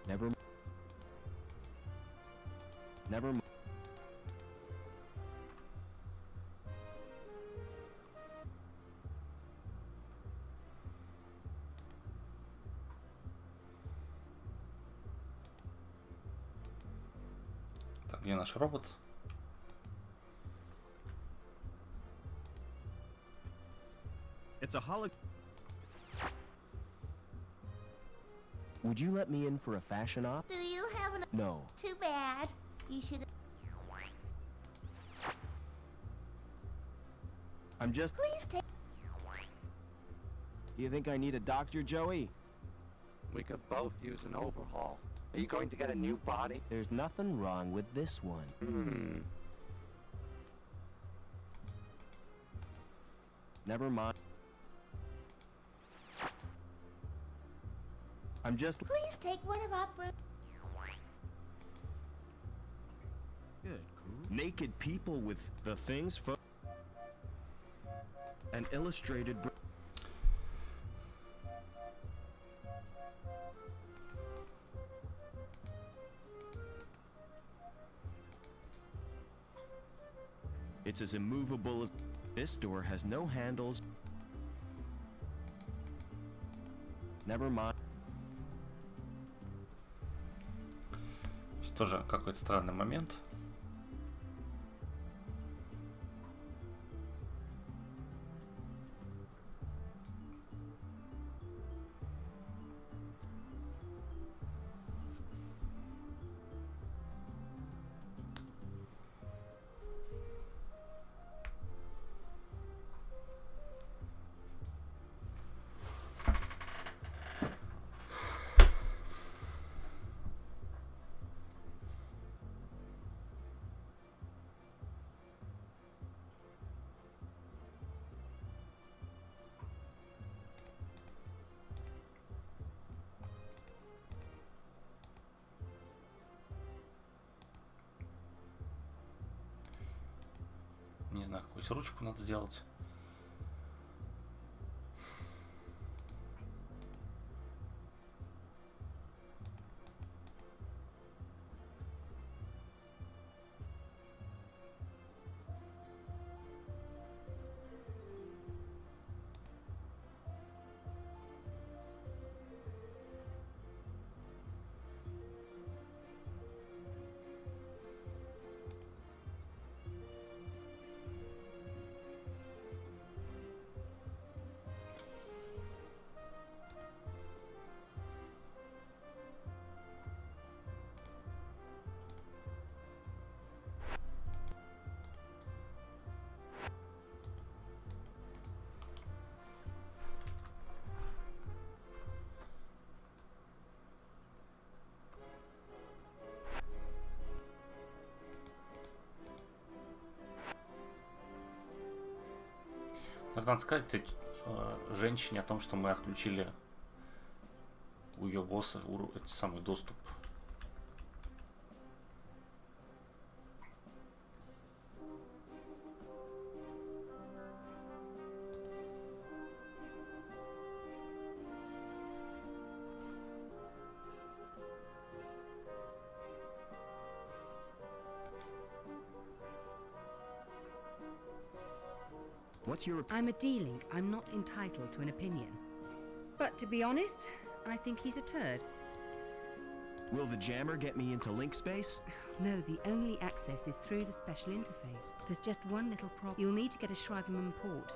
Never. Never. Так, где наш робот? It's a holo. Would you let me in for a fashion op? Do you have an... No. Too bad. You should... I'm just... Please take... Do you think I need a doctor, Joey? We could both use an overhaul. Are you going to get a new body? There's nothing wrong with this one. Never mind. I'm just... Please take one of our... Good. Cool. Naked people with the things for... An illustrated... It's as immovable as... This door has no handles. Never mind. Тоже какой-то странный момент. Не знаю, какую ручку надо сделать. Надо сказать женщине о том, что мы отключили у ее босса этот самый доступ. I'm a D-Link. I'm not entitled to an opinion. But to be honest, I think he's a turd. Will the jammer get me into link space? No, the only access is through the special interface. There's just one little problem. You'll need to get a Schreiberman port.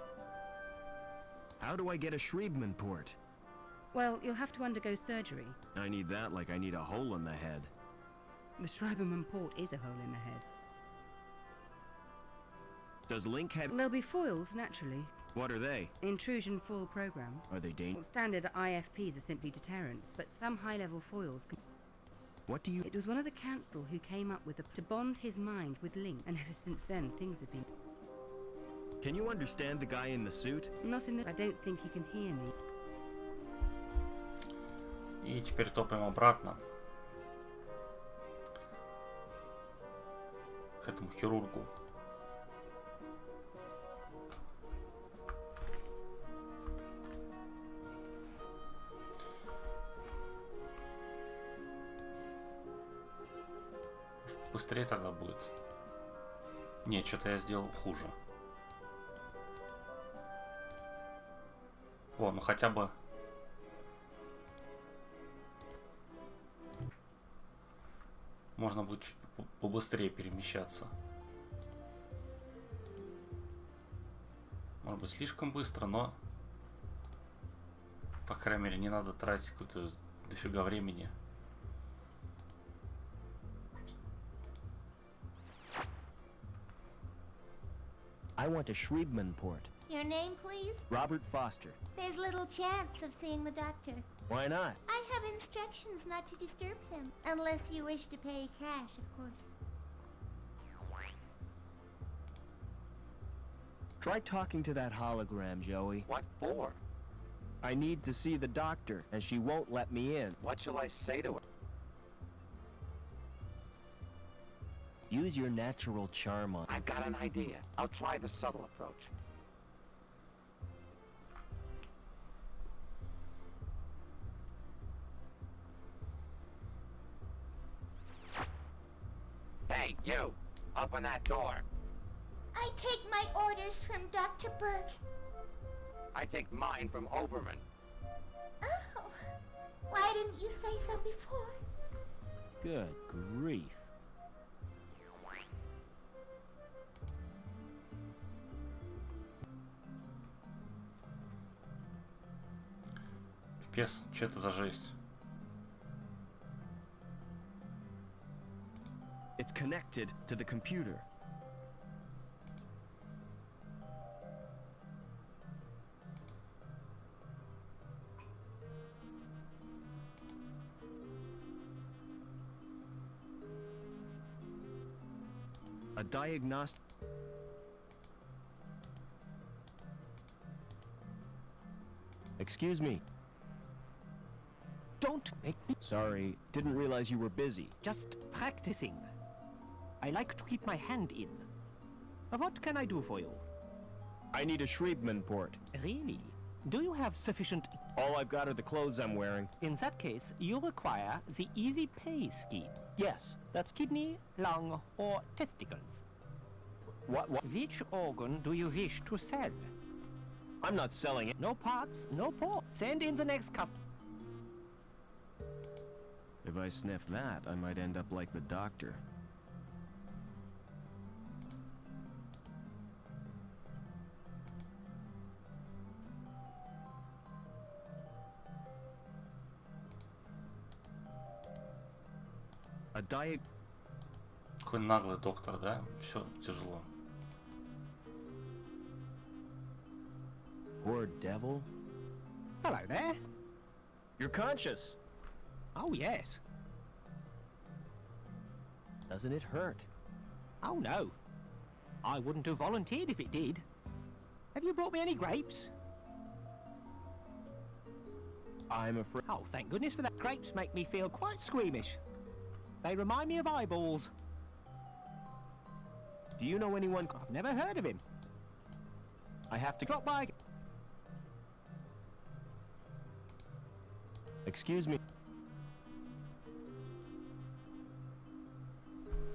How do I get a Schreiberman port? Well, you'll have to undergo surgery. I need that like I need a hole in the head. The Schreiberman port is a hole in the head. Does Link have... There'll be foils, naturally. What are they? Intrusion foil program. Are they Well, standard IFPs are simply deterrents, but some high-level foils can... What do you... It was one of the council who came up with to bond his mind with Link, and ever since then things have been... Can you understand the guy in the suit? Not in the... I don't think he can hear me. И теперь топаем обратно к этому хирургу. Быстрее тогда будет. Не, что-то я сделал хуже. О, ну хотя бы... Можно будет чуть побыстрее перемещаться. Может быть, слишком быстро, но... По крайней мере, не надо тратить какое-то дофига времени. I want a Shriebman port. Your name, please? Robert Foster. There's little chance of seeing the doctor. Why not? I have instructions not to disturb him. Unless you wish to pay cash, of course. Try talking to that hologram, Joey. What for? I need to see the doctor, and she won't let me in. What shall I say to her? Use your natural charm on. I've got an idea. I'll try the subtle approach. Hey, you! Open that door! I take my orders from Dr. Burke. I take mine from Oberman. Oh, why didn't you say so before? Good grief. Пипец, что это за жесть? It's connected to the computer. A diagnostic. Excuse me. Don't make me... Sorry, didn't realize you were busy. Just practicing. I like to keep my hand in. What can I do for you? I need a Shriebman port. Really? Do you have sufficient... All I've got are the clothes I'm wearing. In that case, you require the easy pay scheme. Yes, That's kidney, lung, or testicles. what? Which organ do you wish to sell? I'm not selling it. No parts, no port. Send in the next customer. If I sniff that, I might end up like the doctor. A diet. Какой наглый доктор, да? Все тяжело. Poor devil. Hello there. You're conscious. Oh, yes. Doesn't it hurt? Oh, no. I wouldn't have volunteered if it did. Have you brought me any grapes? I'm afraid. Oh, thank goodness for that. Grapes make me feel quite squeamish. They remind me of eyeballs. Do you know anyone? I've never heard of him. I have to Drop by. Excuse me.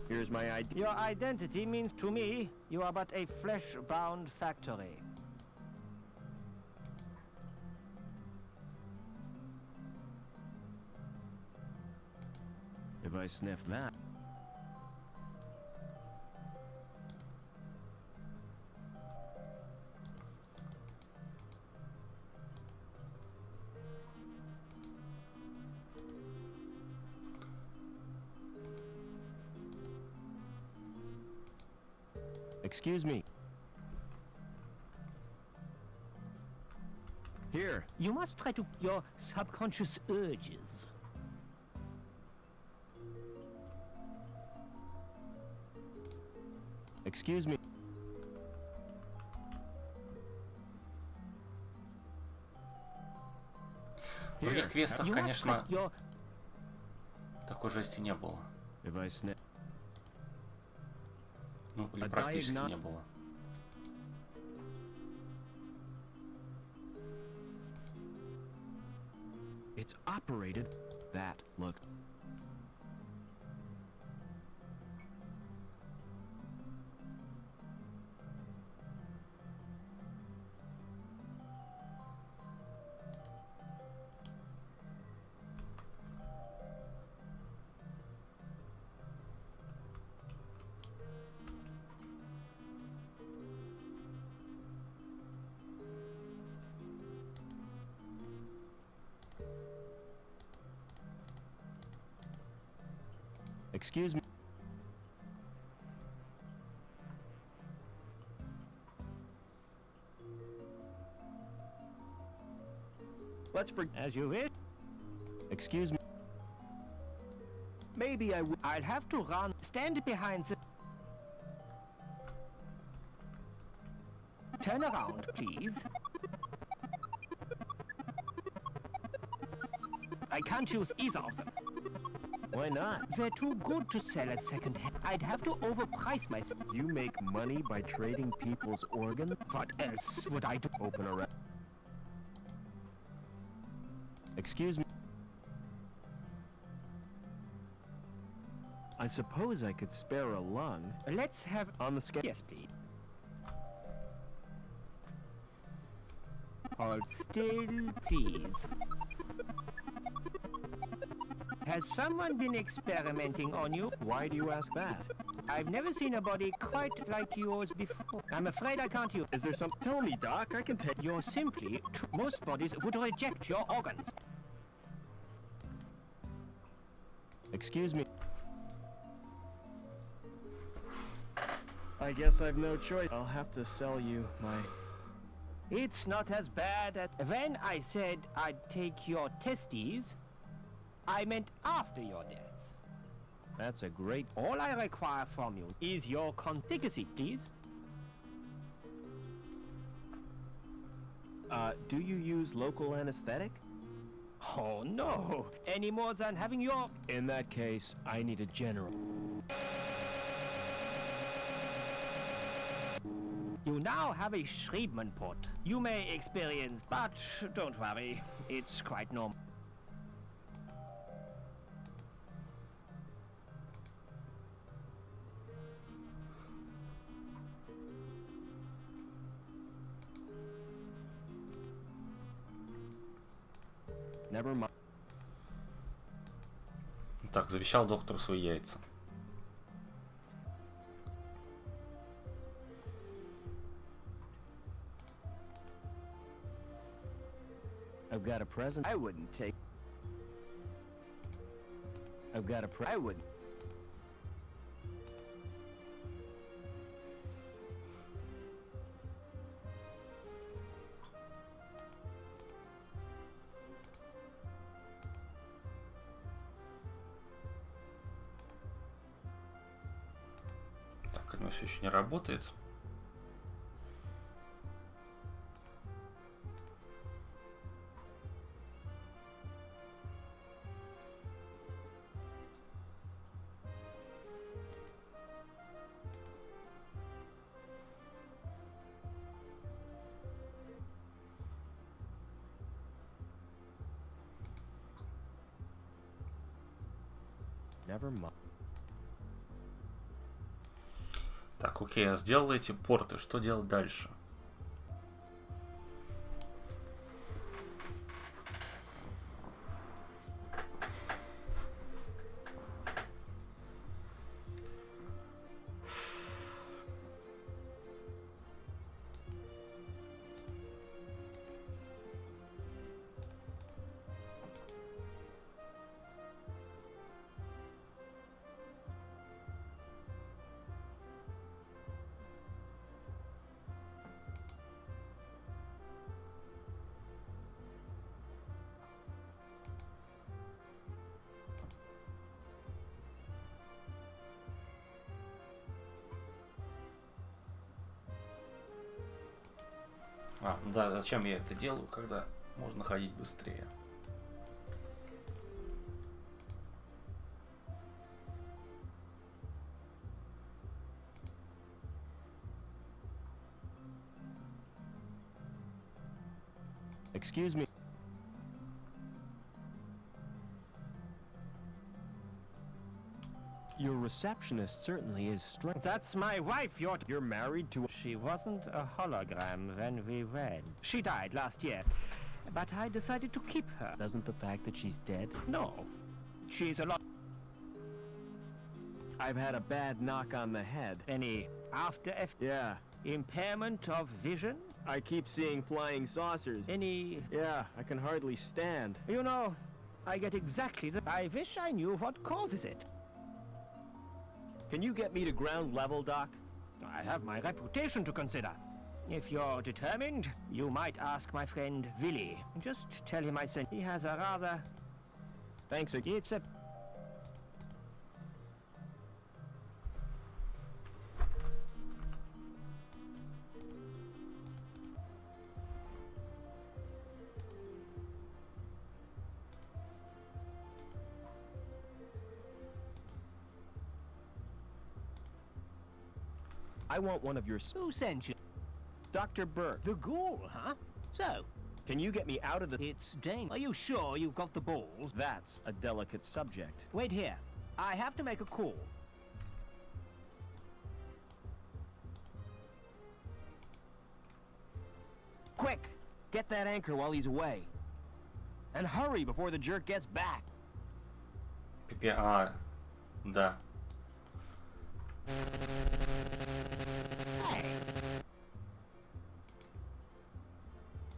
Here's my ID. Your identity means to me you are but a flesh-bound factory. If I sniff that. Excuse me. Here. You must try to your subconscious urges. Excuse me. В других квестах, You must конечно, try your... такой жести не было. If I sniff. Ну, или A практически diagno- не было. It's operated. That look. Excuse me. Let's bring as you wish. Excuse me. Maybe I'll have to run. Stand behind the... Turn around, please. I can't use either of them. Why not? They're too good to sell at second hand. I'd have to overprice myself. You make money by trading people's organs? What else would I do? Open a Excuse me. I suppose I could spare a lung. Let's have on the scale. Yes, please. Hold still, please. Has someone been experimenting on you? Why do you ask that? I've never seen a body quite like yours before. I'm afraid I can't use. Is there some... Tell me, Doc, I can take... You're simply... Most bodies would reject your organs. Excuse me. I guess I've no choice. I'll have to sell you my... It's not as bad as... When I said I'd take your testes, I meant after your death. That's a great... All I require from you is your contigacy, please. Do you use local anesthetic? Oh no! Any more than having your... In that case, I need a general. You now have a Schriebman port. You may experience, but don't worry, it's quite normal. Never mind. Так, завещал доктору свои яйца. I've got a present. I wouldn't take... I've got a I wouldn't. Так, оно все еще не работает. Never mind. Так, окей, я сделал эти порты. Что делать дальше? Ну да, зачем я это делаю, когда можно ходить быстрее? Excuse me. Your receptionist certainly is strange. That's my wife. You're married to... She wasn't a hologram when we wed. She died last year, but I decided to keep her. Doesn't the fact that she's dead? No. She's a lot... I've had a bad knock on the head. Any after Yeah. impairment of vision? I keep seeing flying saucers. Any... Yeah, I can hardly stand. You know, I get exactly the... I wish I knew what causes it. Can you get me to ground level, Doc? I have my reputation to consider. If you're determined, you might ask my friend Willy. Just tell him I sent. He has a rather... Thanks, It's a... I want one of your... Who sent you? Dr. Burke. The ghoul, huh? So, can you get me out of the... It's Dane. Are you sure you've got the balls? That's a delicate subject. Wait here. I have to make a call. Quick! Get that anchor while he's away. And hurry before the jerk gets back. Да. Hey.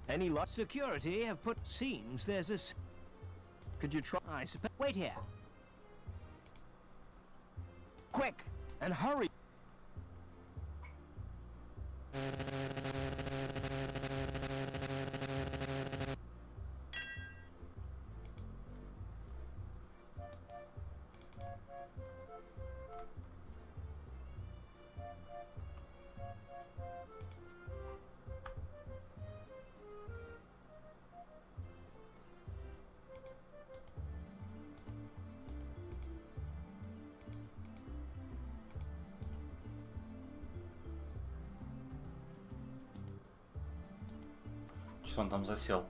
Any luck? Security have put... Seems there's this... Could you try... I suppose... Wait here. Quick! And hurry! Что он там засел?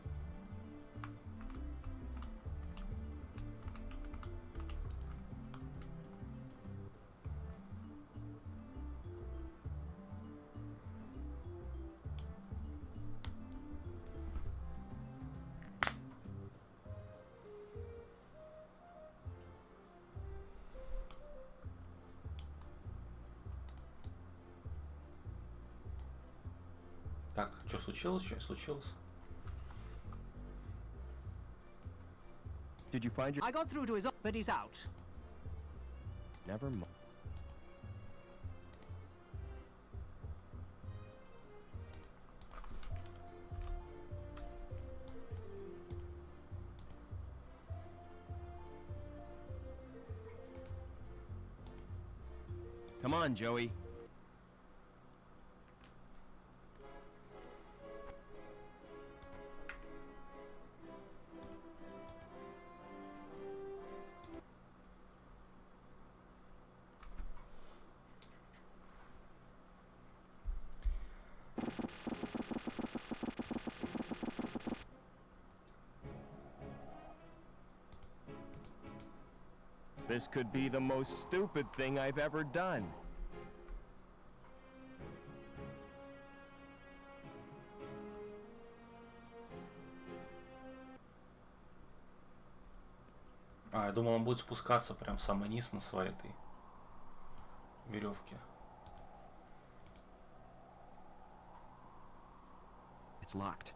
Так, что случилось? Что случилось? Did you find your... I got through to his... but he's out. Never mind. Come on, Joey. This could be the most stupid thing I've ever done. Я думал, он будет спускаться прям в самый низ на своей этой веревке. It's locked.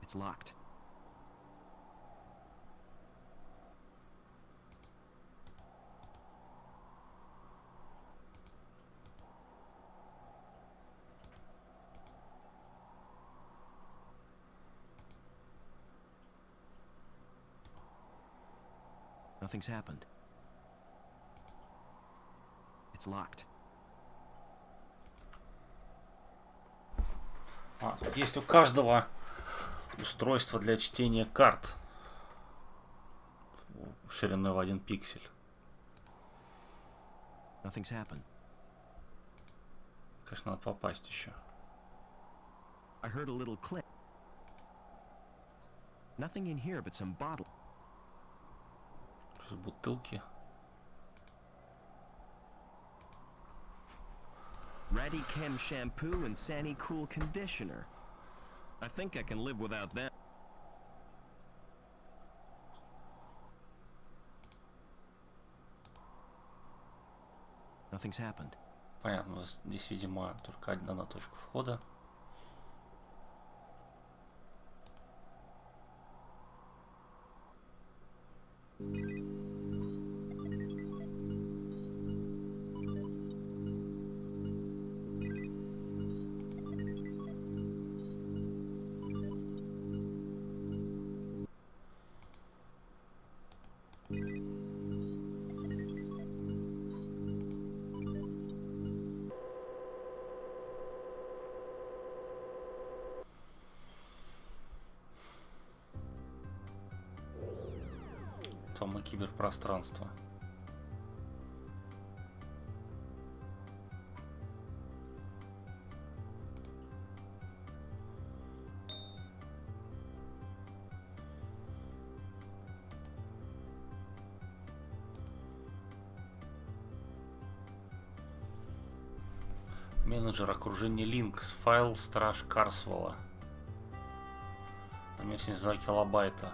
It's locked. Nothing's happened. It's locked. Тут есть у каждого устройство для чтения карт шириной в 1 пиксель. Nothing's happened. Конечно, надо попасть еще. I heard a little click. Nothing in here but some bottle. Бутылки. Radicam shampoo and Sani Cool conditioner. I think I can live without that. Nothing's happened. Понятно, здесь, видимо, только одна точка входа. Тома киберпространства. Менеджер окружения Линкс. Файл Страж Карсвелла. Намеренность 2 килобайта.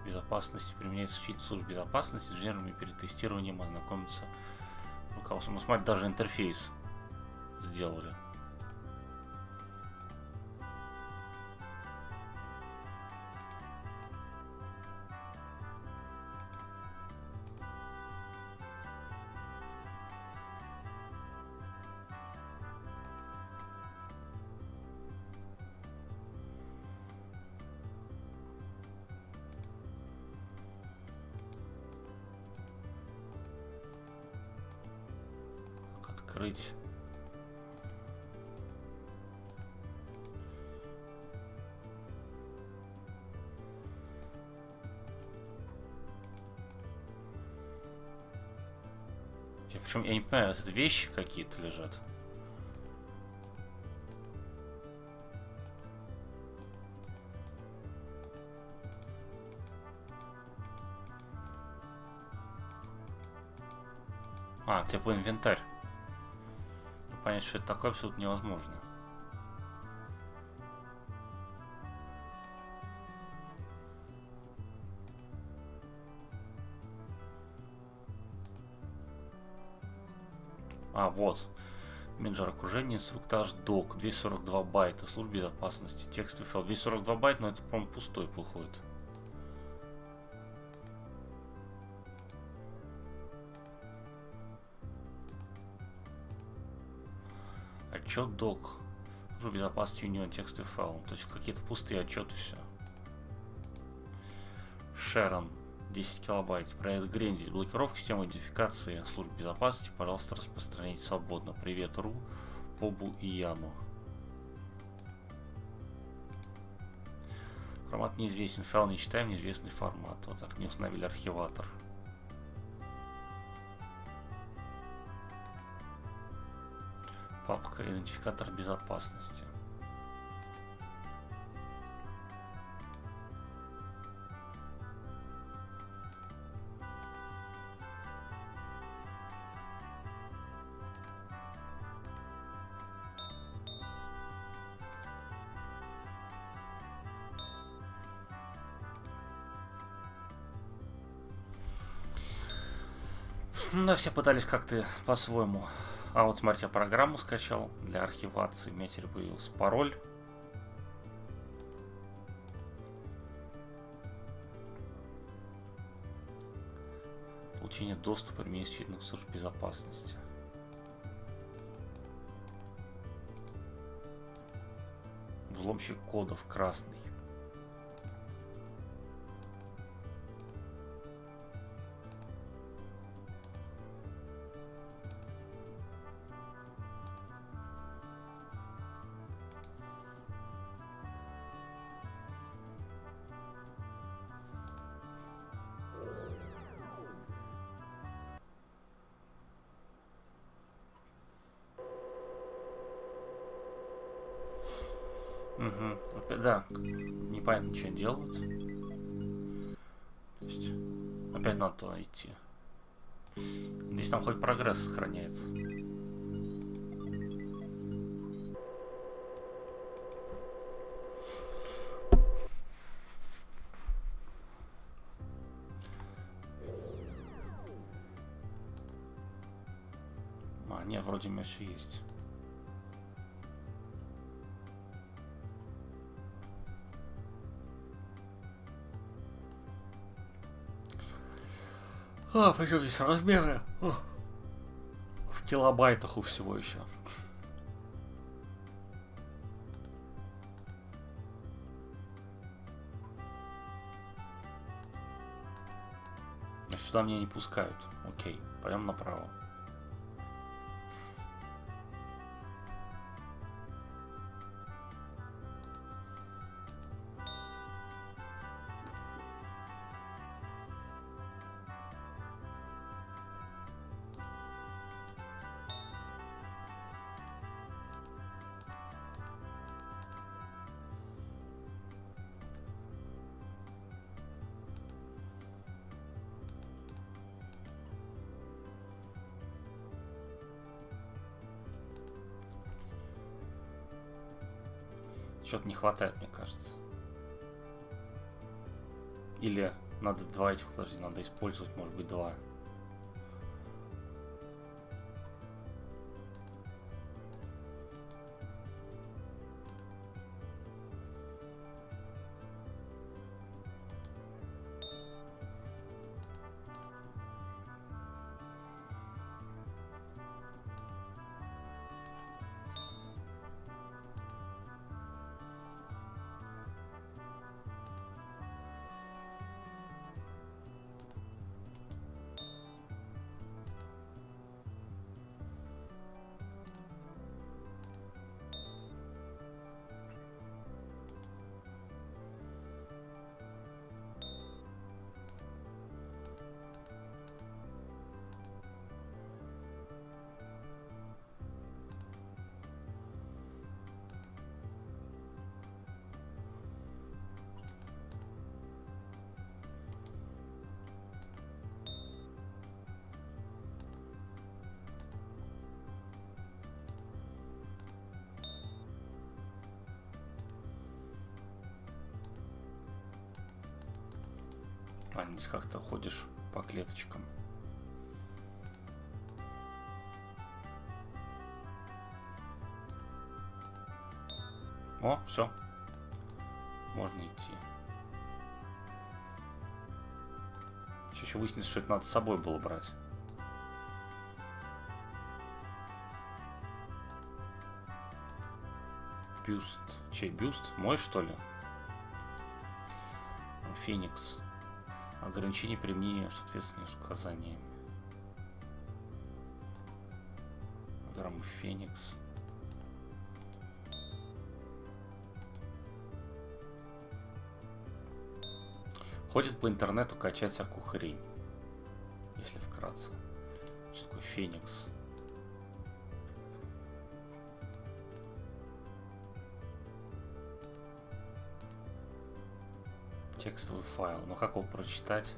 Безопасности применяется в службе безопасности. С инженерами перед тестированием ознакомиться. Руководством. Смотрите, даже интерфейс сделали. Открыть. Причем я не понимаю, это вещи какие-то лежат. А, типа инвентарь. Понять, что это такое, абсолютно невозможно. А, вот. Менеджер окружения, инструктаж, док, 242 байта, служба безопасности, текстовый файл. 242 байта, но это, по-моему, пустой выходит. Отчет док. Служба безопасности Union, текстовый файл. То есть какие-то пустые отчеты, все. Шерон. 10 килобайт. Проект Гренди. Блокировка системы идентификации служб безопасности. Пожалуйста, распространяйте свободно. Привет, Ру, Побу и Яну. Формат неизвестен. Файл не читаем, неизвестный формат. Вот так, не установили архиватор. Папка идентификатор безопасности. Да, все пытались как-то по-своему. А вот смотрите, я программу скачал для архивации. У меня теперь появился пароль. Получение доступа административных служб безопасности. Взломщик кодов красный. Угу. Да, непонятно, что делают. То есть, опять надо туда идти. Здесь там хоть прогресс сохраняется. А, нет, вроде у меня все есть. А, причем здесь размеры в килобайтах у всего еще. Сюда меня не пускают. Окей, пойдем направо. Что-то не хватает, мне кажется. Или надо два этих, подожди, надо использовать, может быть, два. А, здесь как-то ходишь по клеточкам. О, все. Можно идти. Еще выяснится, что это надо с собой было брать. Бюст. Чей бюст? Мой, что ли? Феникс. Ограничение применения в соответствии с указаниями. Грамм Феникс. Ходит по интернету качать всякую хрень. Если вкратце. Что такое Феникс? Текстовый файл. Ну как его прочитать?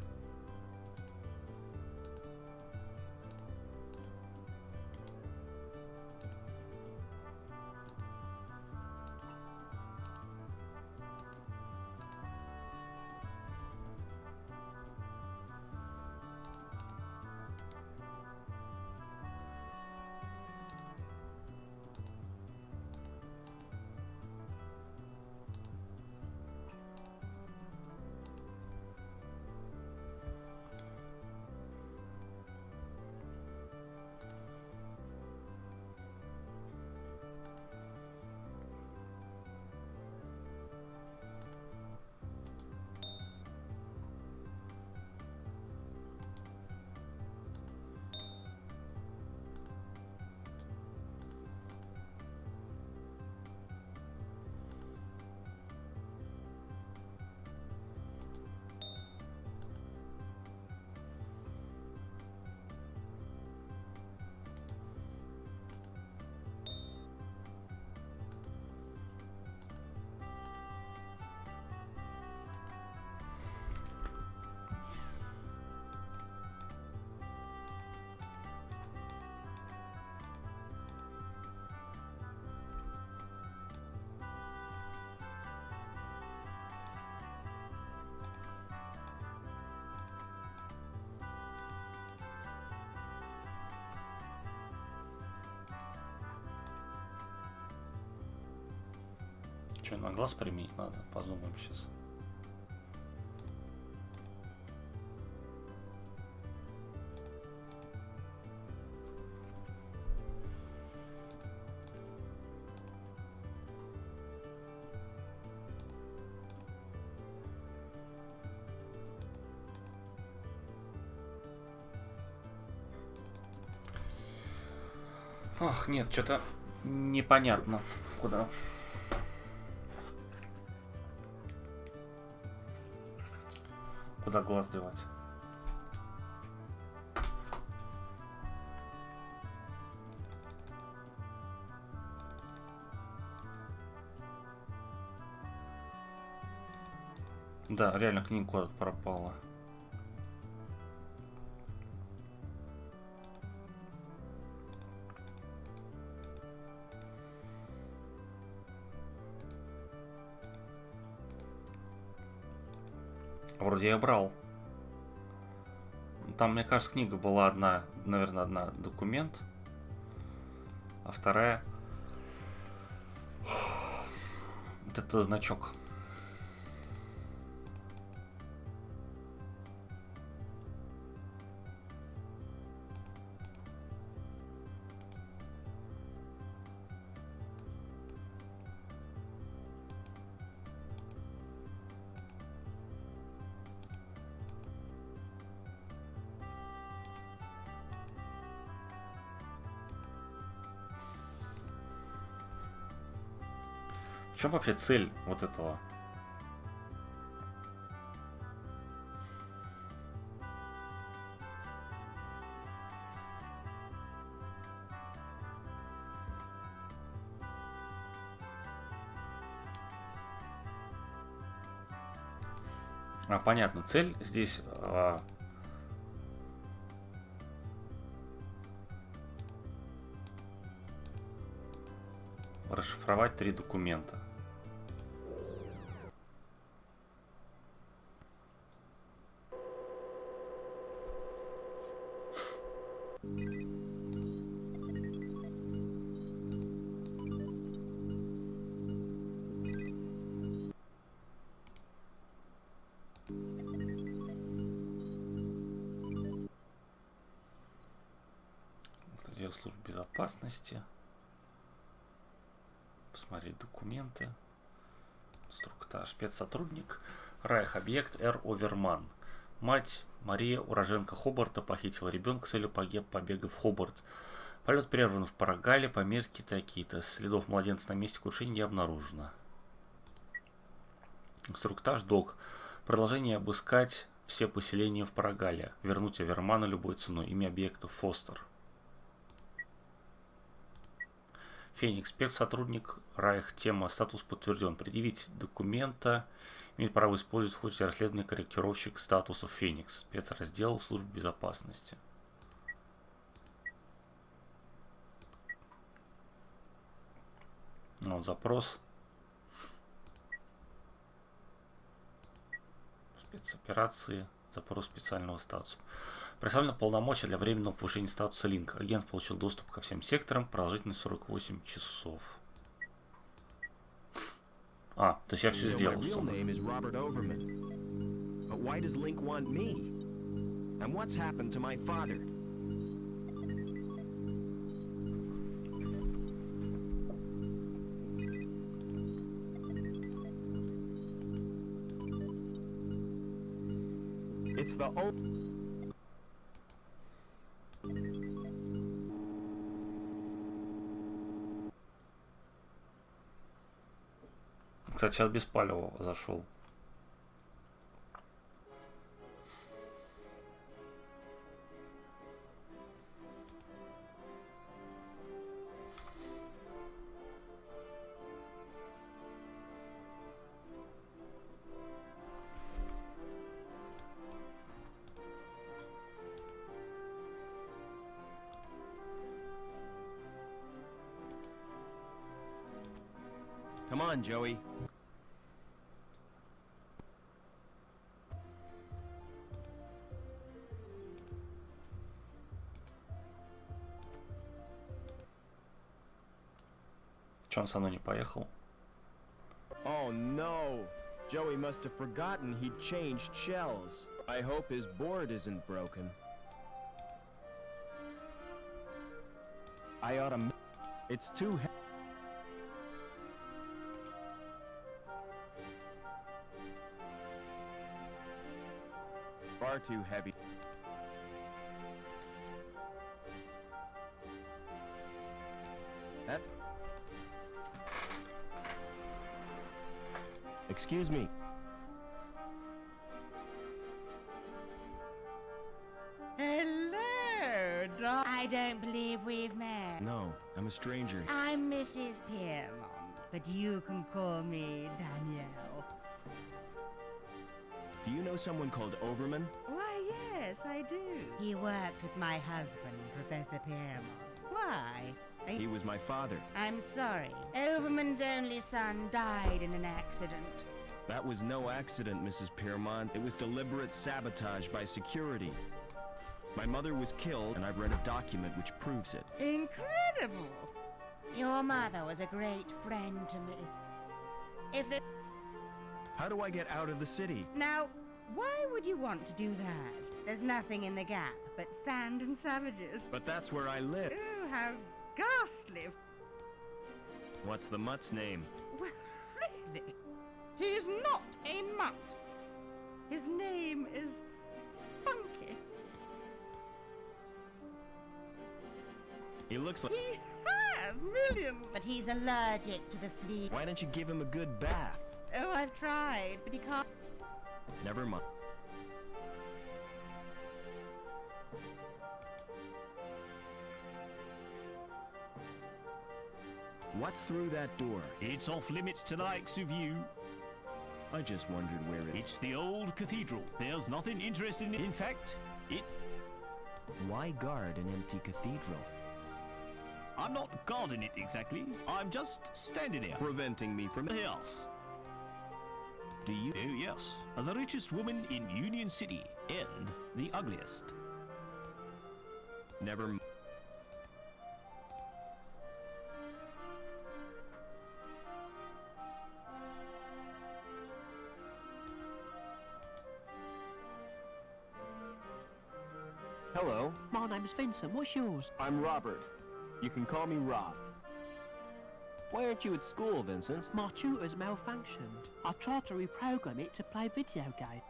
Что, на глаз применить надо? Подумаем сейчас. Ох, нет, что-то непонятно. Куда? Куда глаз девать? Да, реально книга куда-то пропала. Вроде я брал. Там, мне кажется, книга была одна, наверное, одна документ, а вторая вот это значок. В чем вообще цель вот этого? Понятно, цель здесь расшифровать 3 документа. Отдел службы безопасности. Посмотреть документы. Инструктаж. Спецсотрудник. Райх. Объект Р. Оверман. Мать Мария, уроженка Хобарта, похитила ребенка с целью побега в Хобарт. Полет прерван в Парагале, померки такие-то. Следов младенца на месте крушения не обнаружено. Инструктаж Док. Продолжение: обыскать все поселения в Парагале. Вернуть Овермана любой ценой. Имя объекта Фостер. Феникс. Спецсотрудник Райх. Тема. Статус подтвержден. Предъявить документа. Имеет право использовать в ходе расследования корректировщик статусов Феникс. Спецраздел службы безопасности. Вот запрос. Спецоперации. Запрос специального статуса. Представлено полномочия для временного повышения статуса Линк. Агент получил доступ ко всем секторам. Продолжительность 48 часов. То есть я все сделал. Кстати, сейчас без палева зашел. Come on, Joey. Че он со мной не поехал? Oh no! Joey must have forgotten he'd changed shells. I hope his board isn't broken. I ought to... It's too heavy. Far too heavy. That's... Excuse me. Hello, I don't believe we've met. No, I'm a stranger. I'm Mrs. Piermont, but you can call me Danielle. Do you know someone called Overman? Why, yes, I do. He worked with my husband, Professor Piermont. Why? He was my father. I'm sorry. Overman's only son died in an accident. That was no accident, Mrs. Piermont. It was deliberate sabotage by security. My mother was killed, and I've read a document which proves it. Incredible! Your mother was a great friend to me. If the... How do I get out of the city? Now, why would you want to do that? There's nothing in the gap but sand and savages. But that's where I live. Oh, how ghastly. What's the mutt's name? Well, really? He's not a mutt. His name is Spunky. He looks like... He has millions. But he's allergic to the flea. Why don't you give him a good bath? Oh, I've tried, but he can't... Never mind. What's through that door? It's off limits to the likes of you. I just wondered where it... It's the old cathedral. There's nothing interesting. In fact, it... Why guard an empty cathedral? I'm not guarding it exactly. I'm just standing here. Preventing me from... The house. Do you... Oh, yes. The richest woman in Union City. And the ugliest. Never... Hello. My name's Vincent. What's yours? I'm Robert. You can call me Rob. Why aren't you at school, Vincent? My tutor's malfunctioned. I tried to reprogram it to play video game.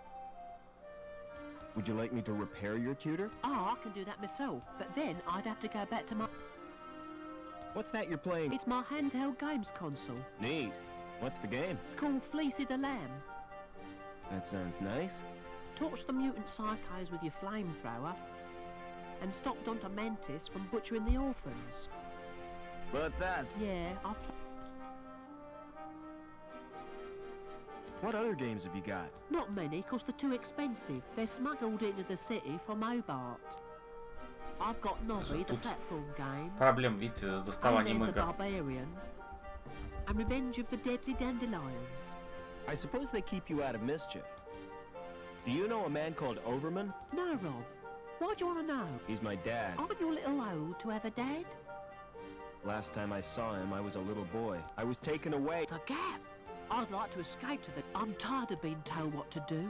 Would you like me to repair your tutor? Oh, I can do that myself, but then I'd have to go back to my... What's that you're playing? It's my handheld games console. Neat. What's the game? It's called Fleecy the Lamb. That sounds nice. Torch the mutant psychos with your flamethrower, and stop Dr. Mantis from butchering the orphans. But that's... Yeah, What other games have you got? Not many, 'cause they're too expensive. They're smuggled into the city from Hobart. I've got Nobby, the platform game. Проблем, видите, с доставанием the игр. Barbarian. And Revenge of the Deadly Dandelions. I suppose they keep you out of mischief. Do you know a man called Overman? No, Rob. Why do you want to know? He's my dad. Aren't you a little old to have a dad? Last time I saw him, I was a little boy. I was taken away. The Gap! I'd like to escape to the... I'm tired of being told what to do.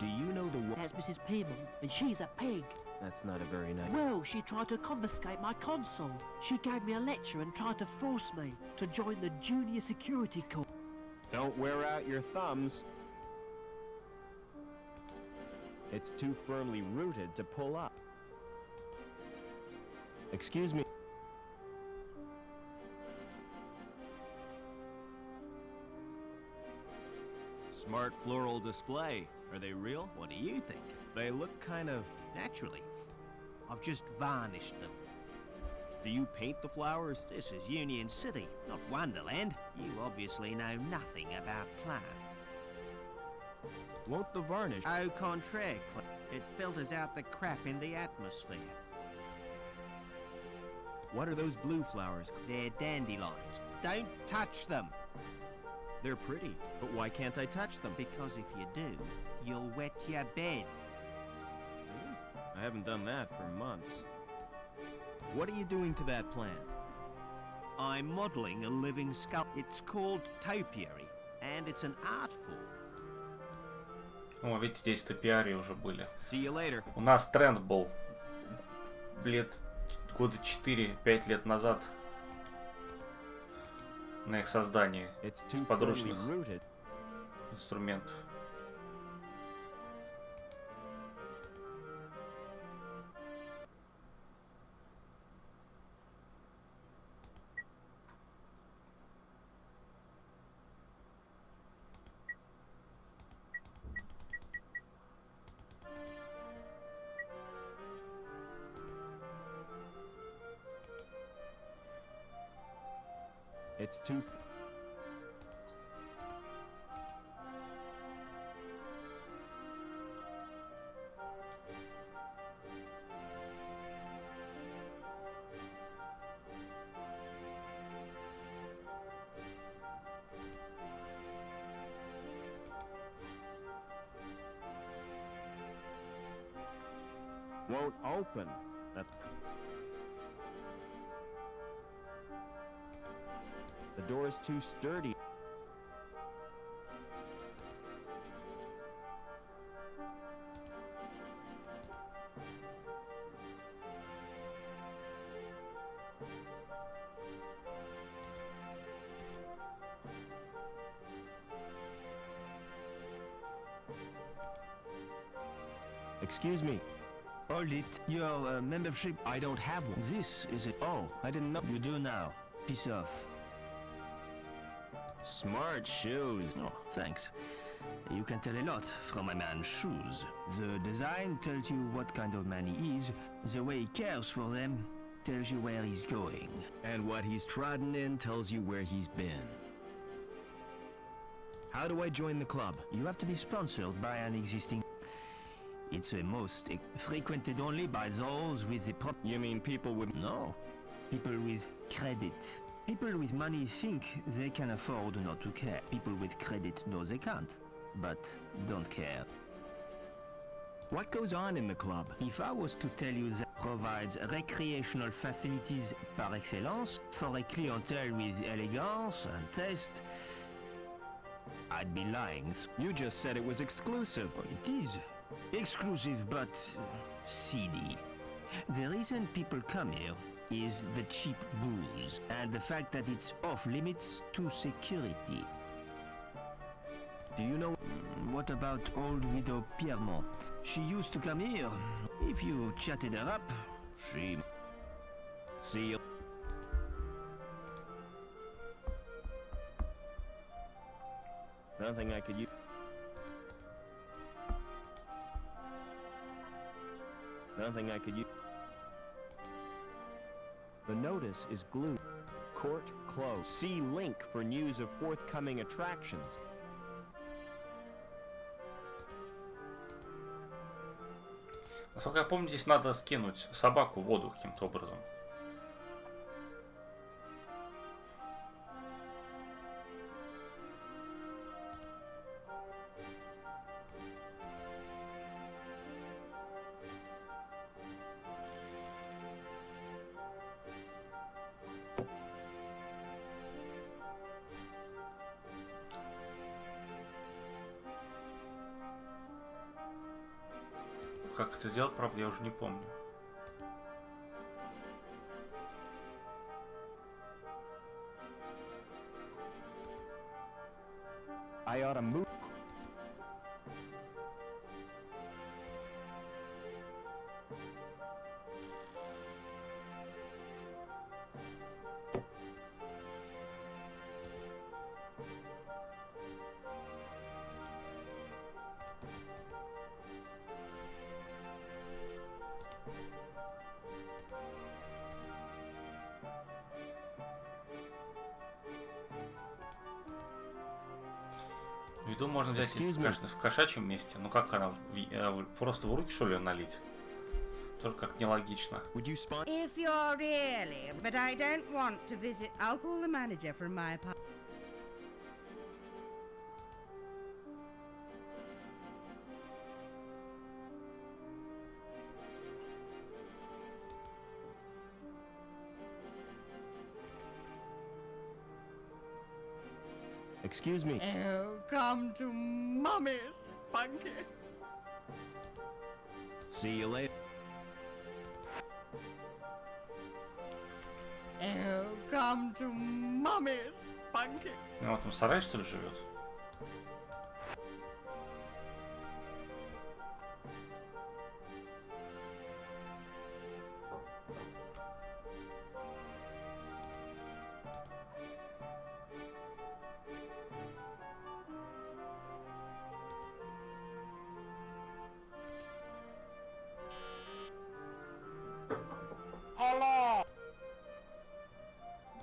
Do you know the... That's Mrs. Piermont, and she's a pig. That's not a very nice... Well, she tried to confiscate my console. She gave me a lecture and tried to force me to join the Junior Security Corps. Don't wear out your thumbs. It's too firmly rooted to pull up. Excuse me. Smart floral display. Are they real? What do you think? They look kind of... Naturally. I've just varnished them. Do you paint the flowers? This is Union City, not Wonderland. You obviously know nothing about plants. Won't the varnish... Au contraire, it filters out the crap in the atmosphere. What are those blue flowers? They're dandelions. Don't touch them! They're pretty, but why can't I touch them? Because if you do, you'll wet your bed. I haven't done that for months. What are you doing to that plant? I'm modeling a living sculpture. It's called topiary, and it's an art form. О, видите, здесь топиарии уже были. See you later. У нас тренд был года 4-5 лет назад на их создание из подручных инструментов. It's too... Won't open. That's... The door is too sturdy. Excuse me. Hold it. Your membership, I don't have one. This is it. Oh, I didn't know. You do now. Piece off. Smart shoes. Oh, thanks. You can tell a lot from a man's shoes. The design tells you what kind of man he is. The way he cares for them tells you where he's going. And what he's trodden in tells you where he's been. How do I join the club? You have to be sponsored by an existing... It's most frequented only by those with the prop... You mean people with... No. People with credit. People with money think they can afford not to care. People with credit know they can't, but don't care. What goes on in the club? If I was to tell you that provides recreational facilities par excellence for a clientele with elegance and taste, I'd be lying. You just said it was exclusive. It is. Exclusive, but seedy. The reason people come here is the cheap booze, and the fact that it's off limits to security. Do you know... What about old widow Piermont? She used to come here. If you chatted her up, she... See you. Nothing I could use. Nothing I could use. The notice is glued. Court closed. See link for news of forthcoming attractions. Насколько я помню, здесь надо скинуть собаку в воду каким-то образом. Как это делать, правда, я уже не помню. I ought to move. Еду можно взять, конечно, в кошачьем месте. Но как она? Просто в руки, что ли, налить? Тоже как-то нелогично. If you're really, but I don't want to visit. I'll call the manager from my apartment. Excuse me. Oh, come to Mommy, Spunky. See you later. Oh, come to Mommy, Spunky. Ну, в этом сарае, что ли, живет?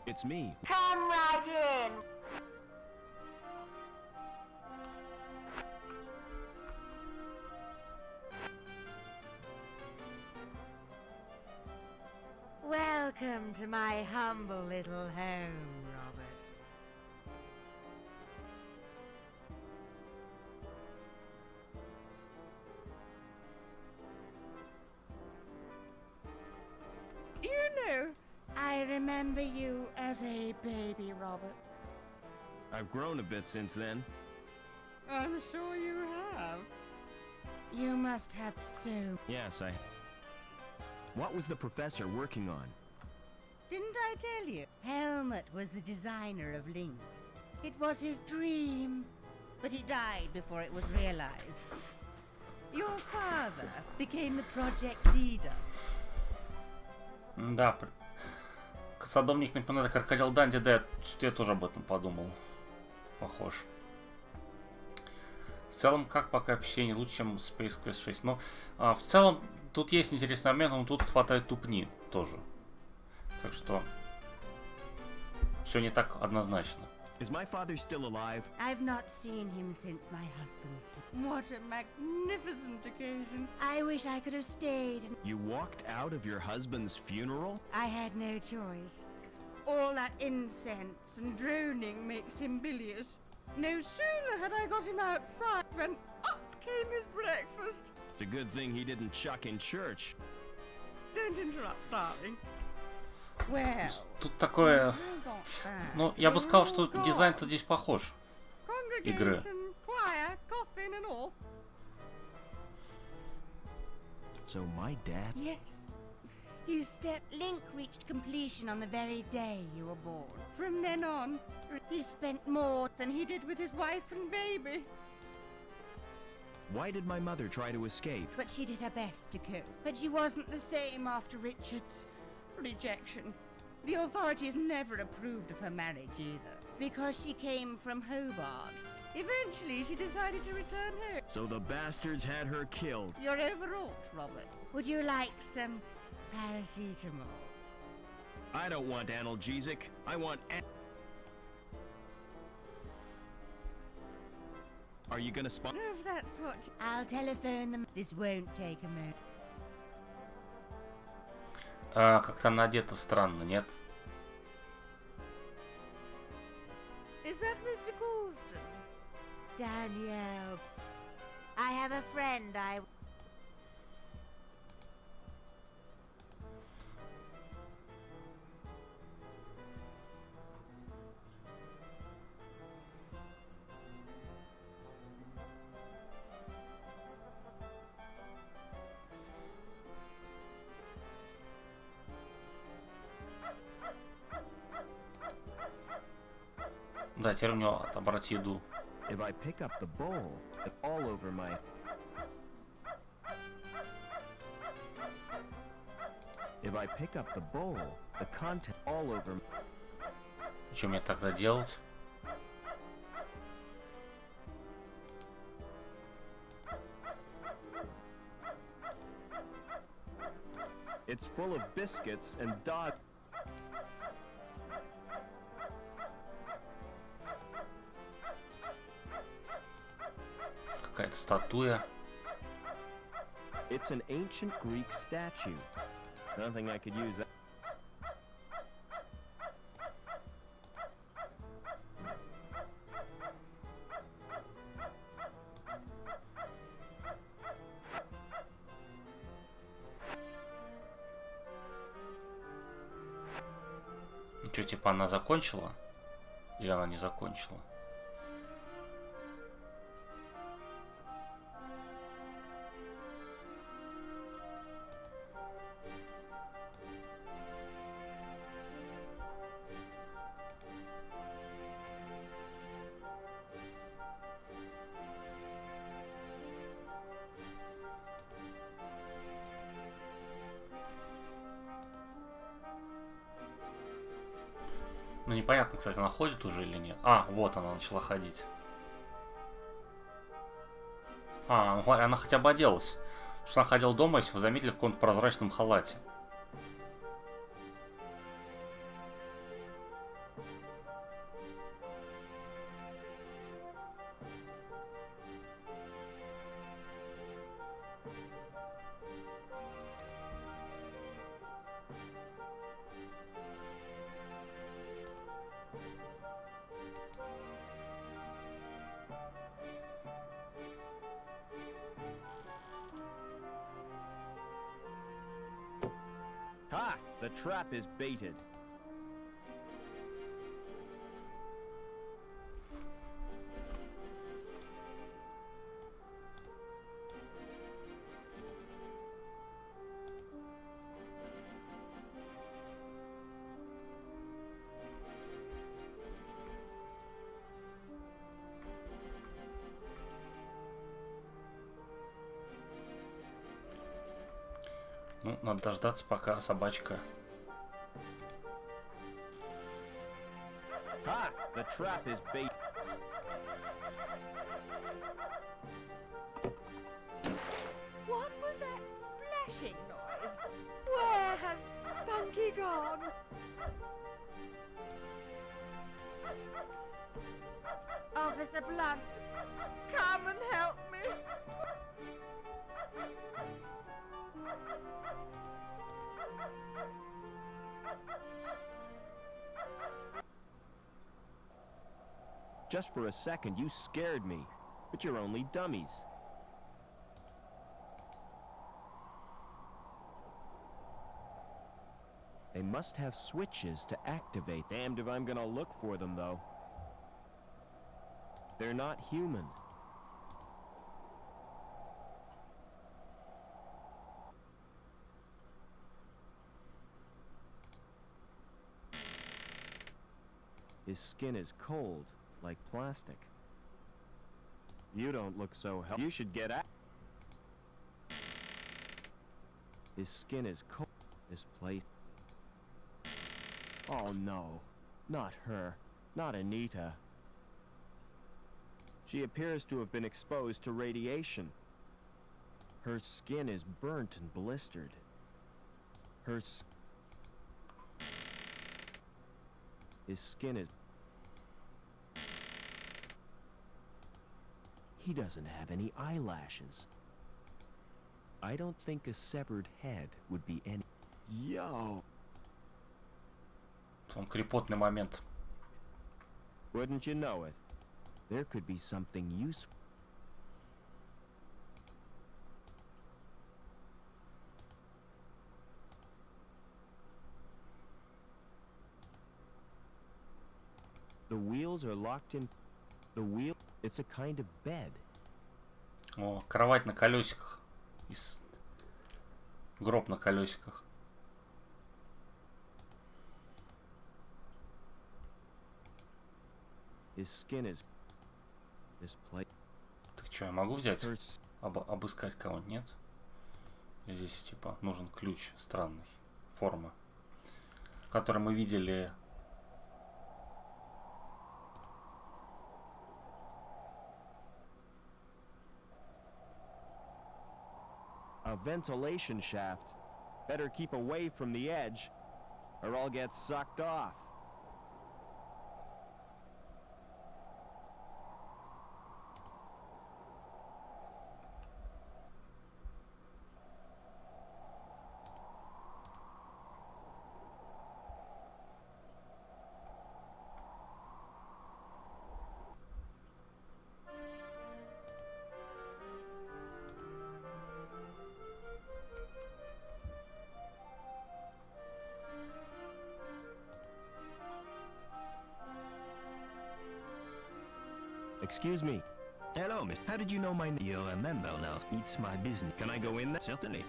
It's me. Come right Welcome to my humble little home, Robert. You know, I remember you as a baby, Robert. I've grown a bit since then. I'm sure you have. You must have so... Yes, What was the professor working on? Didn't I tell you? Helmut was the designer of Link. It was his dream, but he died before it was realized. Your father became the project leader. Да, садовник напоминает крокодил Данди, да, я тоже об этом подумал. Похож. В целом, как пока впечатление лучше, чем Space Quest 6. Но в целом, тут есть интересный момент, но тут хватает тупни тоже. Так что все не так однозначно. Is my father still alive? I've not seen him since my husband's. What a magnificent occasion. I wish I could have stayed. You walked out of your husband's funeral? I had no choice. All that incense and droning makes him bilious. No sooner had I got him outside when up came his breakfast. It's a good thing he didn't chuck in church. Don't interrupt, darling. Well, тут такое... Ну, я бы сказал, что дизайн-то здесь похож. Игры. So my dad... Yes. His step Link reached completion on the very day you were born. From then on, he spent more than he did with his wife and baby. Why did my mother try to escape? But she did her best to cope. But she wasn't the same after Richard's rejection. The authorities never approved of her marriage either, because she came from Hobart. Eventually, she decided to return home. So the bastards had her killed. You're overwrought, Robert. Would you like some paracetamol? I don't want analgesic. I want... Are you gonna spot? If that's what I'll telephone them. This won't take a minute. Как-то она одета странно, нет? Is that Mr. Coulston? Danielle. I have a friend Да, теперь у него отобрать еду. If I pick up the bowl, it's all over my... If I pick up the bowl, the content all over... Что мне тогда делать? It's full of biscuits and dog... Какая-то статуя. It's an ancient Greek statue. Nothing I could use that. Что, типа она закончила? Или она не закончила? Ну, непонятно, кстати, она ходит уже или нет. А, вот она начала ходить. А, ну, она хотя бы оделась. Потому что она ходила дома, если вы заметили, в каком-то прозрачном халате. The trap is baited. Ну, надо дождаться, пока собачка... Ha! The trap is bait. What was that splashing noise? Where has Spunky gone? Officer Blunt, come and help me. Just for a second, you scared me. But you're only dummies. They must have switches to activate. Damned if I'm gonna look for them, though. They're not human. His skin is cold, like plastic. You don't look so healthy. You should get out. His skin is cold. This place. Oh no, not her. Not Anita. She appears to have been exposed to radiation. Her skin is burnt and blistered. His skin is... He doesn't have any eyelashes. I don't think a severed head would be any... Yo! Там крепотный момент. Wouldn't you know it? There could be something useful. The wheels are locked in. The wheel. It's a kind of bed. О, кровать на колесиках. Гроб на колесиках. His skin is. This plate. Так что, я могу взять? Обыскать кого-нибудь, нет? Здесь, типа, нужен ключ странный. Формы. Который мы видели... A ventilation shaft. Better keep away from the edge, or I'll get sucked off. Excuse me. Hello, miss. How did you know my name? You're a member now. It's my business. Can I go in there? Certainly.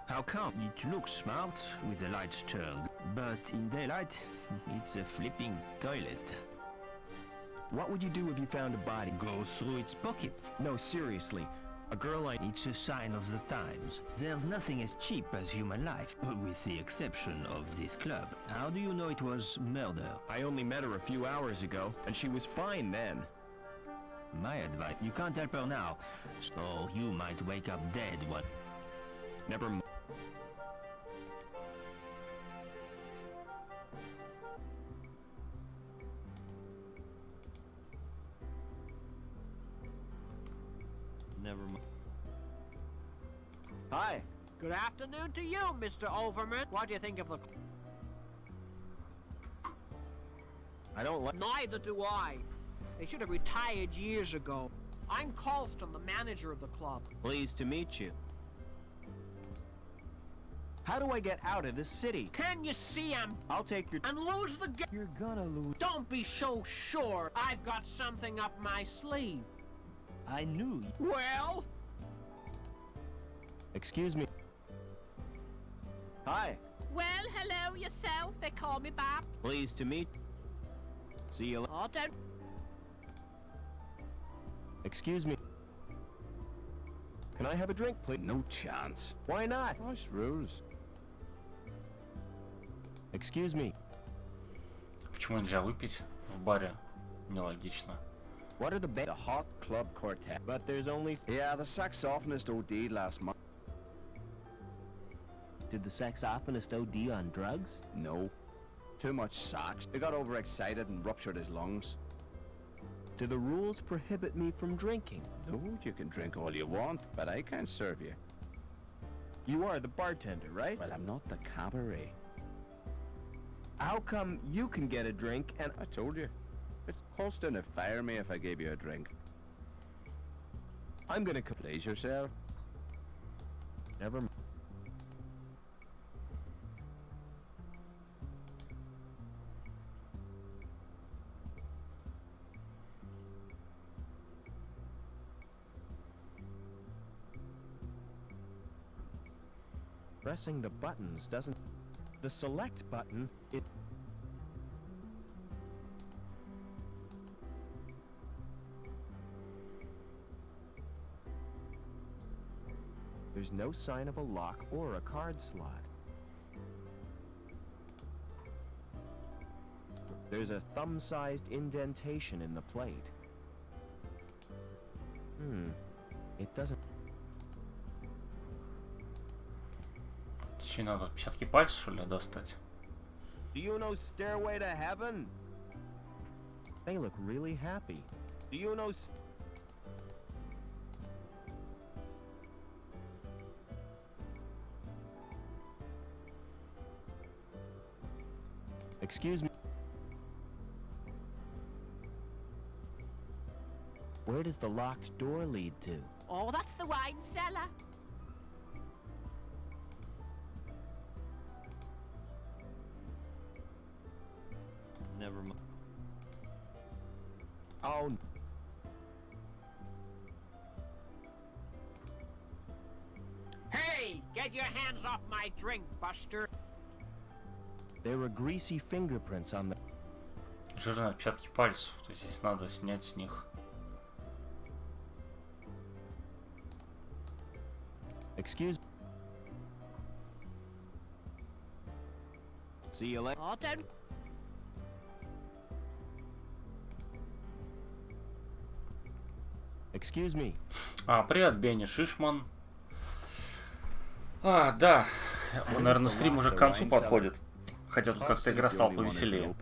How come? It looks smart with the lights turned, but in daylight, it's a flipping toilet. What would you do if you found a body? Go through its pockets. No, seriously. A girl like... It's a sign of the times. There's nothing as cheap as human life, with the exception of this club. How do you know it was murder? I only met her a few hours ago, and she was fine then. My advice, you can't help her now, so you might wake up dead one. Never mind. Never mind. Hi. Good afternoon to you, Mr. Overman. What do you think of the... I don't like... Neither do I. They should have retired years ago. I'm Colston, the manager of the club. Pleased to meet you. How do I get out of this city? Can you see him? I'll take your... And lose the g- You're gonna lose... Don't be so sure. I've got something up my sleeve. I knew you... Well? Excuse me. Hi. Well, hello yourself. They call me Bob. Pleased to meet... See you... Oh, don't... Excuse me. Can I have a drink, please? No chance. Why not? House rules. Excuse me. Почему нельзя выпить в баре? Нелогично. What are the The Hot Club Quartet. But there's only... Yeah, the saxophonist OD'd last month. Did the saxophonist OD on drugs? No. Too much sax. He got overexcited and ruptured his lungs. Do the rules prohibit me from drinking? No, you can drink all you want, but I can't serve you. You are the bartender, right? Well, I'm not the cabaret. How come you can get a drink and... I told you. It's Holston to fire me if I gave you a drink. I'm gonna... Please yourself. Never mind. Pressing the buttons doesn't... The select button, it... There's no sign of a lock or a card slot. There's a thumb-sized indentation in the plate. It doesn't... Че надо, отпечатки пальцев, что ли, достать? Do you know Stairway to Heaven? They look really happy. Do you know... Excuse me. Where does the locked door lead to? Oh, that's the wine cellar. Never mind. Oh. Hey, get your hands off my drink, Buster. There were greasy fingerprints on the... Жирные отпечатки пальцев, то есть здесь надо снять с них. Excuse me. See you later. Oh, don't... Excuse me. Привет, Бенни Шишман. Да. Наверное, стрим уже к концу подходит. Хотя тут как-то игра стала повеселее.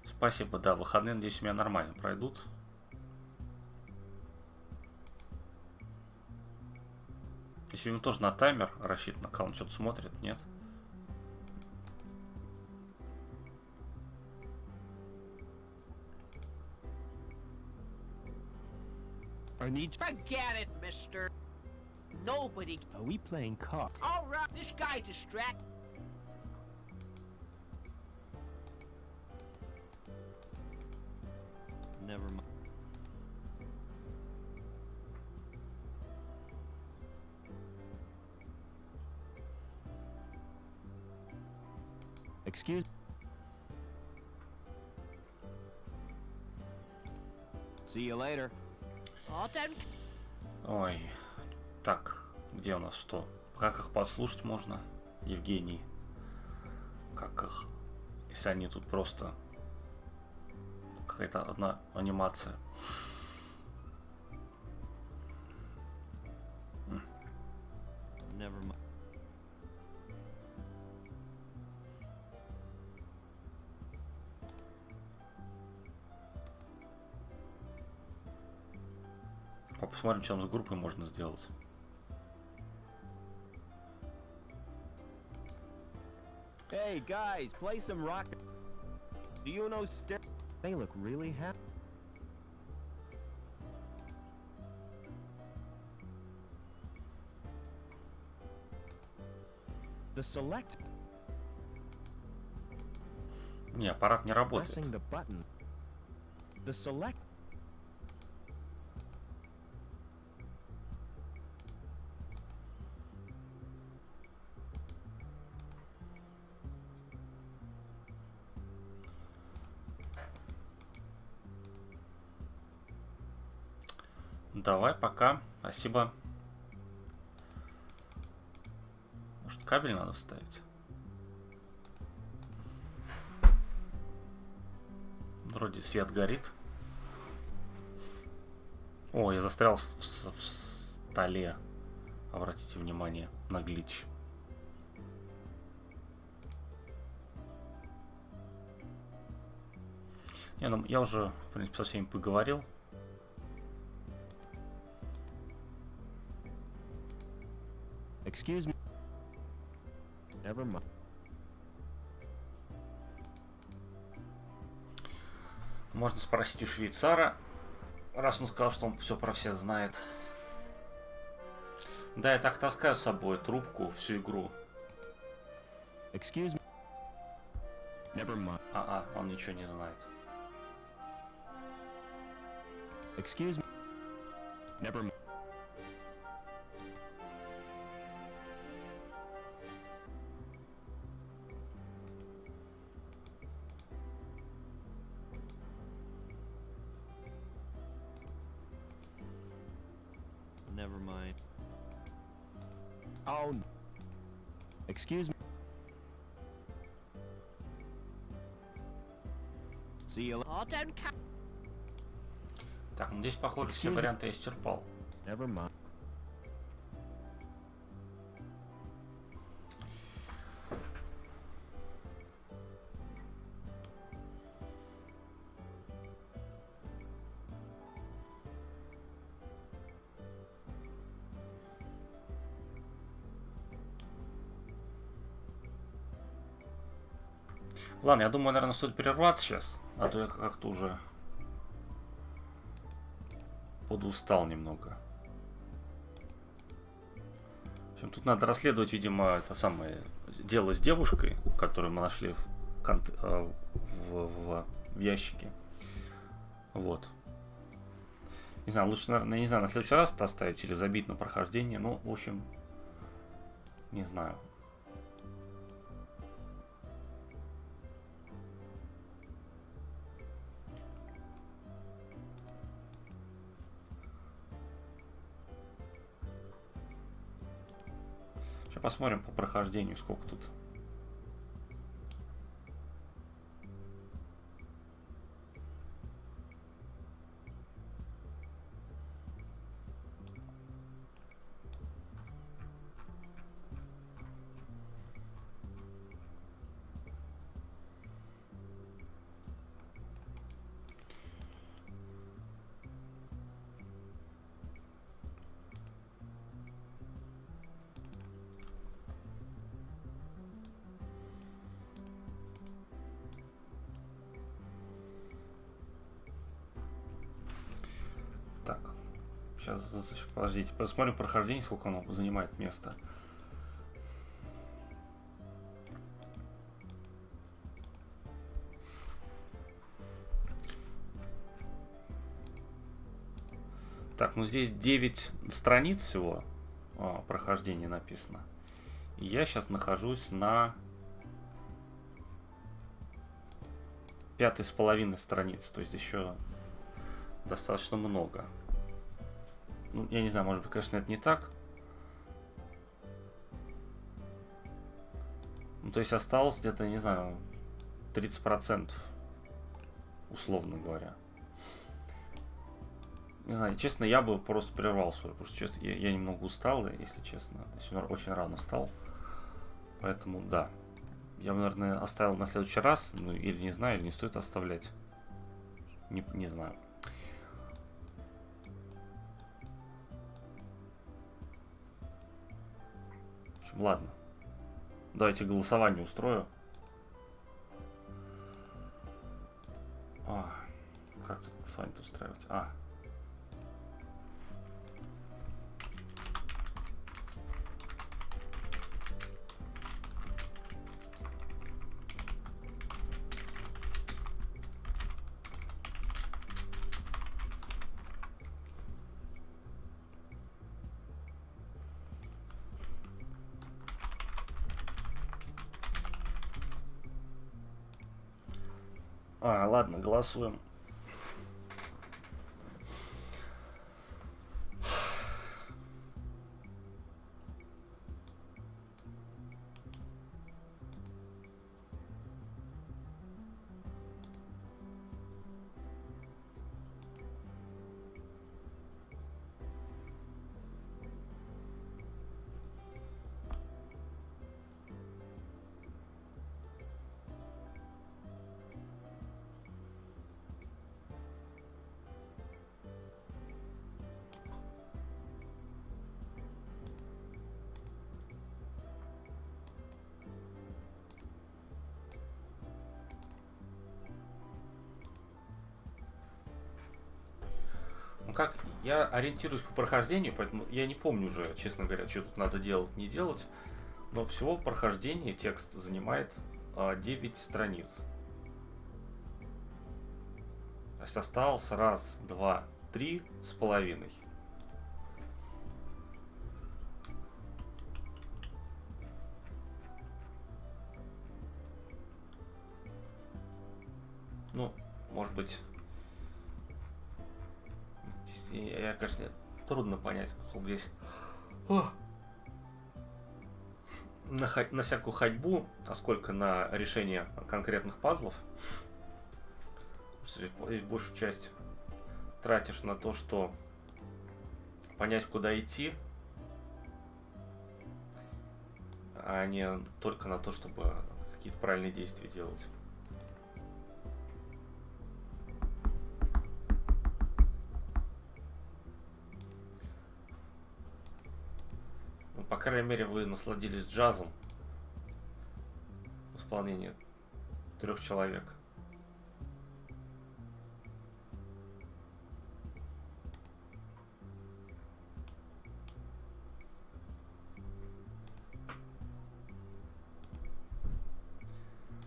Спасибо, да, выходные, надеюсь, у меня нормально пройдут. Если ему тоже на таймер рассчитано, когда он что-то смотрит, нет? Forget it, mister. Nobody... Are we playing cards? All right, this guy distract... Never mind. Excuse... See you later. Ой, так, где у нас что? Как их послушать можно, Евгений? Как их? Если они тут просто какая-то одна анимация. Never mind. Посмотрим, что там с группой можно сделать. Hey guys, play some rock. Do you know They look really happy. The select. Не, аппарат не работает. Pressing the button. The select. Давай, пока. Спасибо. Может, кабель надо вставить? Вроде свет горит. О, я застрял в столе. Обратите внимание на глич. Не, ну я уже, в принципе, со всеми поговорил. Excuse me. Never mind. Можно спросить у швейцара, раз он сказал, что он все про всех знает. Да, я так таскаю с собой трубку всю игру. Excuse me. Never mind. Он ничего не знает. Excuse me. Never mind. Never mind. Oh. Excuse me. See you. Oh, don't Так, ну здесь, похоже, все варианты я исчерпал. Never mind. Ладно, я думаю, наверное, стоит прерваться сейчас, а то я как-то уже подустал немного. В общем, тут надо расследовать, видимо, это самое дело с девушкой, которую мы нашли в ящике. Вот. Не знаю, лучше, наверное, не знаю, на следующий раз это оставить или забить на прохождение. Ну, в общем, не знаю. Посмотрим по прохождению, сколько тут. Сейчас, подождите, посмотрим прохождение, сколько оно занимает места. Так, ну здесь 9 страниц всего прохождения написано. И я сейчас нахожусь на 5,5 страниц, то есть еще достаточно много. Ну, я не знаю, может быть, конечно, это не так. Ну, то есть осталось где-то, не знаю, 30%, условно говоря. Не знаю, честно, я бы просто прервался, потому что, честно, я немного устал, если честно. Сегодня очень рано встал. Поэтому, да. Я бы, наверное, оставил на следующий раз. Ну, или не знаю, или не стоит оставлять. Не знаю. Ладно. Давайте голосование устрою. Как тут голосование-то устраивать? Ладно, голосуем. Как я ориентируюсь по прохождению, поэтому я не помню уже, честно говоря, что тут надо делать, не делать. Но всего прохождение текст занимает 9 страниц. То есть осталось 1, 2, 3 с половиной. Ну, может быть... Я, конечно, трудно понять, сколько здесь на всякую ходьбу, а сколько на решение конкретных пазлов. Здесь большую часть тратишь на то, что понять, куда идти, а не только на то, чтобы какие-то правильные действия делать. По крайней мере, вы насладились джазом в исполнении 3 человек.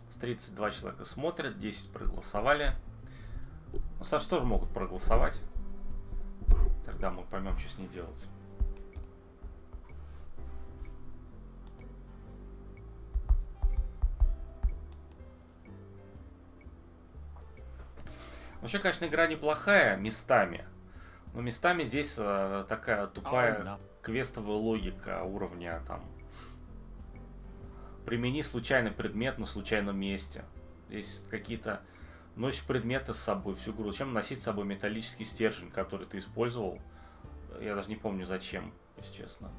С 32 человека смотрят, 10 проголосовали. Ну, Саш тоже могут проголосовать. Тогда мы поймем, что с ней делать. Вообще, конечно, игра неплохая местами. Но местами здесь такая тупая квестовая логика уровня там. Примени случайный предмет на случайном месте. Здесь какие-то... Носишь предметы с собой всю игру. Зачем носить с собой металлический стержень, который ты использовал? Я даже не помню зачем, если честно.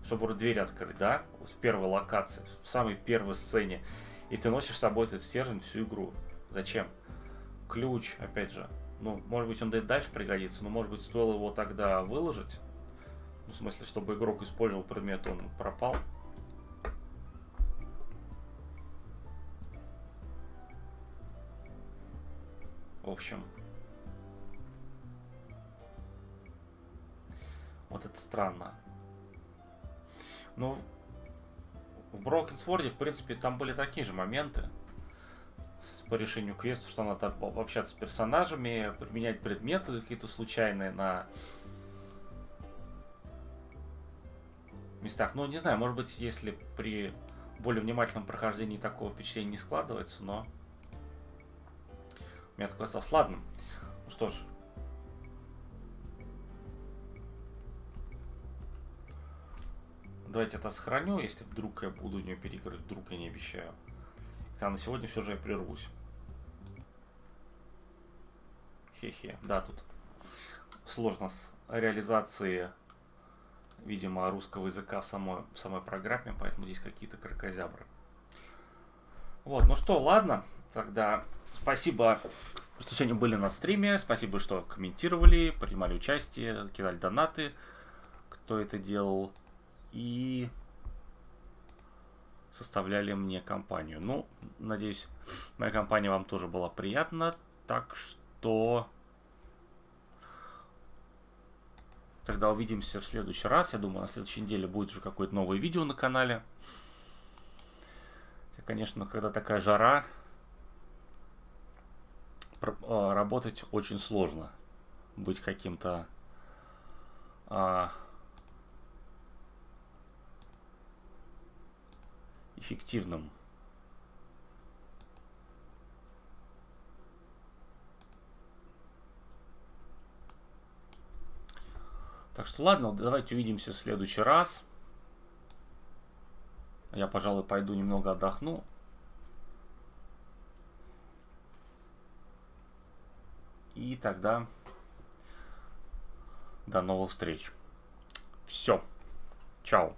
Чтобы дверь открыть, да? Вот в первой локации, в самой первой сцене. И ты носишь с собой этот стержень всю игру. Зачем? Ключ, опять же. Ну, может быть, он дальше пригодится, но, может быть, стоило его тогда выложить. Ну, в смысле, чтобы игрок использовал предмет, он пропал. В общем. Вот это странно. Ну, в Broken Sword, в принципе, там были такие же моменты. По решению квестов, что надо общаться с персонажами, применять предметы какие-то случайные на местах. Ну, не знаю, может быть, если при более внимательном прохождении такого впечатления не складывается, но у меня такое осталось. Ладно. Ну что ж. Давайте это сохраню, если вдруг я буду в нее переигрывать, вдруг я не обещаю. А на сегодня все же я прервусь. Хе-хе. Да, тут сложно с реализацией, видимо, русского языка в самой программе, поэтому здесь какие-то кракозябры. Вот, ну что, ладно. Тогда спасибо, что сегодня были на стриме. Спасибо, что комментировали, принимали участие, кидали донаты, кто это делал. И составляли мне компанию. Ну, надеюсь, моя компания вам тоже была приятна. Так что тогда увидимся в следующий раз. Я думаю, на следующей неделе будет уже какое-то новое видео на канале. Хотя, конечно, когда такая жара, работать очень сложно. Быть каким-то эффективным. Так что ладно, давайте увидимся в следующий раз. Я, пожалуй, пойду немного отдохну. И тогда до новых встреч. Все. Чао.